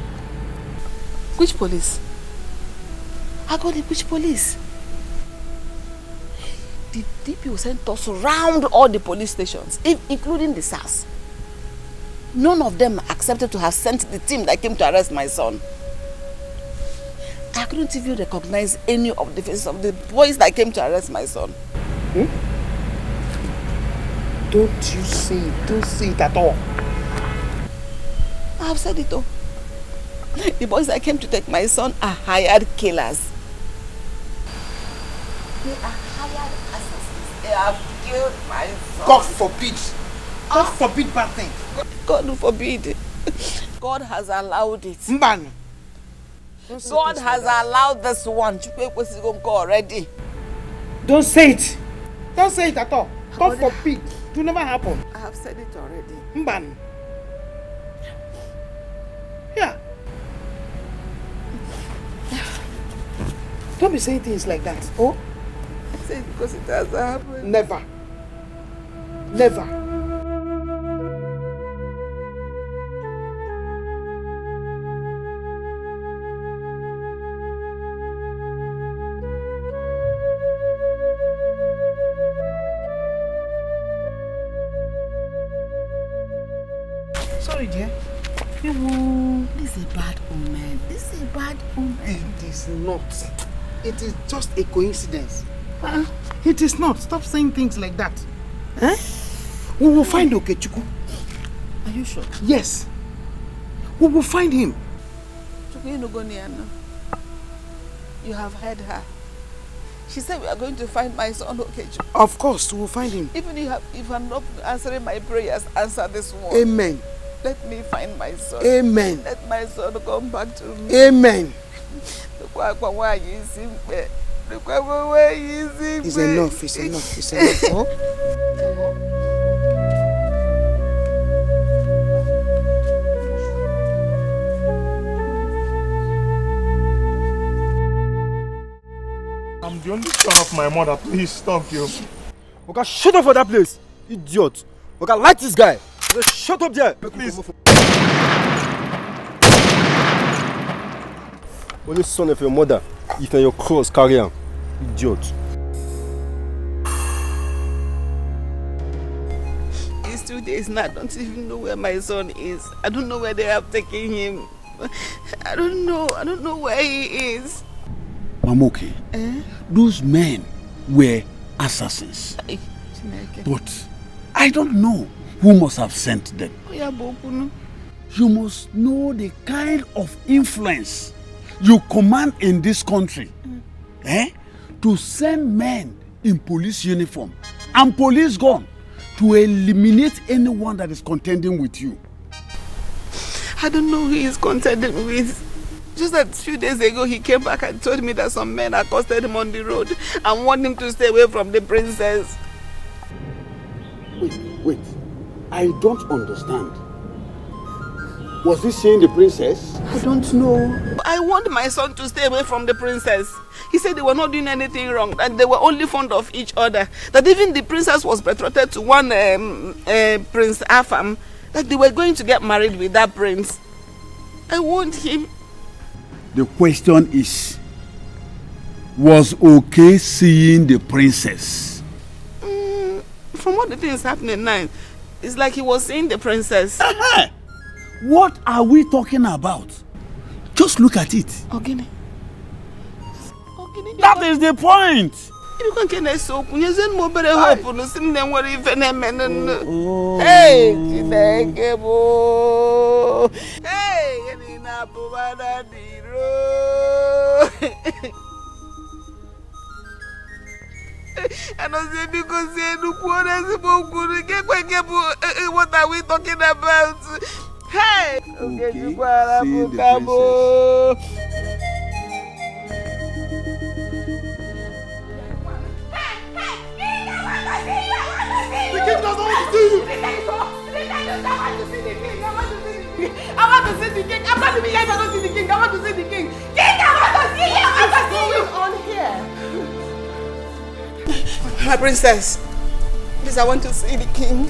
Which police? Which police? The DPO sent us around all the police stations, including the SAS. None of them accepted to have sent the team that came to arrest my son. I couldn't even recognize any of the faces of the boys that came to arrest my son. Don't you see it? Don't see it at all. I have said it all. The boys that came to take my son are hired killers. They are hired assassins. They have killed my son. God forbid. God forbid bad thing. God forbid. God has allowed it. Mban. God has allowed this one. Already. Don't say it. Don't say it at all. God forbid. It will never happen. I have said it already. Mban. Yeah. Don't be saying things like that. Oh? I say it because it has happened. Never. Never. Sorry, dear. This is a bad omen. This is a bad omen. It is not. It is just a coincidence. It is not. Stop saying things like that. We will find Okechukwu. Are you sure? Yes. We will find him. You have heard her. She said we are going to find my son Okechukwu. Of course, we will find him. Even if I'm not answering my prayers, answer this one. Amen. Let me find my son. Amen. Let my son come back to me. Amen. It's enough. It's enough. It's enough. Oh? I'm the only son of my mother. Please stop you. Okay, shut up for that place, idiot. Okay, like this guy. Okay, shut up there. Please. Only son of your mother. If you're your cross, carry him. Idiot. It's 2 days now. I don't even know where my son is. I don't know where they have taken him. I don't know where he is. Mamoke, those men were assassins. But I don't know who must have sent them. You must know the kind of influence you command in this country. To send men in police uniform and police gun to eliminate anyone that is contending with you. I don't know who he is contending with. Just a few days ago, he came back and told me that some men accosted him on the road and want him to stay away from the princess. Wait. I don't understand. Was he saying the princess? I don't know. I want my son to stay away from the princess. He said they were not doing anything wrong, that they were only fond of each other. That even the princess was betrothed to one Prince Afam, that they were going to get married with that prince. I want him. The question is, was okay seeing the princess? From what the thing is happening now, it's like he was seeing the princess. What are we talking about? Just look at it. Ogini. That is the point. You can't get us so. You send more better hope on us than what even a man. Hey, Tinegebo. Hey, any Napuvada Diro. And I said, because they look what as a book would get what are we talking about? Hey, okay, you are The king doesn't want to see you. I want to see the king. I'm not even here if I don't see the king. I want to see the king. King, I want to see you. I want to see you. What's going on here? My princess, please, I want to see the king.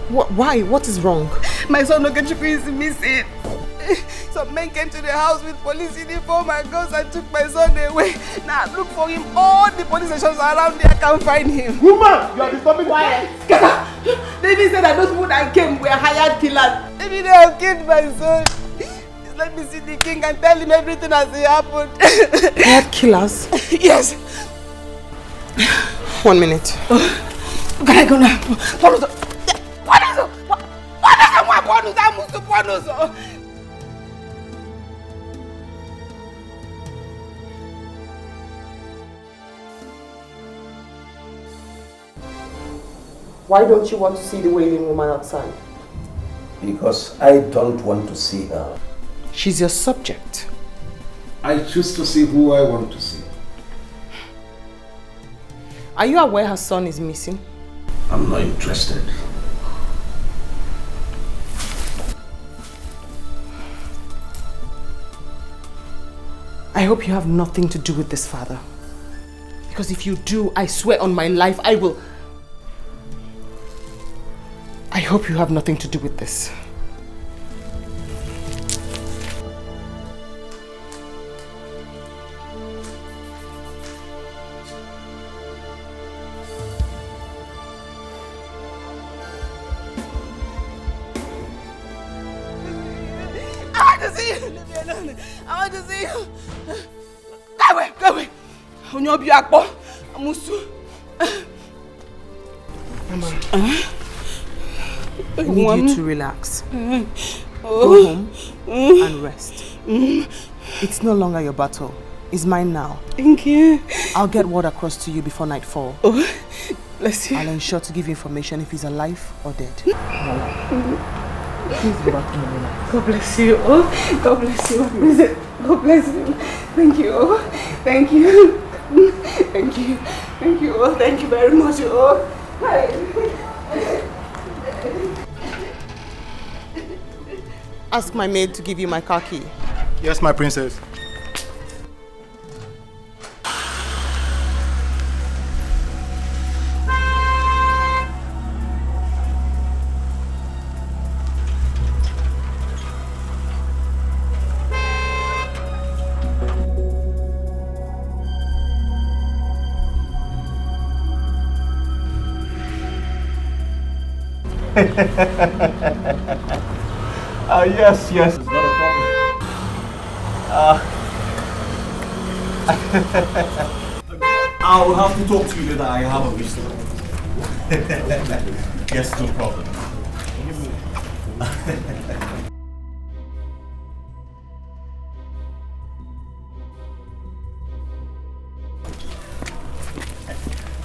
Why? What is wrong? My son Okechukwu is missing. Some men came to the house with police uniform and guns and took my son away. Now look for him. All the police stations around there can't find him. Woman, you are disturbing quiet. David said that those people that came were hired killers. Maybe they have killed my son. Just let me see the king and tell him everything as it happened. Hired killers? Yes. 1 minute. Can I go now? Why don't you want to see the wailing woman outside? Because I don't want to see her. She's your subject. I choose to see who I want to see. Are you aware her son is missing? I'm not interested. I hope you have nothing to do with this, father. Because if you do, I swear on my life, I will... I hope you have nothing to do with this. I want to see you. Leave me alone. I want to see you. Go away, go away. Mama. I need you to relax. Go home and rest. It's no longer your battle. It's mine now. Thank you. I'll get word across to you before nightfall. Oh, bless you. I'll ensure to give you information if he's alive or dead. Please go back to Mama. God bless you. Oh, God bless you. God bless you. Thank you. Oh, thank you. Thank you. Thank you. Oh, thank you very much. Oh, hi. Ask my maid to give you my car key. Yes, my princess. Yes, it's not a problem. I'll have to talk to you later. I have a visitor. Yes, no problem.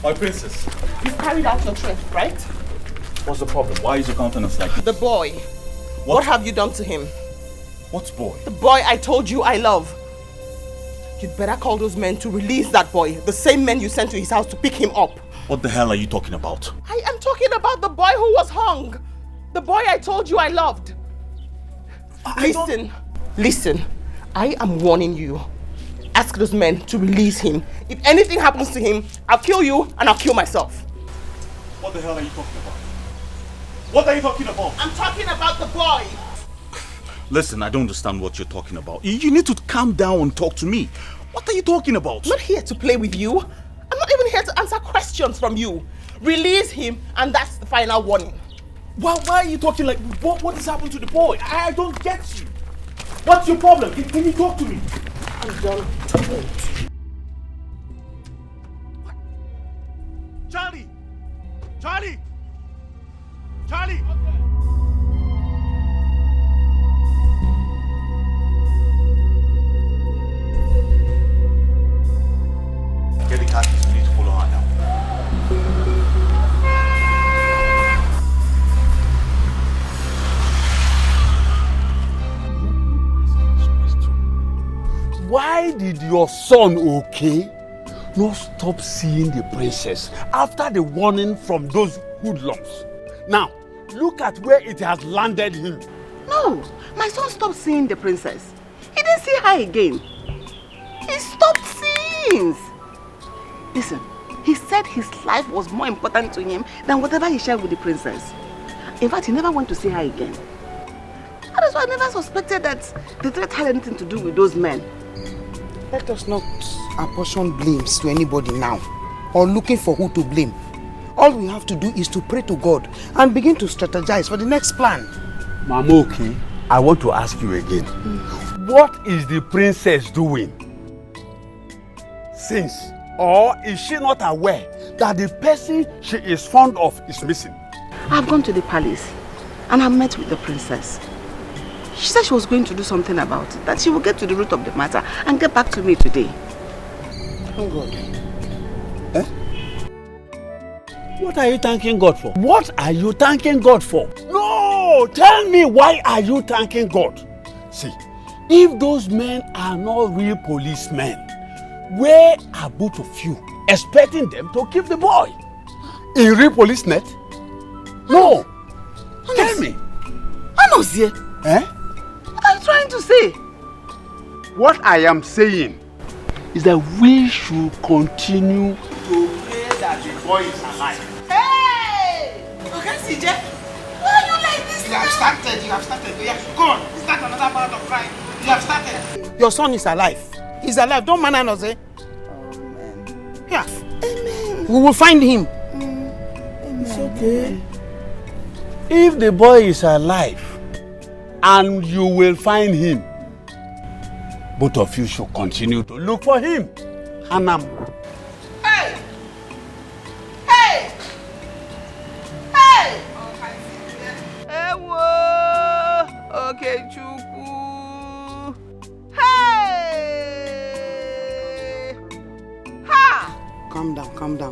My princess. You've carried out your threat, right? What's the problem? Why is your countenance like this? The boy. What have you done to him? What boy? The boy I told you I love. You'd better call those men to release that boy. The same men you sent to his house to pick him up. What the hell are you talking about? I am talking about the boy who was hung. The boy I told you I loved. Listen. I am warning you. Ask those men to release him. If anything happens to him, I'll kill you and I'll kill myself. What the hell are you talking about? What are you talking about? I'm talking about the boy. Listen, I don't understand what you're talking about. You need to calm down and talk to me. What are you talking about? I'm not here to play with you. I'm not even here to answer questions from you. Release him and that's the final warning. Why are you talking like... What has happened to the boy? I don't get you. What's your problem? Can you talk to me? I'm done. Charlie! Charlie! Charlie! Get the car keys, we need to follow her now. Why did your son, okay, not stop seeing the princess after the warning from those hoodlums? Now, look at where it has landed him. No, my son stopped seeing the princess. He didn't see her again. He stopped seeing. Listen, he said his life was more important to him than whatever he shared with the princess. In fact, he never went to see her again. That is why I never suspected that the threat had anything to do with those men. Let us not apportion blames to anybody now, or looking for who to blame. All we have to do is to pray to God and begin to strategize for the next plan. Mamoki, I want to ask you again. What is the princess doing? Since, or is she not aware that the person she is fond of is missing? I've gone to the palace and I met with the princess. She said she was going to do something about it, that she will get to the root of the matter and get back to me today. Oh God. Eh? What are you thanking God for? What are you thanking God for? No! Tell me, why are you thanking God? See, if those men are not real policemen, where are both of you expecting them to keep the boy? In real police net? No! Tell me. Anozie. Eh? What are you trying to say? What I am saying is that we should continue to pray that the boy is alive. Hey! Okay, CJ. Why are you like this? You have started. Yeah, go on. Start another part of crime. You have started. Your son is alive. He's alive. Don't man us, eh? Amen. Yeah. Amen. We will find him. It's okay. If the boy is alive and you will find him, both of you should continue to look for him. Hanam. Hey! Hey! Hey! Ewo! Okay, Chuku. Hey! Ha! Calm down. You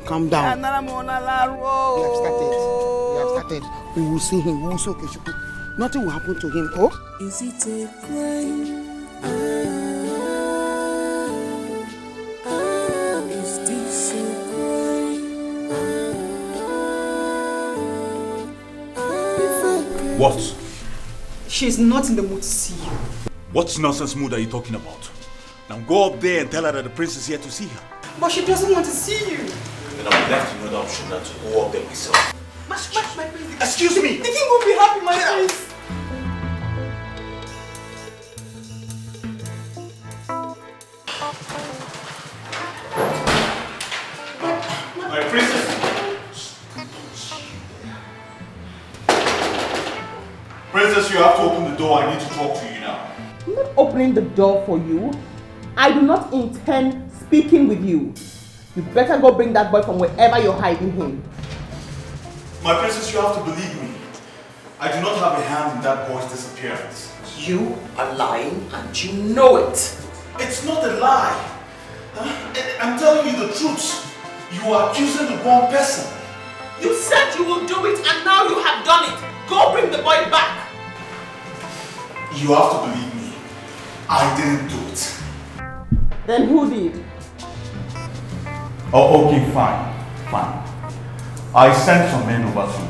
have started. We will see him. We will see Chuku. Nothing will happen to him. Oh? Is it a crime? Is this a crime? What? She's not in the mood to see you. What nonsense mood are you talking about? Now go up there and tell her that the prince is here to see her. But she doesn't want to see you. Then I would left you know the option not to go up there myself. My prince. Excuse me! The king will be happy, my prince. My princess! Princess, you have to open the door. I need to talk to you now. I'm not opening the door for you. I do not intend speaking with you. You better go bring that boy from wherever you're hiding him. My princess, you have to believe me. I do not have a hand in that boy's disappearance. You are lying and you know it. It's not a lie. I'm telling you the truth. You are accusing the wrong person. You said you will do it and now you have done it. Go bring the boy back. You have to believe me. I didn't do it. Then who did? Oh, okay, fine. I sent some men over to you,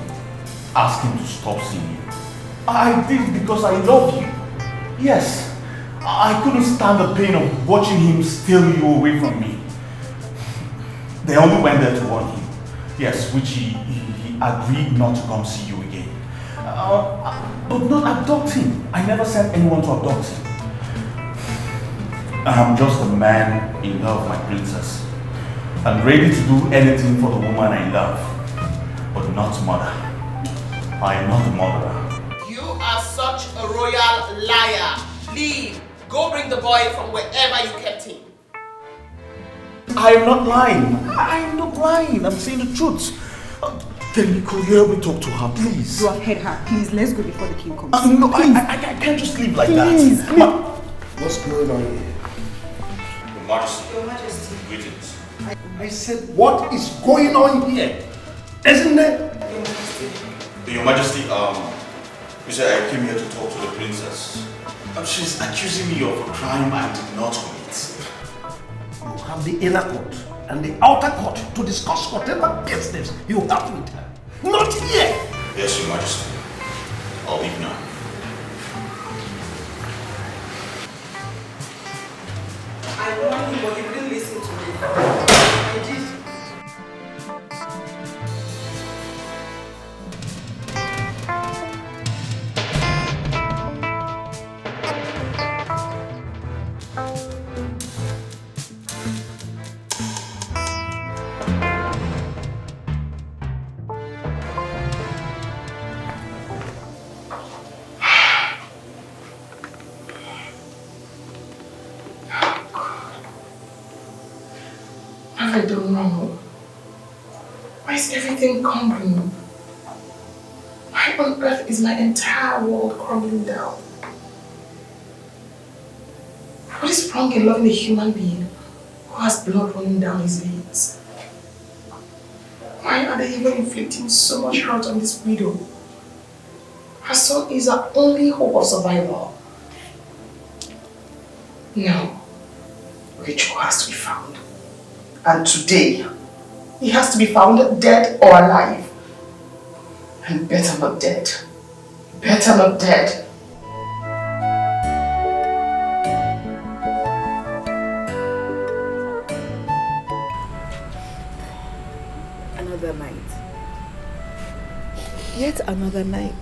asking to stop seeing you. I did because I love you. Yes, I couldn't stand the pain of watching him steal you away from me. They only went there to warn him. Yes, which he agreed not to come see you again. But not abduct him. I never sent anyone to abduct him. I'm just a man in love, my princess. I'm ready to do anything for the woman I love, but not mother. I am not the murderer. You are such a royal liar. Leave. Go bring the boy from wherever you kept him. I am not lying. I am not lying. I'm saying the truth. Then could you help me talk to her, please? Go ahead, her. Please, let's go before the king comes. No, I can't just leave like that. What's going on here? Your Majesty. Your Majesty. Greetings. I said, what is going on here? Isn't it? Your Majesty, you said I came here to talk to the princess. She's accusing me of a crime I did not commit. You have the inner court and the outer court to discuss whatever business you have with her. Not here! Yes, Your Majesty. I'll leave now. I warned you, but you didn't listen to me. I did. I don't know. Why is everything crumbling? Why on earth is my entire world crumbling down? What is wrong in loving a human being who has blood running down his veins? Why are they even inflicting so much hurt on this widow? Her son is her only hope of survival. No, Rachel has to be found. And today, he has to be found dead or alive. And better not dead. Better not dead. Another night. Yet another night.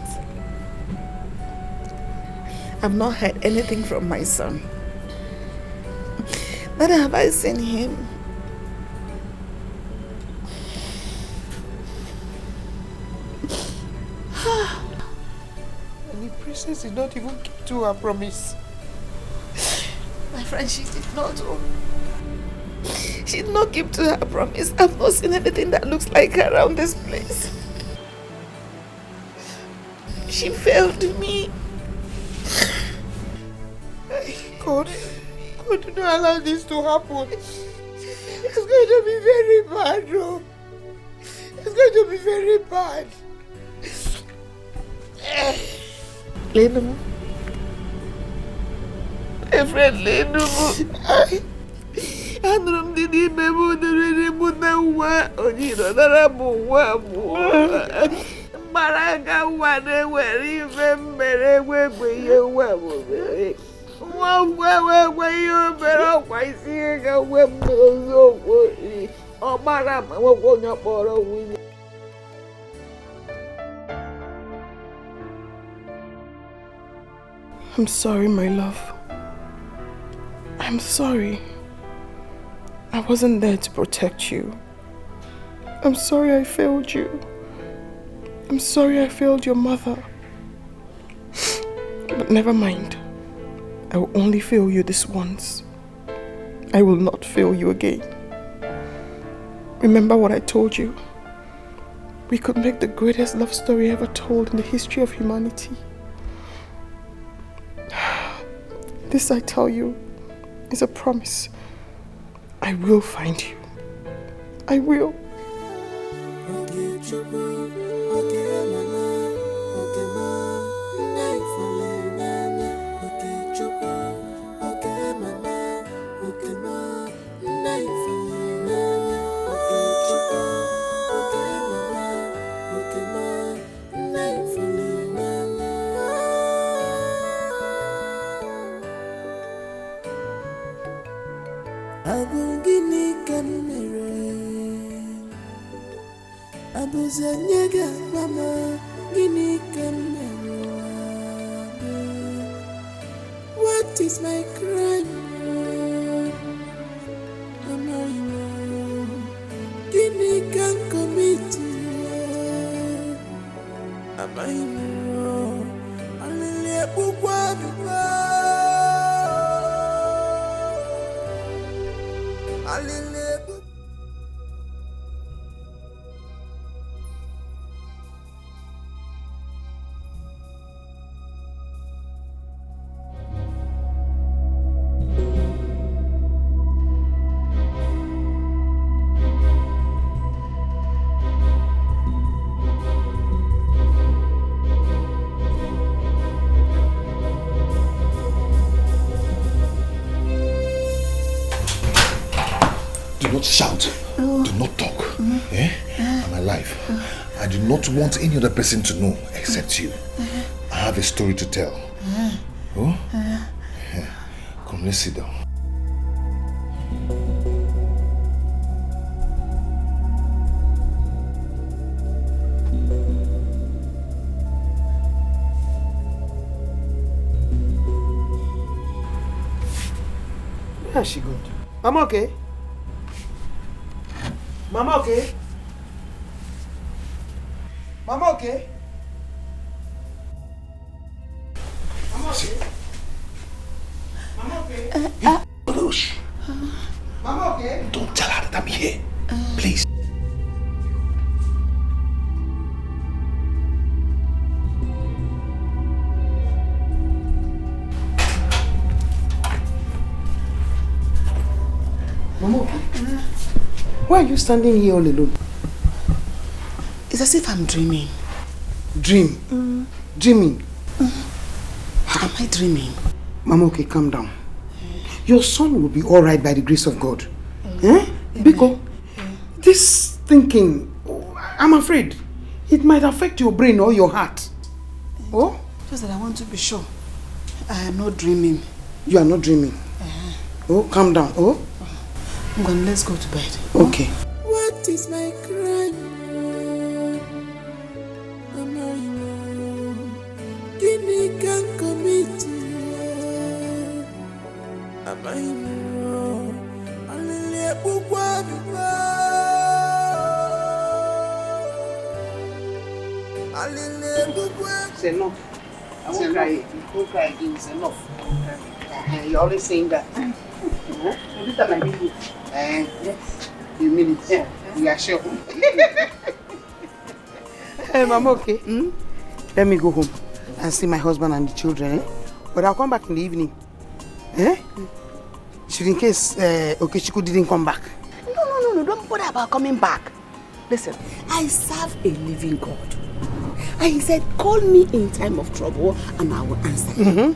I've not heard anything from my son. Neither have I seen him. And the princess did not even keep to her promise. My friend, she did not. She did not keep to her promise. I've not seen anything that looks like her around this place. She failed me. God, do not allow this to happen. It's going to be very bad, no. It's going to be very bad. Lenu. My friend Lenu. Anụrụ m dị n'ime m dịrị mụ na nwa onye nọdara m nwa m. Mgbara aga nwa na-ewere ife mmere egbe ihe nwa m mere. Nwa ngwa egbe ihe o mere ọkwa isi ihe ga nwe m n'oziokwu. Ọ gbara ma nwekwa onye kpọrọ nwunye. I'm sorry, my love. I'm sorry. I wasn't there to protect you. I'm sorry I failed you. I'm sorry I failed your mother. But never mind. I will only fail you this once. I will not fail you again. Remember what I told you. We could make the greatest love story ever told in the history of humanity. This, I tell you, is a promise. I will find you. I will. What is my crime? Gini can commit. Do not shout. Do not talk. I'm alive. I do not want any other person to know except you. I have a story to tell. Oh? Come, let's sit down. Where has she gone? Mama, okay? Mama, okay? Mama, okay? Mama, okay? Mama, okay? Bush. Mama, okay? Don't tell her that I'm here. Please. Mama, okay? Why are you standing here all alone? It's as if I'm dreaming. Dream? Dreaming? Am I dreaming? Mama, okay, calm down. Your son will be alright by the grace of God. Because this thinking, I'm afraid, it might affect your brain or your heart. Oh? Just that I want to be sure. I am not dreaming. You are not dreaming? Oh, calm down. Oh? Let's go to bed. Okay. What is my crime? Give me can commit. Am I wrong? It's enough. I won't cry. You won't cry again. It's enough. You're always saying that. This time I mean it. Yes. You mean it? Yeah. You are sure? Hey, Mama, okay? Let me go home and see my husband and the children. But I'll come back in the evening. Should in case Okechukwu didn't come back. No, don't bother about coming back. Listen, I serve a living God. And he said, call me in time of trouble and I will answer you.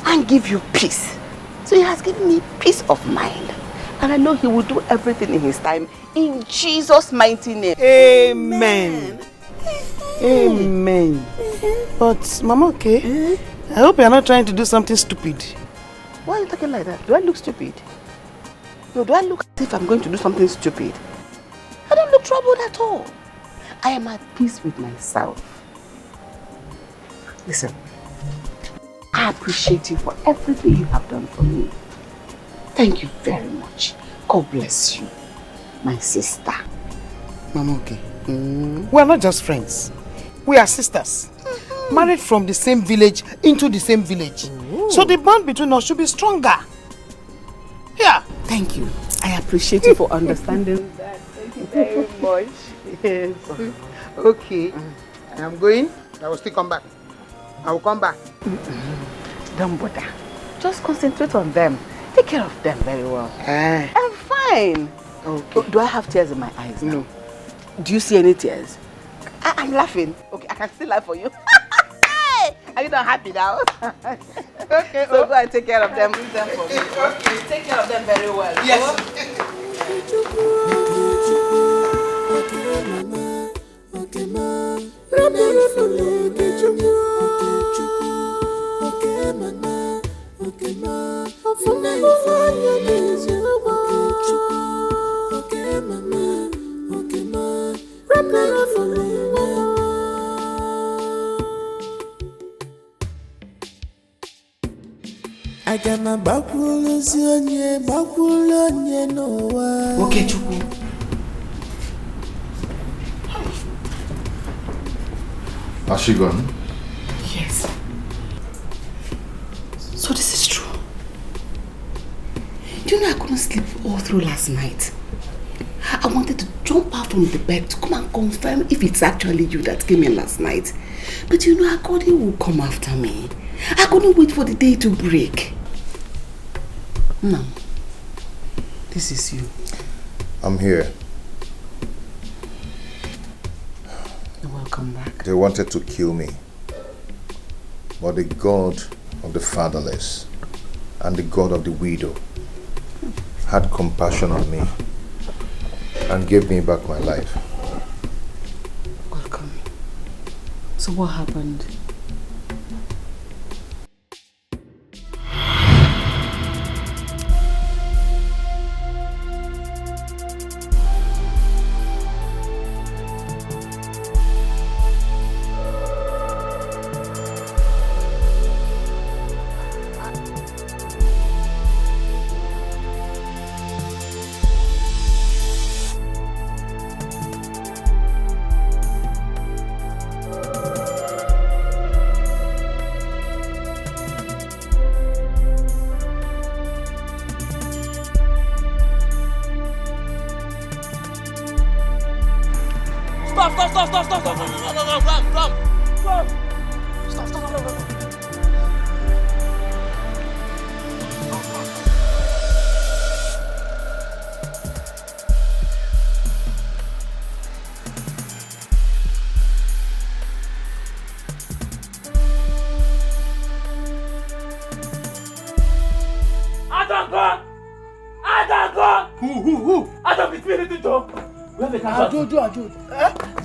And give you peace. So he has given me peace of mind. And I know he will do everything in his time. In Jesus' mighty name. Amen. Amen. But, Mama, okay? I hope you're not trying to do something stupid. Why are you talking like that? Do I look stupid? No, do I look as if I'm going to do something stupid? I don't look troubled at all. I am at peace with myself. Listen, I appreciate you for everything you have done for me. Thank you very much. God bless you, my sister. Mama, okay? We are not just friends. We are sisters. Married from the same village into the same village. So the bond between us should be stronger. Yeah. Thank you. I appreciate you for understanding that. Thank you very much. Yes. Okay. I am going. I will still come back. I will come back. Don't bother. Just concentrate on them. Take care of them very well. I'm fine. Okay. Do I have tears in my eyes now? No. Do you see any tears? I'm laughing. Okay, I can still laugh for you. Are you not happy now? Okay. So go and take care of them. Do them for me. Okay. Take care of them very well. Yes. Agama bakulozi onye n'ụwa. Okechukwu. Has she gone? Yes. So this is true. Do you know I couldn't sleep all through last night? I wanted to jump out from the bed to come and confirm if it's actually you that came in last night. But you know, Akodi will come after me. I couldn't wait for the day to break. No. This is you. I'm here. You're welcome back. They wanted to kill me. But the God of the fatherless and the God of the widow had compassion on me and gave me back my life. Welcome. So what happened?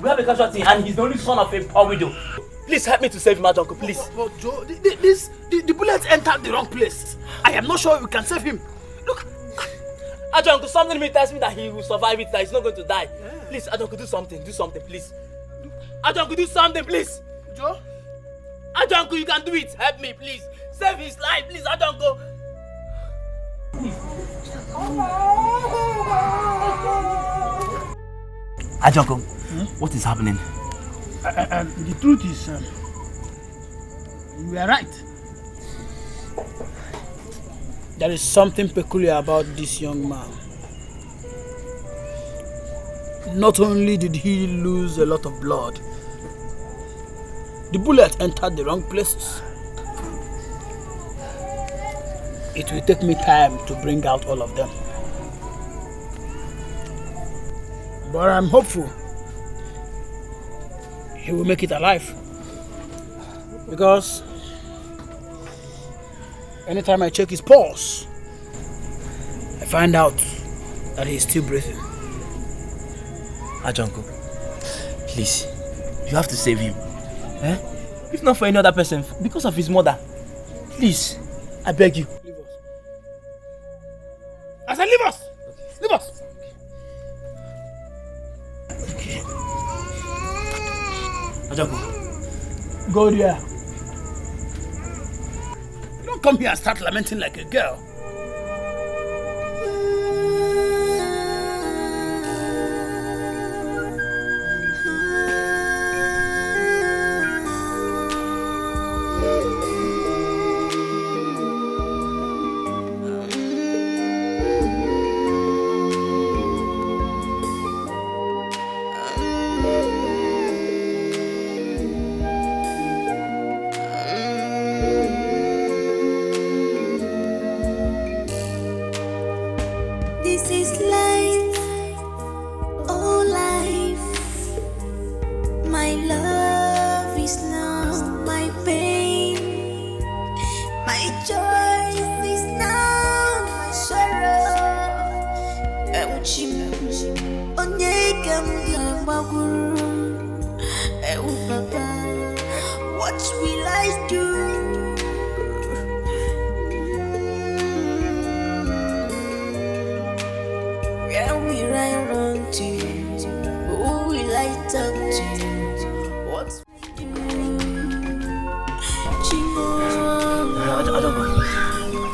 We have a casualty and he's the only son of a poor widow. Please help me to save him, Ajonko, please. But Joe, the bullet entered the wrong place. I am not sure we can save him. Look. Ajonko, something in me tells me that he will survive it, that he's not going to die. Yeah. Please, Ajonko, do something, please. Ajonko, do something, please. Joe? Ajonko, you can do it. Help me, please. Save his life, please, Ajonko. Please. Ajonko, what is happening? The truth is, you are right. There is something peculiar about this young man. Not only did he lose a lot of blood, the bullet entered the wrong places. It will take me time to bring out all of them. But I'm hopeful he will make it alive. Because anytime I check his pulse, I find out that he is still breathing. Ajonko, please, you have to save him. If not for any other person, because of his mother. Please, I beg you. Leave us. I said leave us! Leave us! Okay. Ajonko, go there. You don't come here and start lamenting like a girl.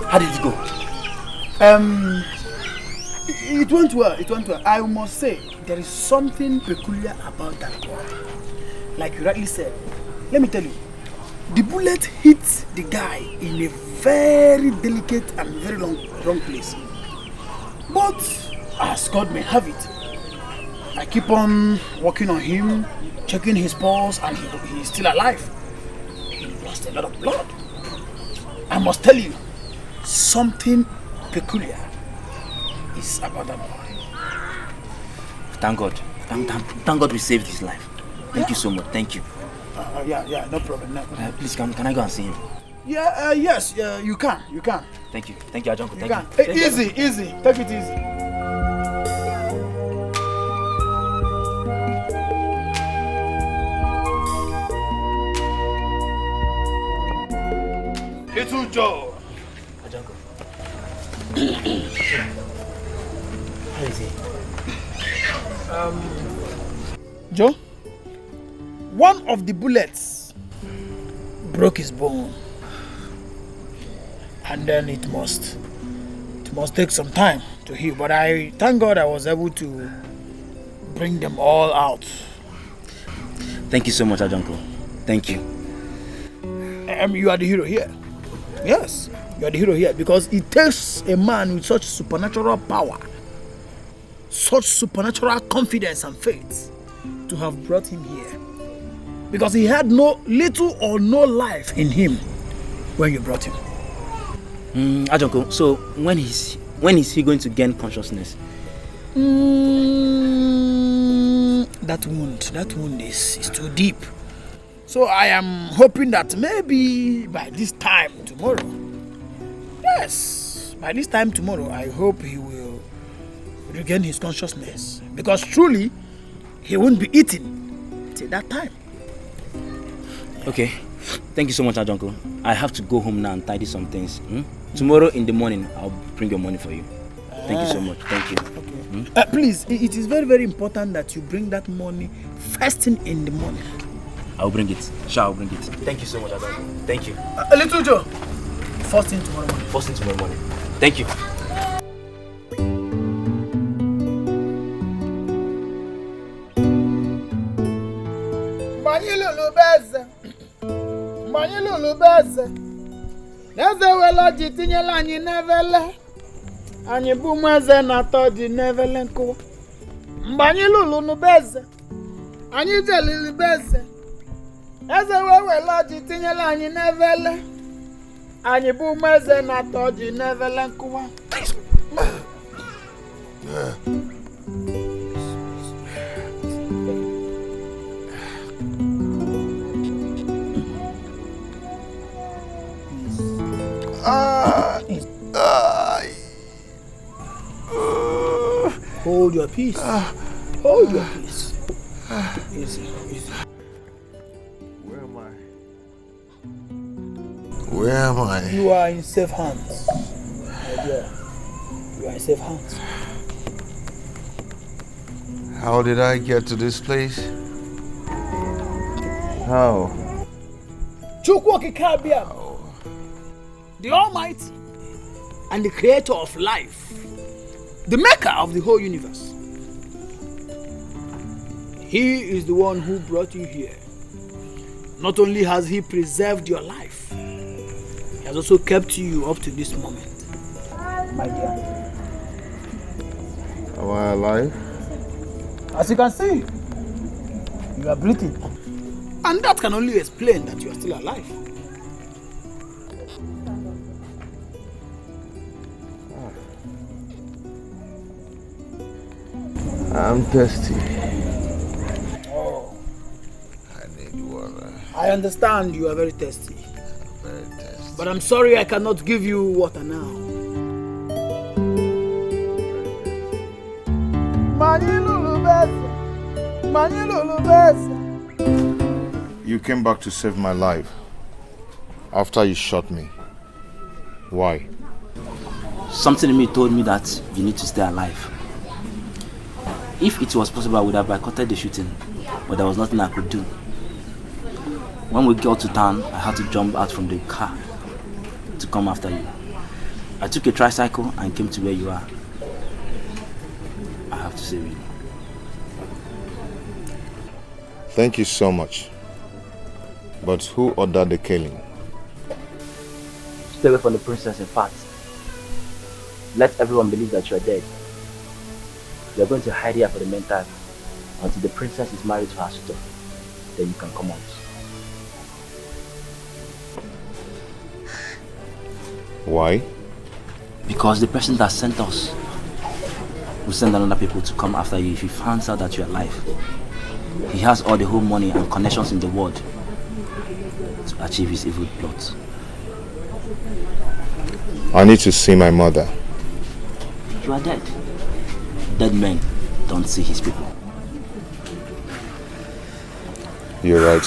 How did it go? It went well, it went well. I must say, there is something peculiar about that boy. Like you rightly said, let me tell you, the bullet hit the guy in a very delicate and very wrong place. But as God may have it, I keep on working on him, checking his pulse, and he's still alive. He lost a lot of blood. I must tell you, something peculiar is about that boy. Thank God. Thank God we saved his life. Thank you so much. Thank you. Yeah, no problem. No. Please, can I go and see him? Yeah, yes, you can. Thank you, Ajonko. You can. Easy. Take it easy. Little Joe. Ajonko. How is he? Joe, one of the bullets broke his bone, and then it must take some time to heal. But I thank God I was able to bring them all out. Thank you so much, Ajonko. Thank you. You are the hero here. Yes, you are the hero here because it takes a man with such supernatural power, such supernatural confidence and faith to have brought him here. Because he had little or no life in him when you brought him. Ajonko, so when is he going to gain consciousness? That wound is too deep. So I am hoping that maybe by this time tomorrow, I hope he will regain his consciousness. Because truly, he won't be eating till that time. Okay. Thank you so much, Ajonko. I have to go home now and tidy some things. Tomorrow in the morning, I'll bring your money for you. Thank you so much. Thank you. Okay. Please, it is very, very important that you bring that money first thing in the morning. I'll bring it. Sure, I'll bring it. Thank you so much, Ajonko. Thank you. Little Joe, first thing tomorrow morning. First thing tomorrow morning. Thank you. Neze wela ji tinyela anyị nevele. Anyị bụ mweze na atọ ji nevele nkụwa. Mgbe anyị lụrụ n'ubeze, anyị jelili beze. Eze wela ji tinyela anyị nevele. Anyị bụ mweze na atọ ji nevele nkụwa. Hold your peace. Hold your peace. Easy. Where am I? Where am I? You are in safe hands. My dear. You are in safe hands. How did I get to this place? How? The Almighty and the Creator of life, the Maker of the whole universe. He is the one who brought you here. Not only has He preserved your life, He has also kept you up to this moment. My dear. Am I alive? As you can see, you are breathing. And that can only explain that you are still alive. I'm thirsty. Oh. I need water. I understand you are very thirsty. I'm very thirsty. But I'm sorry I cannot give you water now. You came back to save my life after you shot me. Why? Something in me told me that you need to stay alive. If it was possible, I would have boycotted the shooting, but there was nothing I could do. When we got to town, I had to jump out from the car to come after you. I took a tricycle and came to where you are. I have to save you. Thank you so much. But who ordered the killing? Stay away from the princess, in fact. Let everyone believe that you are dead. You are going to hide here for the meantime until the princess is married to her suitor. Then you can come out. Why? Because the person that sent us will send another people to come after you if he finds out that you are alive. He has all the whole money and connections in the world to achieve his evil plot. I need to see my mother. You are dead. Dead men don't see his people. You're right.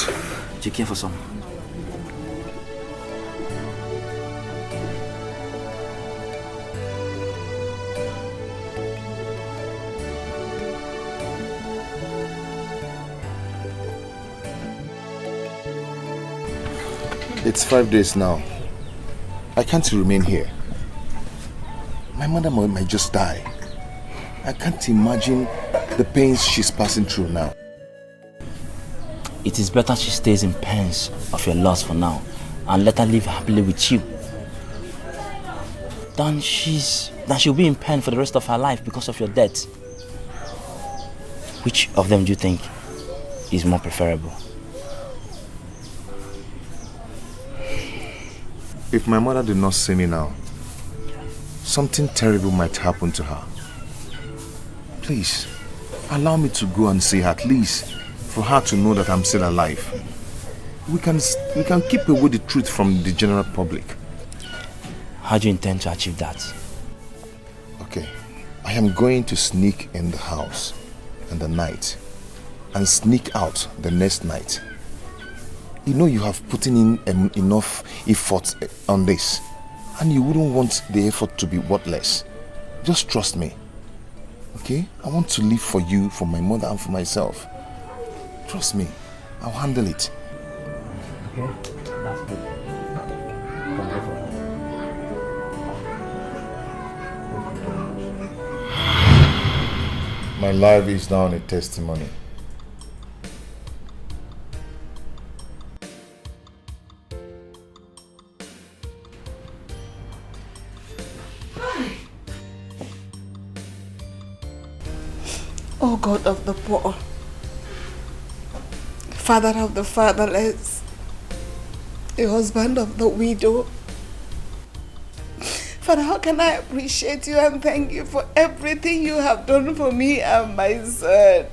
Do you care for some? It's 5 days now. I can't remain here. My mother might just die. I can't imagine the pains she's passing through now. It is better she stays in pains of your loss for now and let her live happily with you than she'll be in pain for the rest of her life because of your death. Which of them do you think is more preferable? If my mother did not see me now, something terrible might happen to her. Please, allow me to go and see her, at least for her to know that I'm still alive. We can keep away the truth from the general public. How do you intend to achieve that? Okay, I am going to sneak in the house in the night and sneak out the next night. You know you have put in enough effort on this, and you wouldn't want the effort to be worthless. Just trust me, okay? I want to live for you, for my mother, and for myself. Trust me, I'll handle it. Okay, that's good. My life is now a testimony. O God of the poor, Father of the fatherless, the husband of the widow. Father, how can I appreciate you and thank you for everything you have done for me and my son?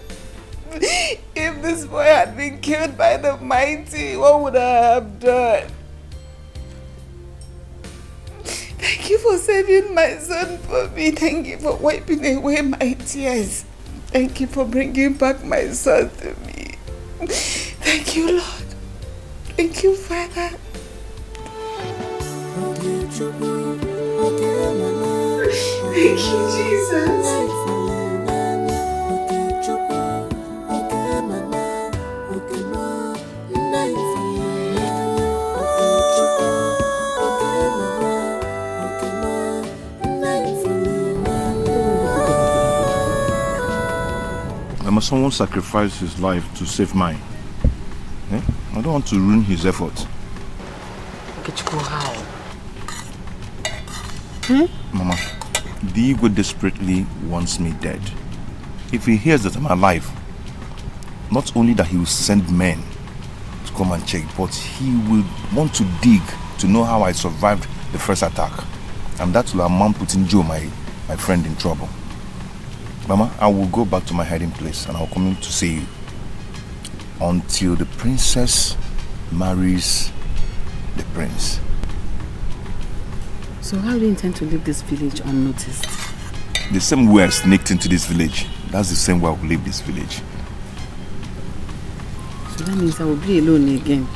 If this boy had been killed by the mighty, what would I have done? Thank you for saving my son for me. Thank you for wiping away my tears. Thank you for bringing back my son to me. Thank you, Lord. Thank you, Father. Thank you, Jesus. Must someone sacrifice his life to save mine? Eh? I don't want to ruin his effort. How? Mama, the ego desperately wants me dead. If he hears that I'm alive, not only that he will send men to come and check, but he will want to dig to know how I survived the first attack. And that will amount putting Joe, my friend, in trouble. Mama, I will go back to my hiding place and I'll come in to see you until the princess marries the prince. So how do you intend to leave this village unnoticed? The same way I sneaked into this village, that's the same way I will leave this village. So that means I will be alone again.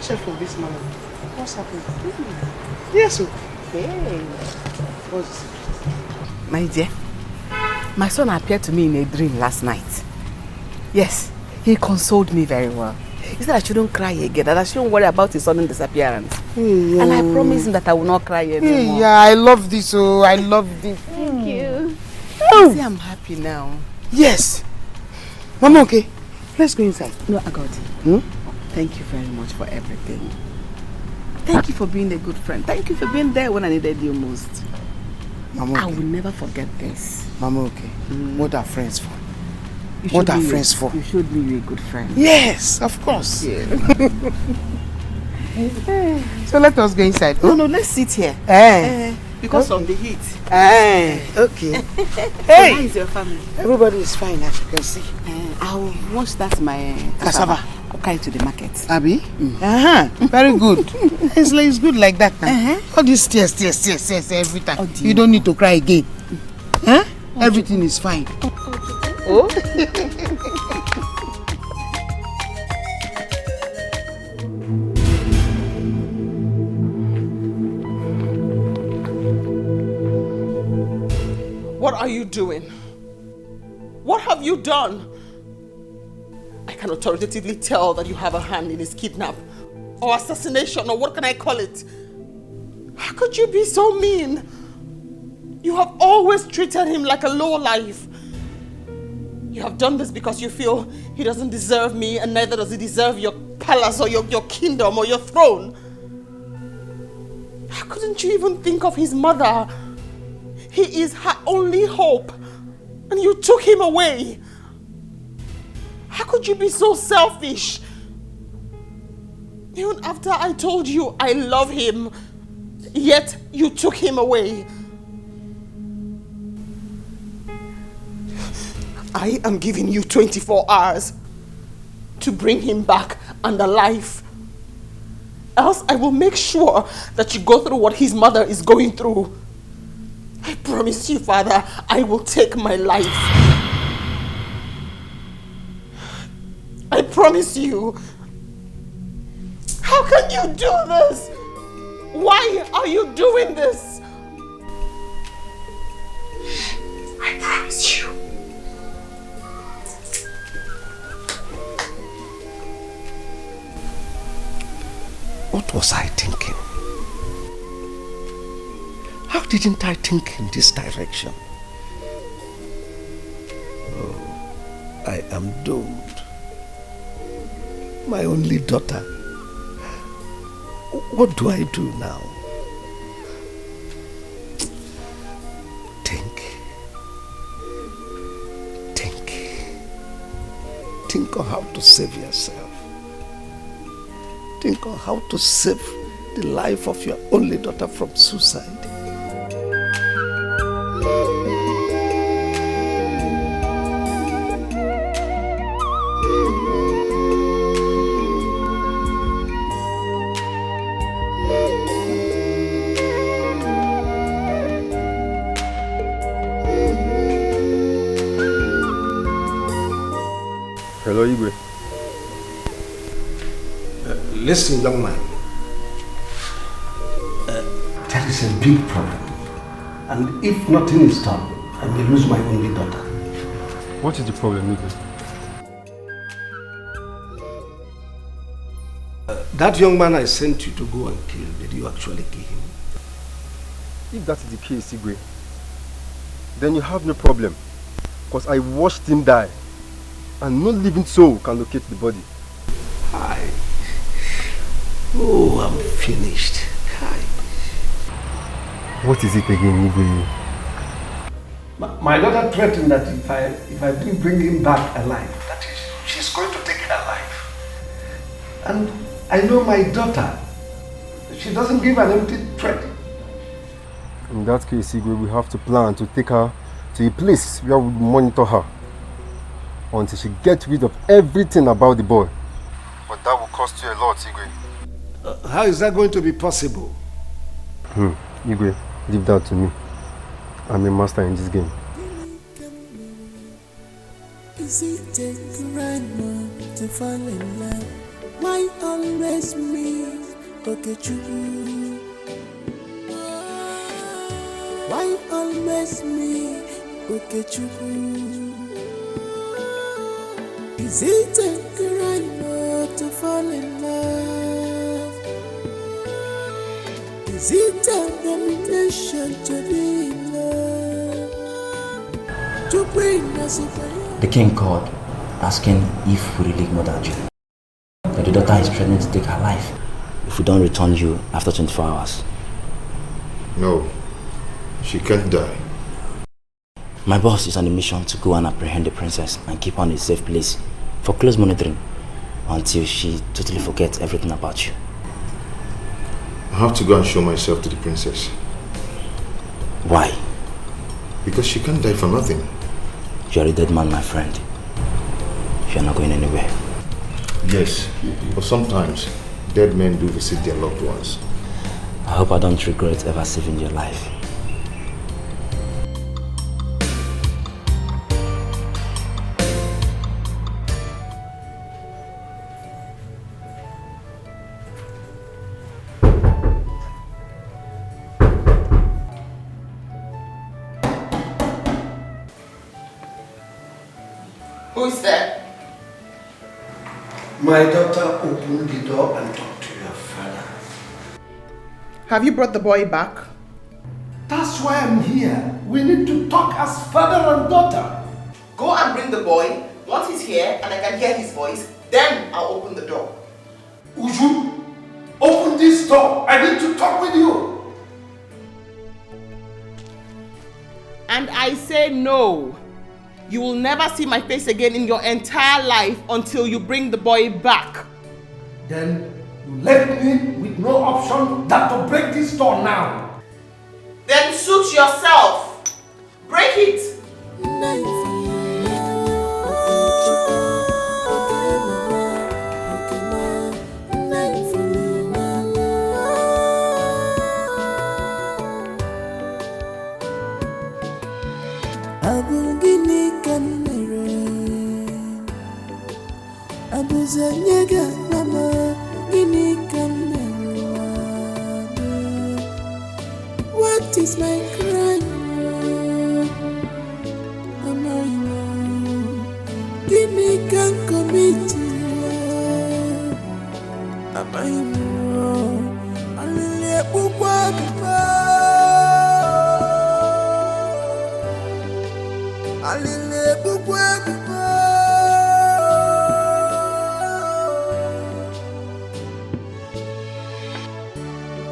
check for this man. What's happening? Yes, sir. Hey. What's My dear, my son appeared to me in a dream last night. Yes, he consoled me very well. He said I shouldn't cry again, that I shouldn't worry about his sudden disappearance. Hey, and I promised him that I will not cry anymore. Hey, yeah, I love this, oh, I love this. Thank you. Oh. See, I'm happy now. Yes. Mama, okay. Let's go inside. No, I got it. Thank you very much for everything. Thank you for being a good friend. Thank you for being there when I needed you most. Mama, okay. I will never forget this. Mama, okay. What are friends for? You What are friends for? You showed me you're a good friend. Yes, of course. Yeah. So let us go inside. No, let's sit here. Because of the heat. Okay. Hey! How is your family? Everybody is fine, as you can see. I'll wash that my cassava. I'll carry to the market. Abi? Very good. It's good like that now. All these tears every time. Oh, you don't need to cry again. Everything is fine. Oh? What are you doing? What have you done? I can authoritatively tell that you have a hand in his kidnap or assassination, or what can I call it? How could you be so mean? You have always treated him like a lowlife. You have done this because you feel he doesn't deserve me, and neither does he deserve your palace or your kingdom or your throne. How couldn't you even think of his mother? He is her only hope, and you took him away. How could you be so selfish? Even after I told you I love him, yet you took him away. I am giving you 24 hours to bring him back and alive. Else I will make sure that you go through what his mother is going through. I promise you, Father, I will take my life. I promise you. How can you do this? Why are you doing this? I promise you. What was I thinking? How didn't I think in this direction? Oh, I am doomed. My only daughter. What do I do now? Think on how to save yourself. Think on how to save the life of your only daughter from suicide. Hello, Igwe. Listen, young man. There is a big problem. And if nothing is done, I may lose my only daughter. What is the problem, Igwe? That young man I sent you to go and kill, did you actually kill him? If that is the case, Igwe, then you have no problem. Because I watched him die. And no living soul can locate the body. Oh, I'm finished. What is it again, Igwe? My daughter threatened that if I didn't bring him back alive, that is, she's going to take her life. And I know my daughter. She doesn't give an empty threat. In that case, Igwe, we have to plan to take her to a place where we monitor her until she gets rid of everything about the boy. But that will cost you a lot, Igwe. How is that going to be possible? Igwe, leave that to me. I'm a master in this game. Is it take the right one to fall in love? Why always me? Okechukwu. Why always me? Okechukwu. Is it a crime not to fall in love? Is it a domination to be in love? To bring us a The king called, asking if we really murdered you. That the daughter is threatening to take her life if we don't return you after 24 hours. No, she can't die. My boss is on a mission to go and apprehend the princess and keep her in a safe place for close monitoring until she totally forgets everything about you. I have to go and show myself to the princess. Why? Because she can't die for nothing. You are a dead man, my friend. You are not going anywhere. Yes, but sometimes dead men do visit their loved ones. I hope I don't regret ever saving your life. Who's there? My daughter opened the door and talked to your father. Have you brought the boy back? That's why I'm here. We need to talk as father and daughter. Go and bring the boy. Once he's here and I can hear his voice, then I'll open the door. Uju, open this door. I need to talk with you. And I say no. You will never see my face again in your entire life until you bring the boy back. Then you left me with no option than to break this door now. Then suit yourself. Break it. What is my crime? Give me can commit to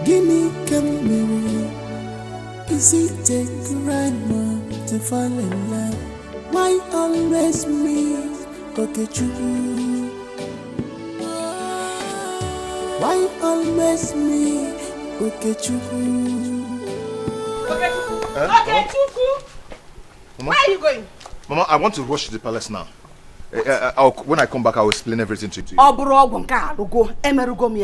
Gimme come is it a crime to fall in love? Why always me? Okechukwu. Why always me? Okechukwu. Okechukwu. Where are you going? Mama, I want to rush to the palace now. When I come back, I'll explain everything to you.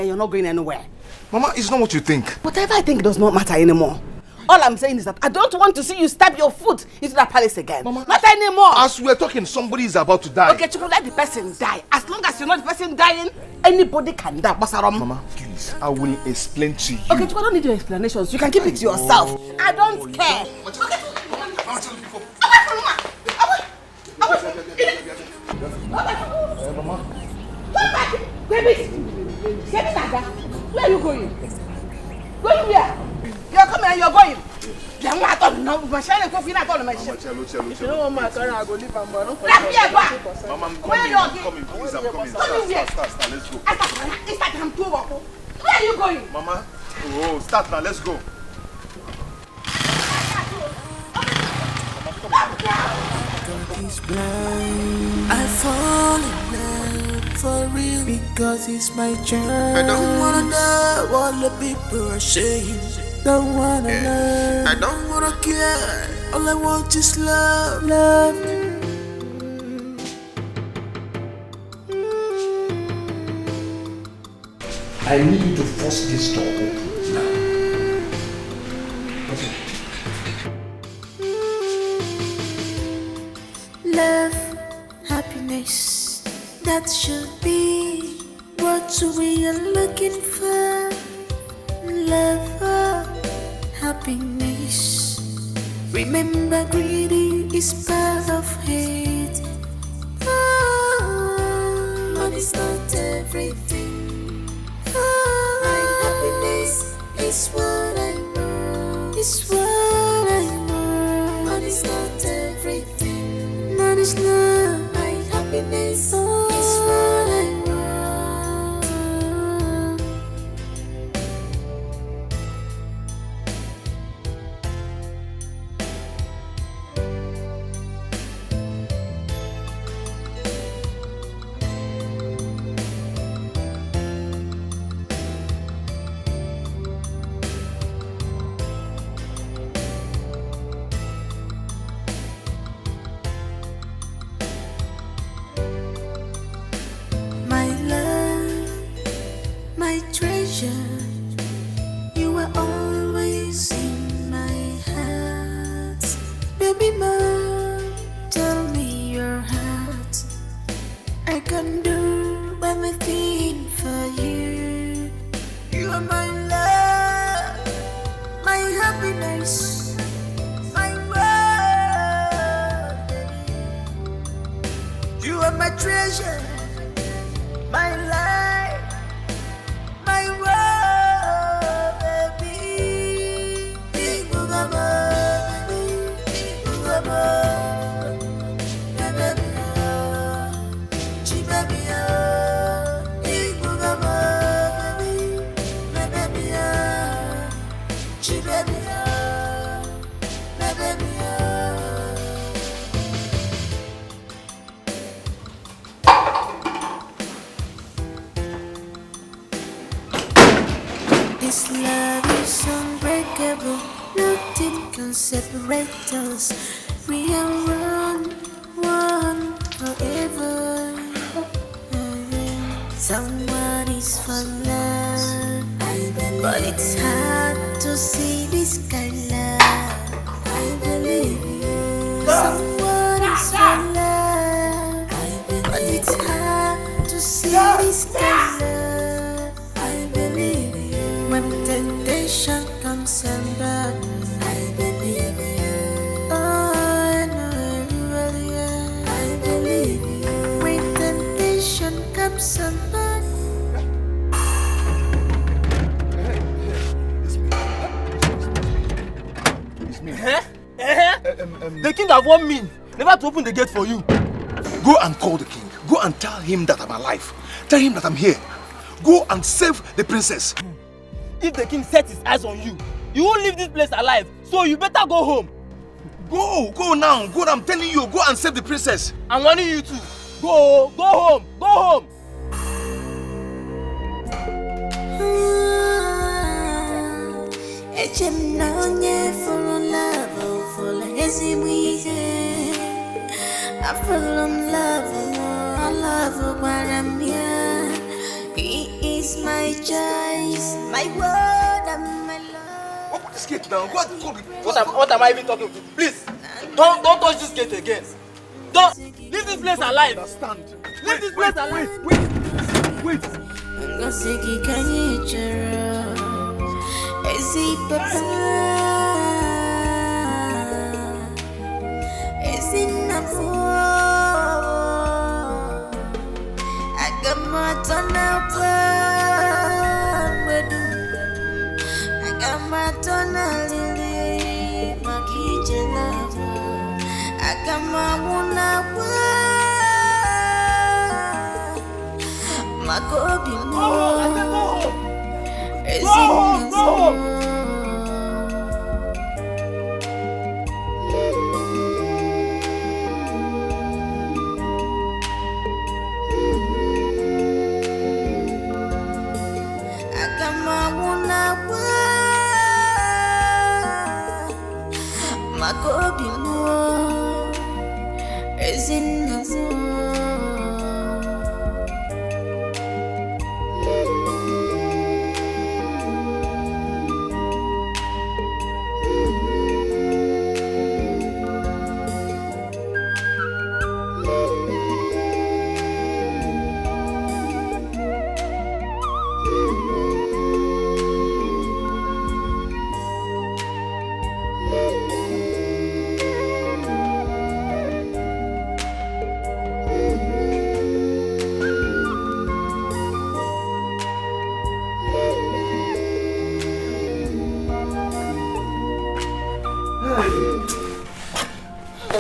You're not going anywhere. Mama, it's not what you think. Whatever I think does not matter anymore. All I'm saying is that I don't want to see you stab your foot into that palace again. Mama, not anymore. As we're talking, somebody is about to die. Okay, Chukwu, let the person die. As long as you're not the person dying, anybody can die. Mama, please, I will explain to you. Okay, Chukwu, I don't need your explanations. You can keep it to yourself. I don't care. Where are you going? Going where? You're coming and you're going. Where are you going? Mama, start now, let's go. God is blind. I fall in love for real because it's my child. I don't wanna know what the people are saying. Don't wanna learn. I don't wanna care. All I want is love, love. I need you to force this door open now. Love, happiness, that should be what So we are looking for love or happiness. Remember, greedy is part of hate. Money's not everything. My happiness is what I know. It's what I know. Money's not everything. Money's not my happiness. It's what I know. My love, my treasure, you are always in my heart. Baby, mom, tell me your heart. I can do anything for you. You are my love, my happiness, my world. You are my treasure, my life, my world, baby. Big Bugama, Big Bugama, baby, baby, Big Bugama, baby, baby, baby, This love is unbreakable, nothing can separate us. We are one forever. Someone is for love, but it's hard to see this kind of love. I believe you. Someone is for love, but it's hard to see this kind of love. I believe you. When temptation comes and back, I believe you. Oh, I know you really are. I believe you. When temptation comes and back. The king have warned me never to open the gate for you. Go and call the king. Go and tell him that I'm alive. Tell him that I'm here. Go and save the princess. If the king sets his eyes on you, you won't leave this place alive. So you better go home. Go now. Go, I'm telling you. Go and save the princess. I'm warning you too. Go home. Go home. I fell in love, I love when I'm here. He is my choice, my word and my love. Open this gate now. Go and call the... What am I even talking to? Please, don't touch this gate again. Don't leave this place alive. Understand? Leave this place alive. Wait.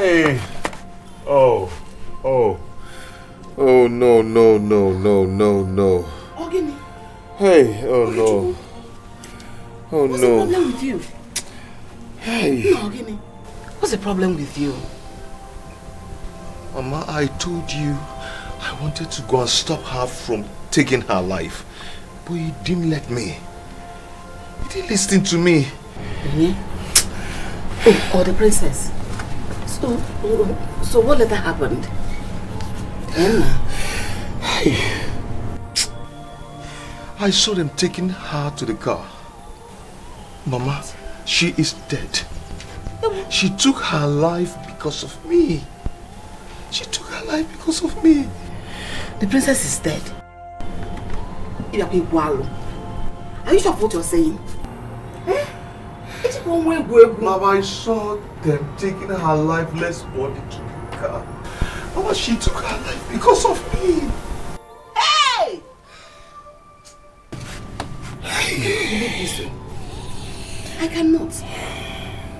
Hey. Oh. Oh. Oh, no, no, no, no, no, no. Ogini. Hey, oh no. Oh What's no. the problem with you? Hey. Ogini. What's the problem with you? Mama, I told you I wanted to go and stop her from taking her life. But you didn't let me. You didn't listen to me. Mm-hmm. Oh, the princess. So what later happened? I saw them taking her to the car. Mama, she is dead. She took her life because of me. She took her life because of me. The princess is dead. Are you sure of what you're saying? Mama, I saw them taking her lifeless body to the car. Mama, she took her life because of me. Hey! I cannot.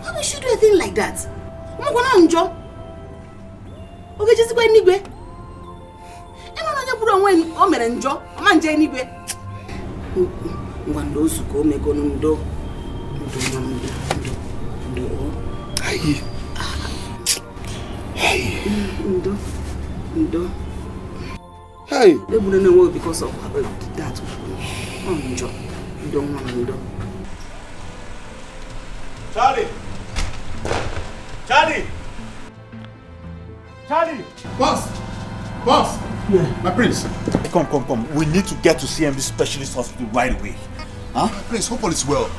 How would you do a thing like that? I'm going to enjoy. Okay, just go anywhere. I'm not going to put on when I'm going to enjoy. I'm going to enjoy anywhere. I'm going to go make on do. Hey. Hey. Hey. They wouldn't know because of that. Enjoy. You don't want to do. Charlie! Charlie! Charlie! Boss! Boss! Yeah. My prince. Come. We need to get to CMB Specialist Hospital right away. Huh? My prince, hope all is well.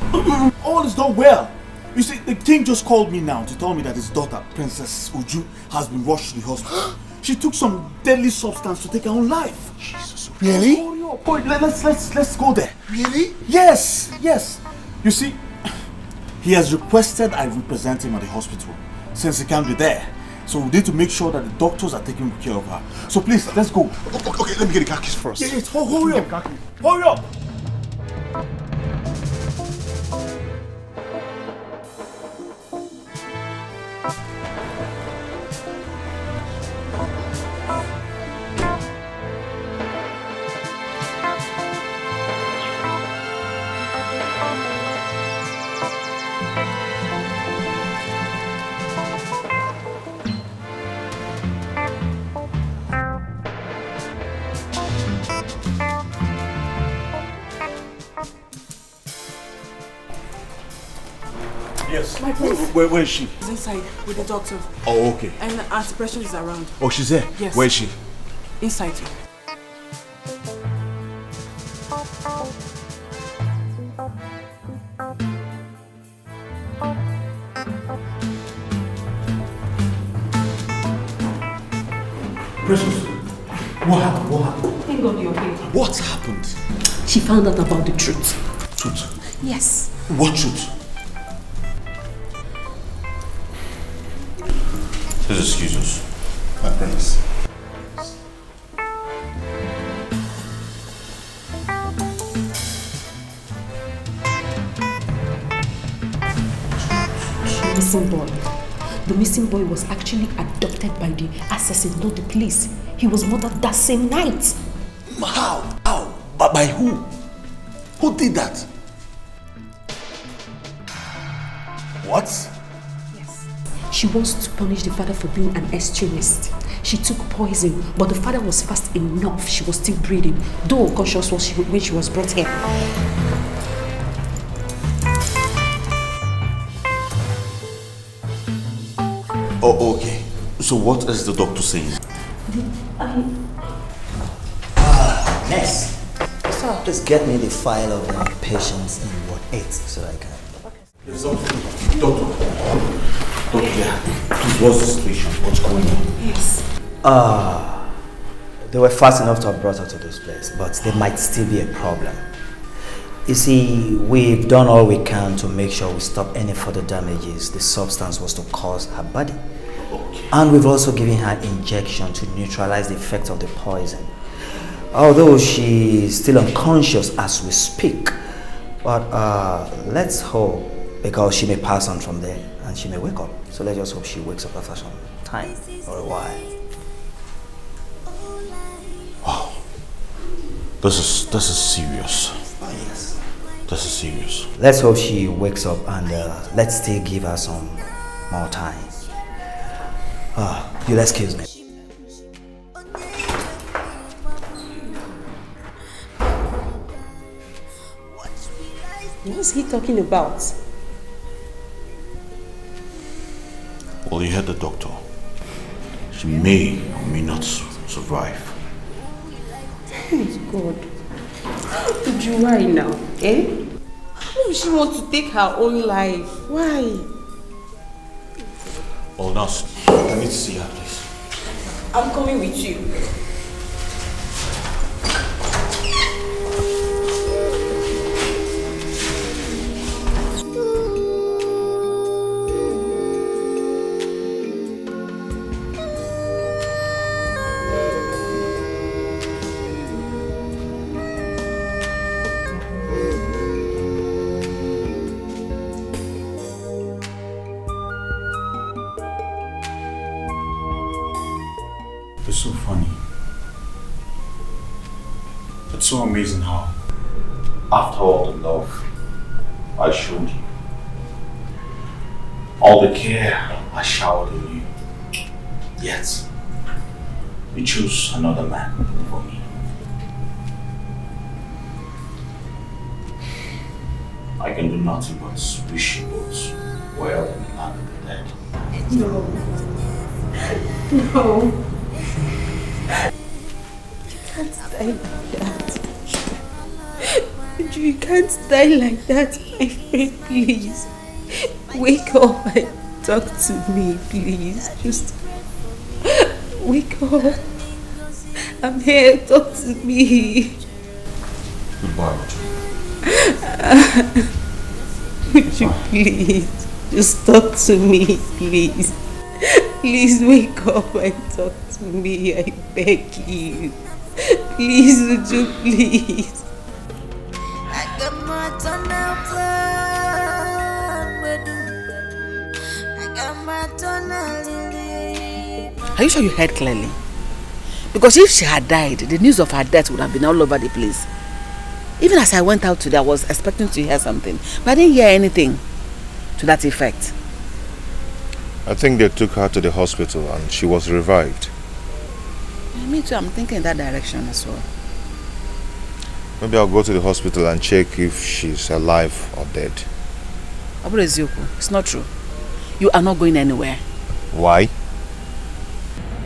All is not well. You see, the king just called me now to tell me that his daughter, Princess Uju, has been rushed to the hospital. She took some deadly substance to take her own life. Jesus. Really? Oh, boy, let's go there. Really? Yes. You see, he has requested I represent him at the hospital since he can't be there. So we need to make sure that the doctors are taking care of her. So please, let's go. Okay, let me get the car keys first. Yes, hurry up. Hurry up. Yes. My prince. Where is she? She's inside with the doctor. Oh, okay. And Auntie Precious is around. Oh, she's there? Yes. Where is she? Inside. Precious, what happened? Thank God you're okay. What happened? She found out about the truth. Truth? Yes. What truth? Please excuse us. My prince. The missing boy was actually adopted by the assassin, not the police. He was murdered that same night. How? But by who? Who did that? What? Yes. She wants to punish the father for being an extremist. She took poison, but the father was fast enough. She was still breathing, though unconscious when she was brought here. Oh, okay. So what is the doctor saying? Nurse, so please get me the file of the patients in Ward 8 so I can... Yes, Doctor, please, what's the situation? What's going on? Yes. They were fast enough to have brought her to this place, but there might still be a problem. You see, we've done all we can to make sure we stop any further damages the substance was to cause her body. Okay. And we've also given her injection to neutralize the effect of the poison. Although she's still unconscious as we speak. But let's hope Because she may pass on from there and she may wake up. So let's just hope she wakes up after some time or a while. Wow. This is serious. Oh, yes. This is serious. Let's hope she wakes up and let's still give her some more time. You'll excuse me. What's he talking about? Well, you heard the doctor. She may or may not survive. Oh God. Did you why now? Eh? Why would she want to take her own life? Why? Well, nurse, I need to see her, please. I'm coming with you. It's so funny. It's so amazing how, after all the love I showed you, all the care I showered on you, yet you chose another man for me. I can do nothing but wish you both well in the land of the dead. No. No. You can't die like that. You can't die like that, my friend, please. Wake up and talk to me, please. Just wake up. I'm here, talk to me. Goodbye, Would you please just talk to me, please? Please wake up and talk to me, I beg you. Please, would you please? Are you sure you heard clearly? Because if she had died, the news of her death would have been all over the place. Even as I went out today, I was expecting to hear something, but I didn't hear anything to that effect. I think they took her to the hospital and she was revived. Yeah, me too, I'm thinking in that direction as well. Maybe I'll go to the hospital and check if she's alive or dead. Abure Ezioku, it's not true. You are not going anywhere. Why?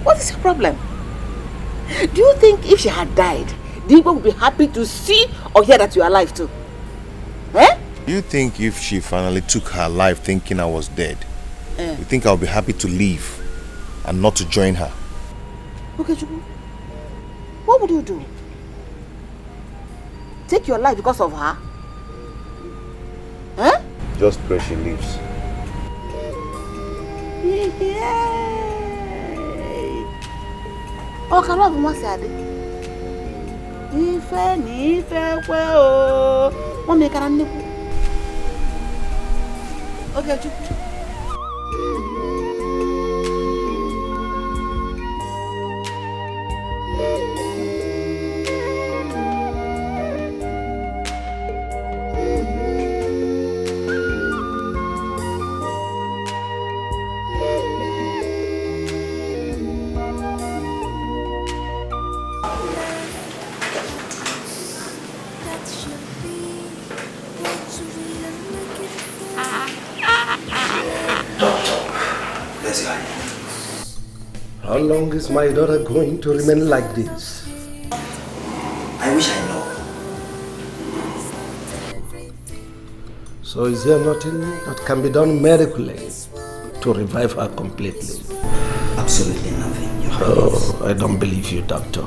What is your problem? Do you think if she had died, the people would be happy to see or hear that you are alive too? Eh? You think if she finally took her life thinking I was dead, you think I'll be happy to leave and not to join her? Okay, Chukwu. What would you do? Take your life because of her? Eh? Just pray she leaves. Oh, can love must say Ife ni ife kwe o. Mo me kara nneku. Okay, Chukwu. How long is my daughter going to remain like this? I wish I know. So is there nothing that can be done medically to revive her completely? Absolutely nothing. Oh, I don't believe you, doctor.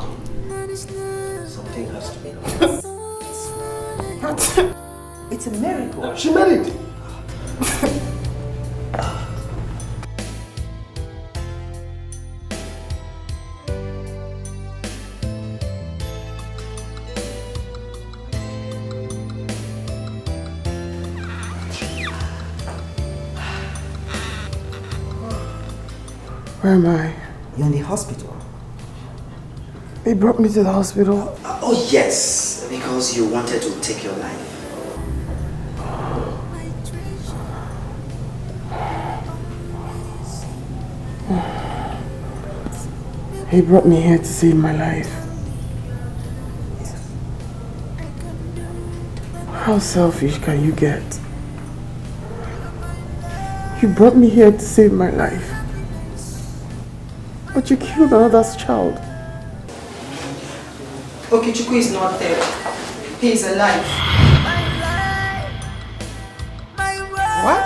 Something has to be done. It's a miracle. She made it. Where am I? You're in the hospital. They brought me to the hospital. Oh yes, because you wanted to take your life. He brought me here to save my life. How selfish can you get? You brought me here to save my life. But you killed another's child. Okechukwu is not dead. He is alive. What?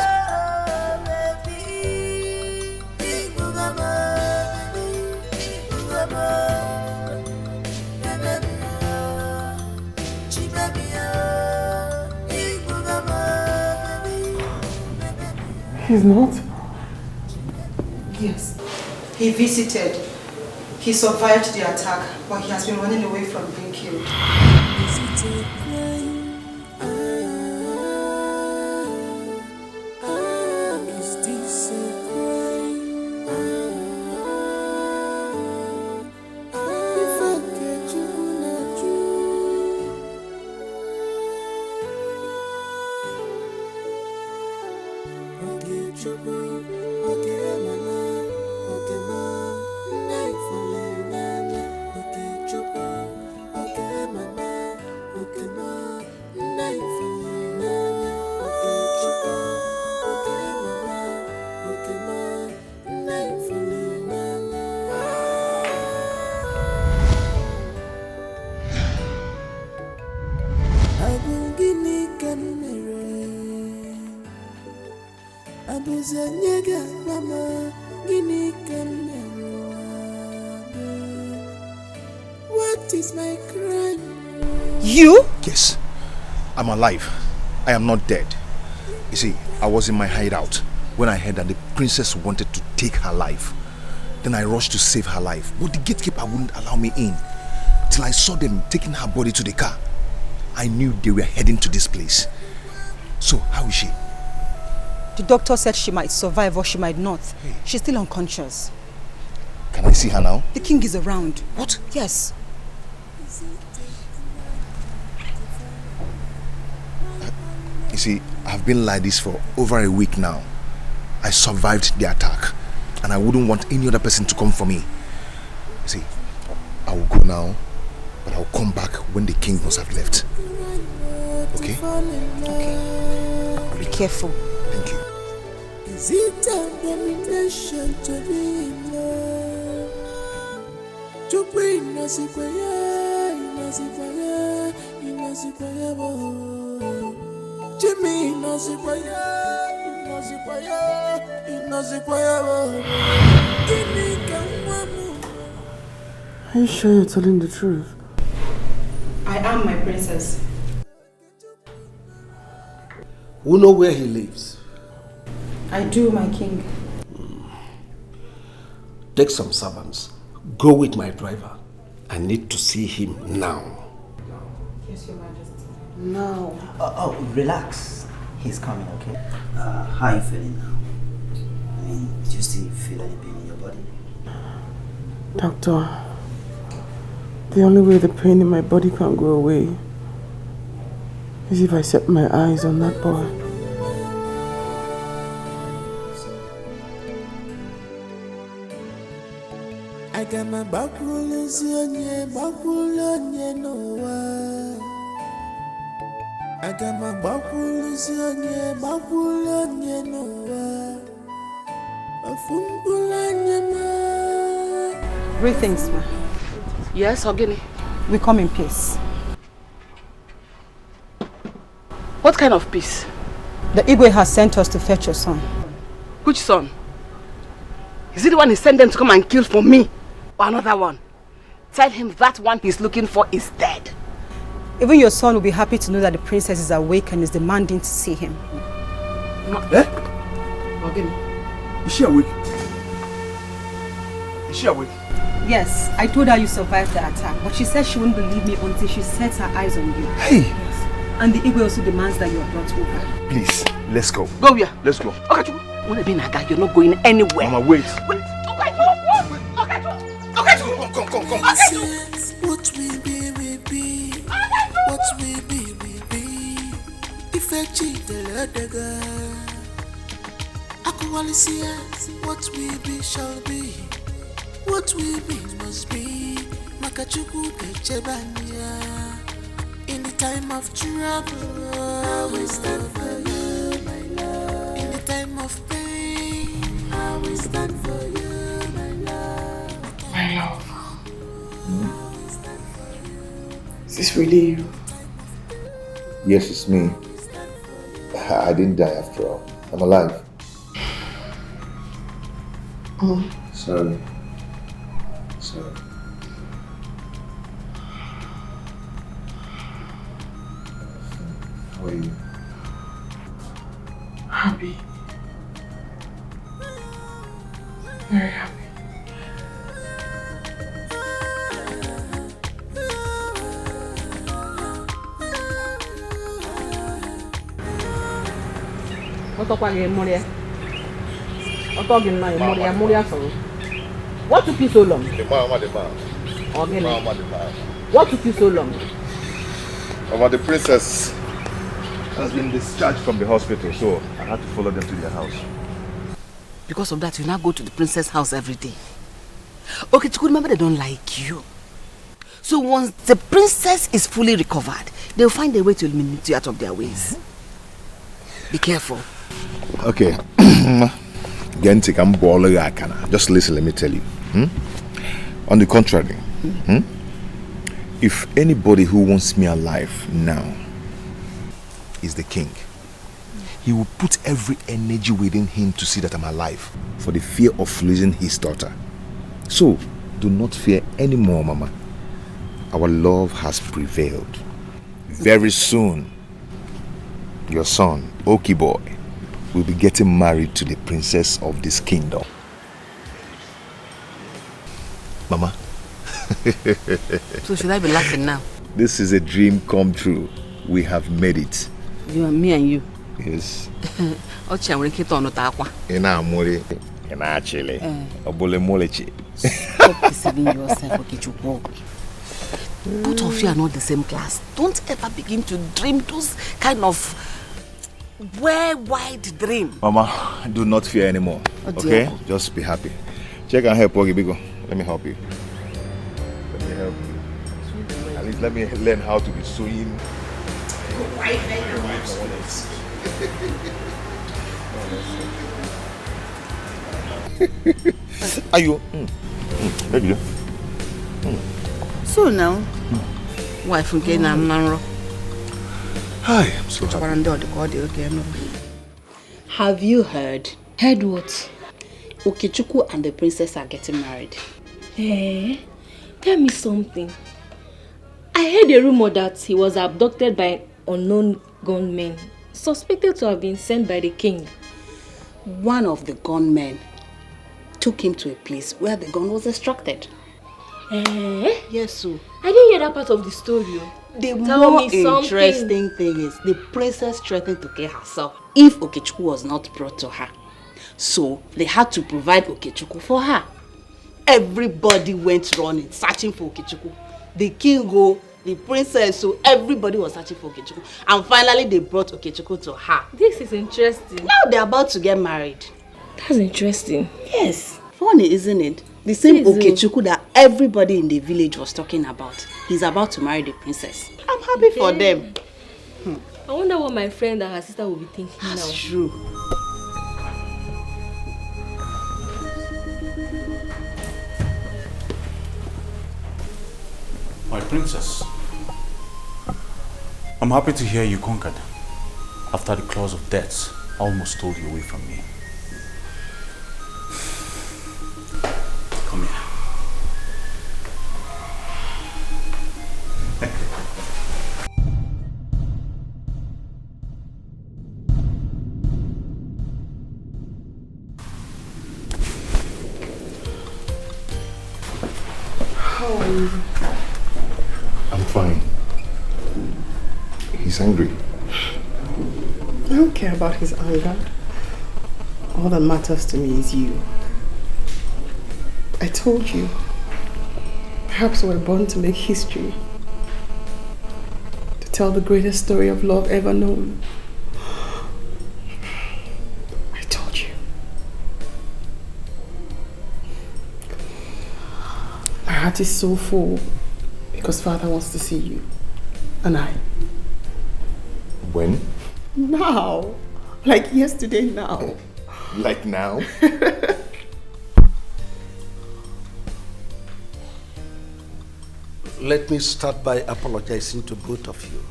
He's not? Yes. He visited. He survived the attack, but he has been running away from being killed. What is my crime? You? Yes, I'm alive. I am not dead. You see, I was in my hideout when I heard that the princess wanted to take her life. Then I rushed to save her life, but the gatekeeper wouldn't allow me in till I saw them taking her body to the car. I knew they were heading to this place. So, how is she? The doctor said she might survive or she might not. Hey. She's still unconscious. Can I see her now? The king is around. What? Yes. You see, I've been like this for over a week now. I survived the attack, and I wouldn't want any other person to come for me. You see, I will go now, but I'll come back when the king must have left. Okay? Okay. Be careful. Thank you. Is it abomination to be in love? To bring Nasikwaya, Nasikwaya, Nasikwaya, Jimmy Nasikwaya, Nasikwaya, Nasikwaya. Are you sure you're telling the truth? I am, my princess. We know where he lives. I do, my king. Take some servants. Go with my driver. I need to see him now. Yes, Your Majesty. No. Oh, relax. He's coming, okay? How are you feeling now? I mean, do you still feel any pain in your body? Doctor, the only way the pain in my body can go away is if I set my eyes on that boy. I got my back rollers on no one. I got my back rollers on no one. Greetings, ma. Yes, Ogini. We come in peace. What kind of peace? The Igwe has sent us to fetch your son. Which son? Is it the one he sent them to come and kill for me? Or another one? Tell him that one he's looking for is dead. Even your son will be happy to know that the princess is awake and is demanding to see him. Eh? Ogini. Is she awake? Is she awake? Yes, I told her you survived the attack, but she said she wouldn't believe me until she sets her eyes on you. Hey! Yes. And the Igwe also demands that you are brought over. Please, let's go. Go where? Let's go. Okay, you're not going anywhere. Mama, wait. Wait. What we be shall be. What we be must be. Makachuku Chebania. In the time of trouble, I will stand for you, my love. In the time of pain, I will stand for you, my love. My love. Is this really you? Yes, it's me. I didn't die after all. I'm alive. Oh. Sorry. How are you? Happy. Very happy. What took you so long? The man. What took you so long? The princess has been discharged from the hospital, so I had to follow them to their house. Because of that, you now go to the princess' house every day. Okay, Chiku, remember they don't like you. So once the princess is fully recovered, they'll find a way to eliminate you out of their ways. Be careful. Okay. Just listen, let me tell you. On the contrary, if anybody who wants me alive now is the king, he will put every energy within him to see that I'm alive for the fear of losing his daughter. So, do not fear anymore, Mama. Our love has prevailed. Very soon, your son, Oki boy, will be getting married to the princess of this kingdom. Mama. So should I be laughing now? This is a dream come true. We have made it. You and me and you. Yes. Stop deceiving yourself, Okechukwu. Both of you are not the same class. Don't ever begin to dream those kind of wide dream. Mama, do not fear anymore. Okay? Just be happy. Check and help, Ogi Bigo. Let me help you. Let me help you. At least let me learn how to be sewing. Are you? So now, wife from Kenya, hi, I'm so happy. Have you heard? Heard what? Okechukwu and the princess are getting married. Tell me something. I heard a rumor that he was abducted by unknown gunmen, suspected to have been sent by the king. One of the gunmen took him to a place where the gun was extracted. Yes, so. I didn't hear that part of the story. The more interesting thing is the princess threatened to kill herself if Okechukwu was not brought to her. So they had to provide Okechukwu for her. Everybody went running, searching for Okechukwu. The king, the princess, so everybody was searching for Okechukwu. And finally they brought Okechukwu to her. This is interesting. Now they're about to get married. That's interesting. Yes. Funny, isn't it? The same Okechukwu that everybody in the village was talking about. He's about to marry the princess. I'm happy for them. I wonder what my friend and her sister will be thinking now. That's true. My princess, I'm happy to hear you conquered after the claws of death almost stole you away from me. Come here. How are you? I'm fine. He's angry. I don't care about his anger. All that matters to me is you. I told you. Perhaps we're born to make history. To tell the greatest story of love ever known. heart is so full because Father wants to see you. And I. When? Now. Like yesterday now. Like now? Let me start by apologizing to both of you.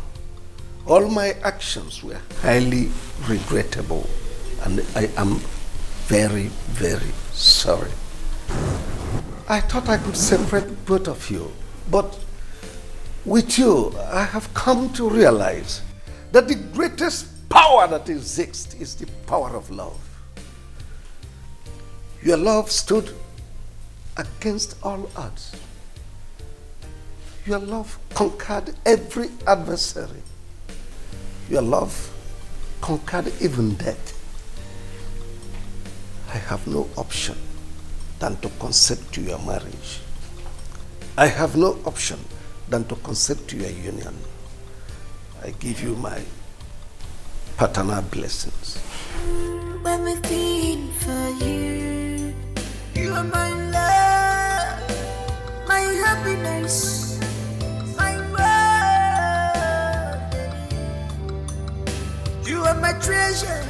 All my actions were highly regrettable, and I am very, very sorry. I thought I could separate both of you, but with you, I have come to realize that the greatest power that exists is the power of love. Your love stood against all odds. Your love conquered every adversary. Your love conquered even death. I have no option than to consent to your marriage. I have no option than to consent to your union. I give you my paternal blessings. When we feel for you, you are my love, my happiness. You are my treasure,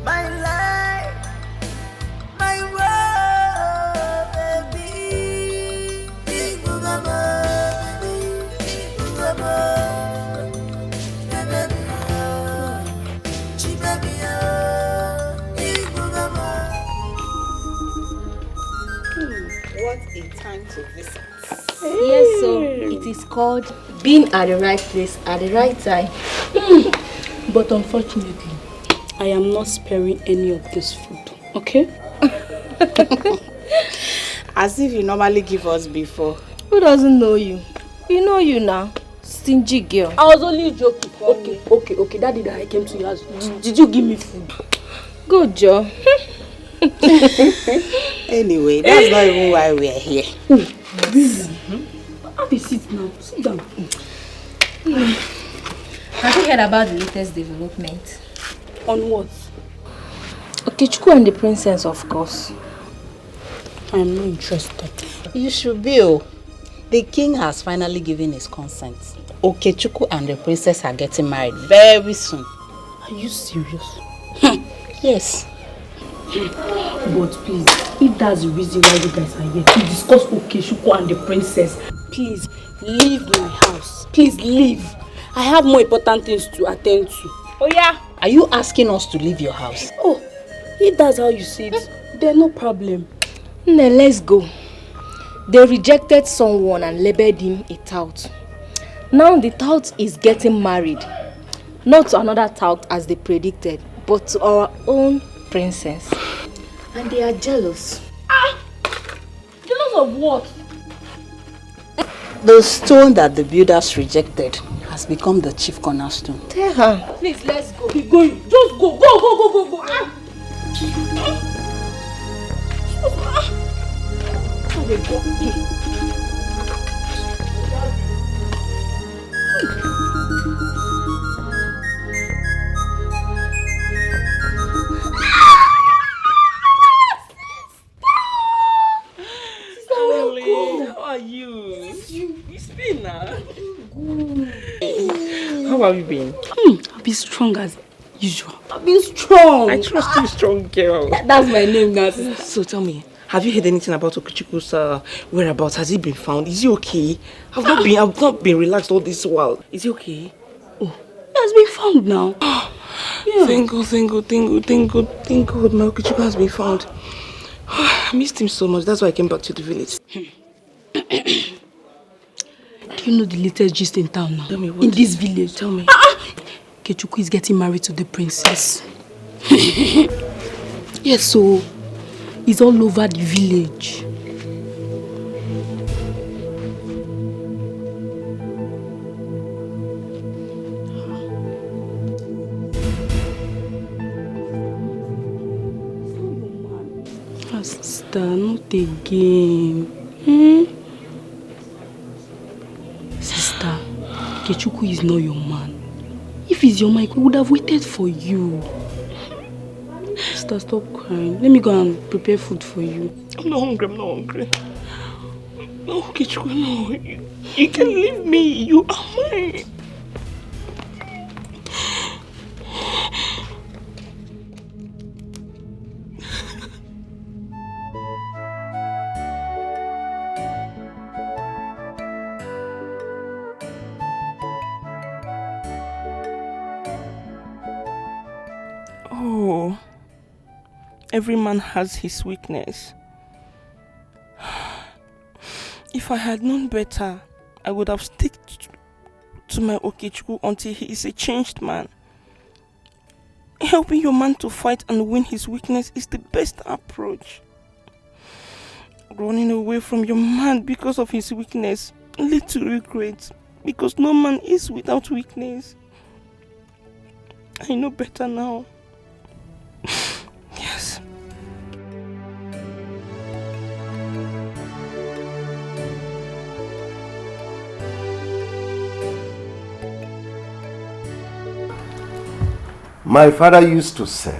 my life, my world, baby. What a time to visit. Yes, so it is called being at the right place at the right time. But unfortunately, I am not sparing any of this food, okay? As if you normally give us before. Who doesn't know you? You know you now. Stingy girl. I was only joking. Okay. That day that I came to your house, did you give me food? Good job. Anyway, that's not even why we are here. Really? Have a seat now. Sit down. Have you heard about the latest development? On what? Okechukwu and the princess, of course. I am not interested. You should be. Oh. The king has finally given his consent. Okechukwu and the princess are getting married very soon. Are you serious? Yes. But please, if that's the reason why you guys are here, to discuss Okechukwu and the princess, please leave my house. Please leave. I have more important things to attend to. Oh yeah? Are you asking us to leave your house? Oh, if that's how you see it, then no problem. Now let's go. They rejected someone and labeled him a tout. Now the tout is getting married. Not to another tout as they predicted, but to our own princess. And they are jealous. Jealous of what? The stone that the builders rejected has become the chief cornerstone. Tell her. Please, let's go. Keep going. Just go. Go. How are you? It's been now. How have you been? I've been strong as usual. I've been strong. I trust you, strong girl. That's my name now, sister. So tell me, have you heard anything about Okechukwu's whereabouts? Has he been found? Is he okay? I've not been relaxed all this while. Is he okay? Oh, he has been found now. Yeah. Thank God. My Okechukwu has been found. I missed him so much. That's why I came back to the village. Do you know the latest gist in town now? Tell me what? In this village. Tell me. Okechukwu is getting married to the princess. Yes, so it's all over the village. Sister, not again. Sister, Okechukwu is not your man. If he's your man, he would have waited for you. Sister, stop crying. Let me go and prepare food for you. I'm not hungry. No, Kichiko, no. You can leave me. You are mine. Oh, every man has his weakness. If I had known better, I would have stuck to my Okechukwu until he is a changed man. Helping your man to fight and win his weakness is the best approach. Running away from your man because of his weakness leads to regret, because no man is without weakness. I know better now. Yes. My father used to say,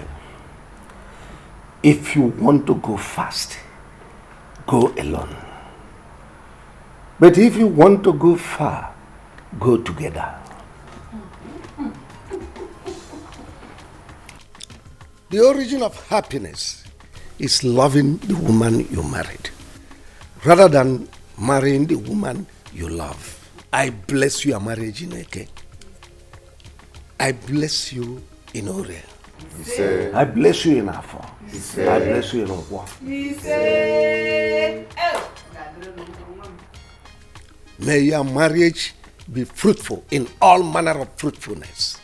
if you want to go fast, go alone. But if you want to go far, go together. The origin of happiness is loving the woman you married, rather than marrying the woman you love. I bless your marriage in Eke. I bless you in Ore. I bless you in Afo. I bless you in Ogwa. May your marriage be fruitful in all manner of fruitfulness.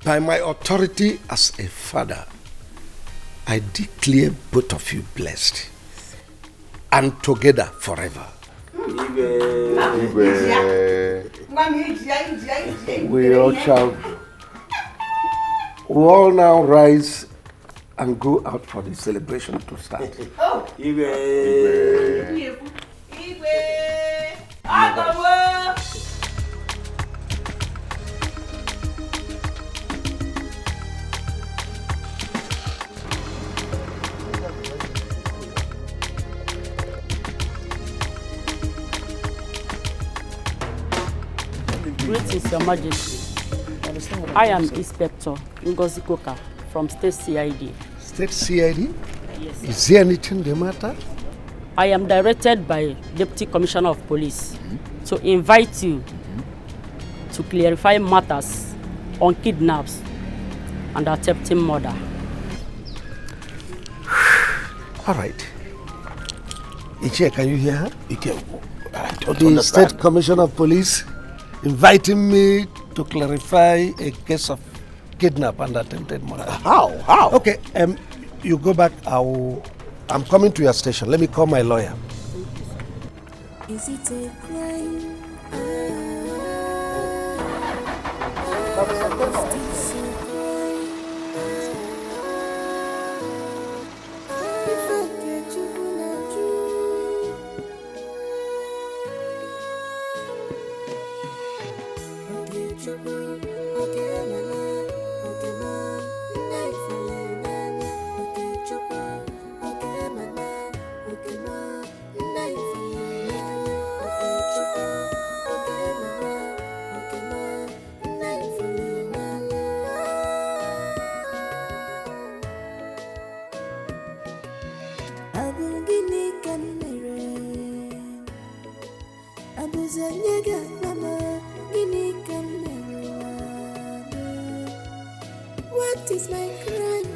By my authority as a father, I declare both of you blessed and together forever. We all now rise and go out for the celebration to start. Greetings, Your Majesty. I am Inspector Ngozi Koka from State CID. State CID? Yes. Is there anything the matter? I am directed by Deputy Commissioner of Police to invite you to clarify matters on kidnaps and attempted murder. All right. Ichie, can you hear her? I don't The understand. State Commissioner of Police inviting me to clarify a case of kidnap and attempted murder. How? Okay, you go back. I'm coming to your station. Let me call my lawyer. Is it a crime? What is my crime?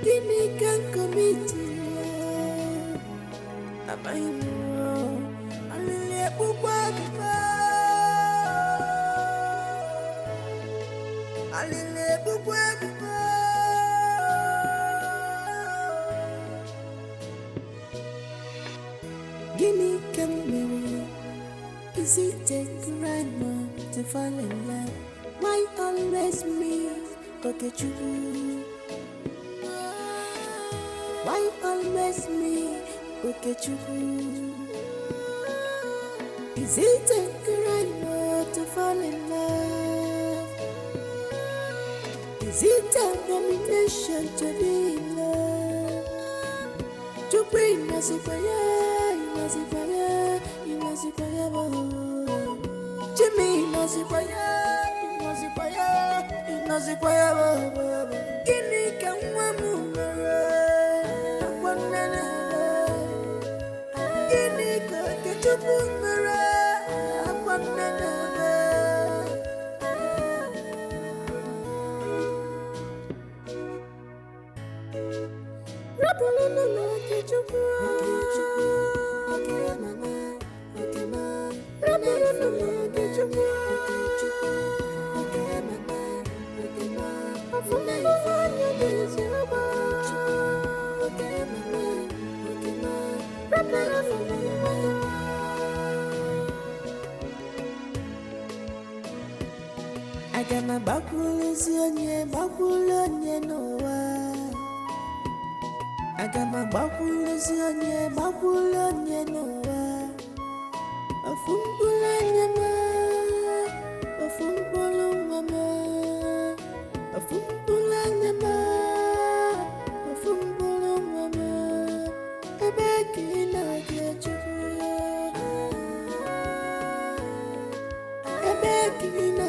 Give me can commit. Am I wrong? Gimme come. Is it a crime to fall in love? Why always me? Okay, true. Why always me? Okay, true. Is it a crime to fall in love? Is Is it abomination to be in love? To bring us a fire, Jimmy, Guinea can one Guinea get to I got my bakulonia noa. I got my bakulonia noa. A fumbulanya ma, a fumbuluma, a fumbulanya ma, a fumbuluma. I beg you not get you. I beg you not.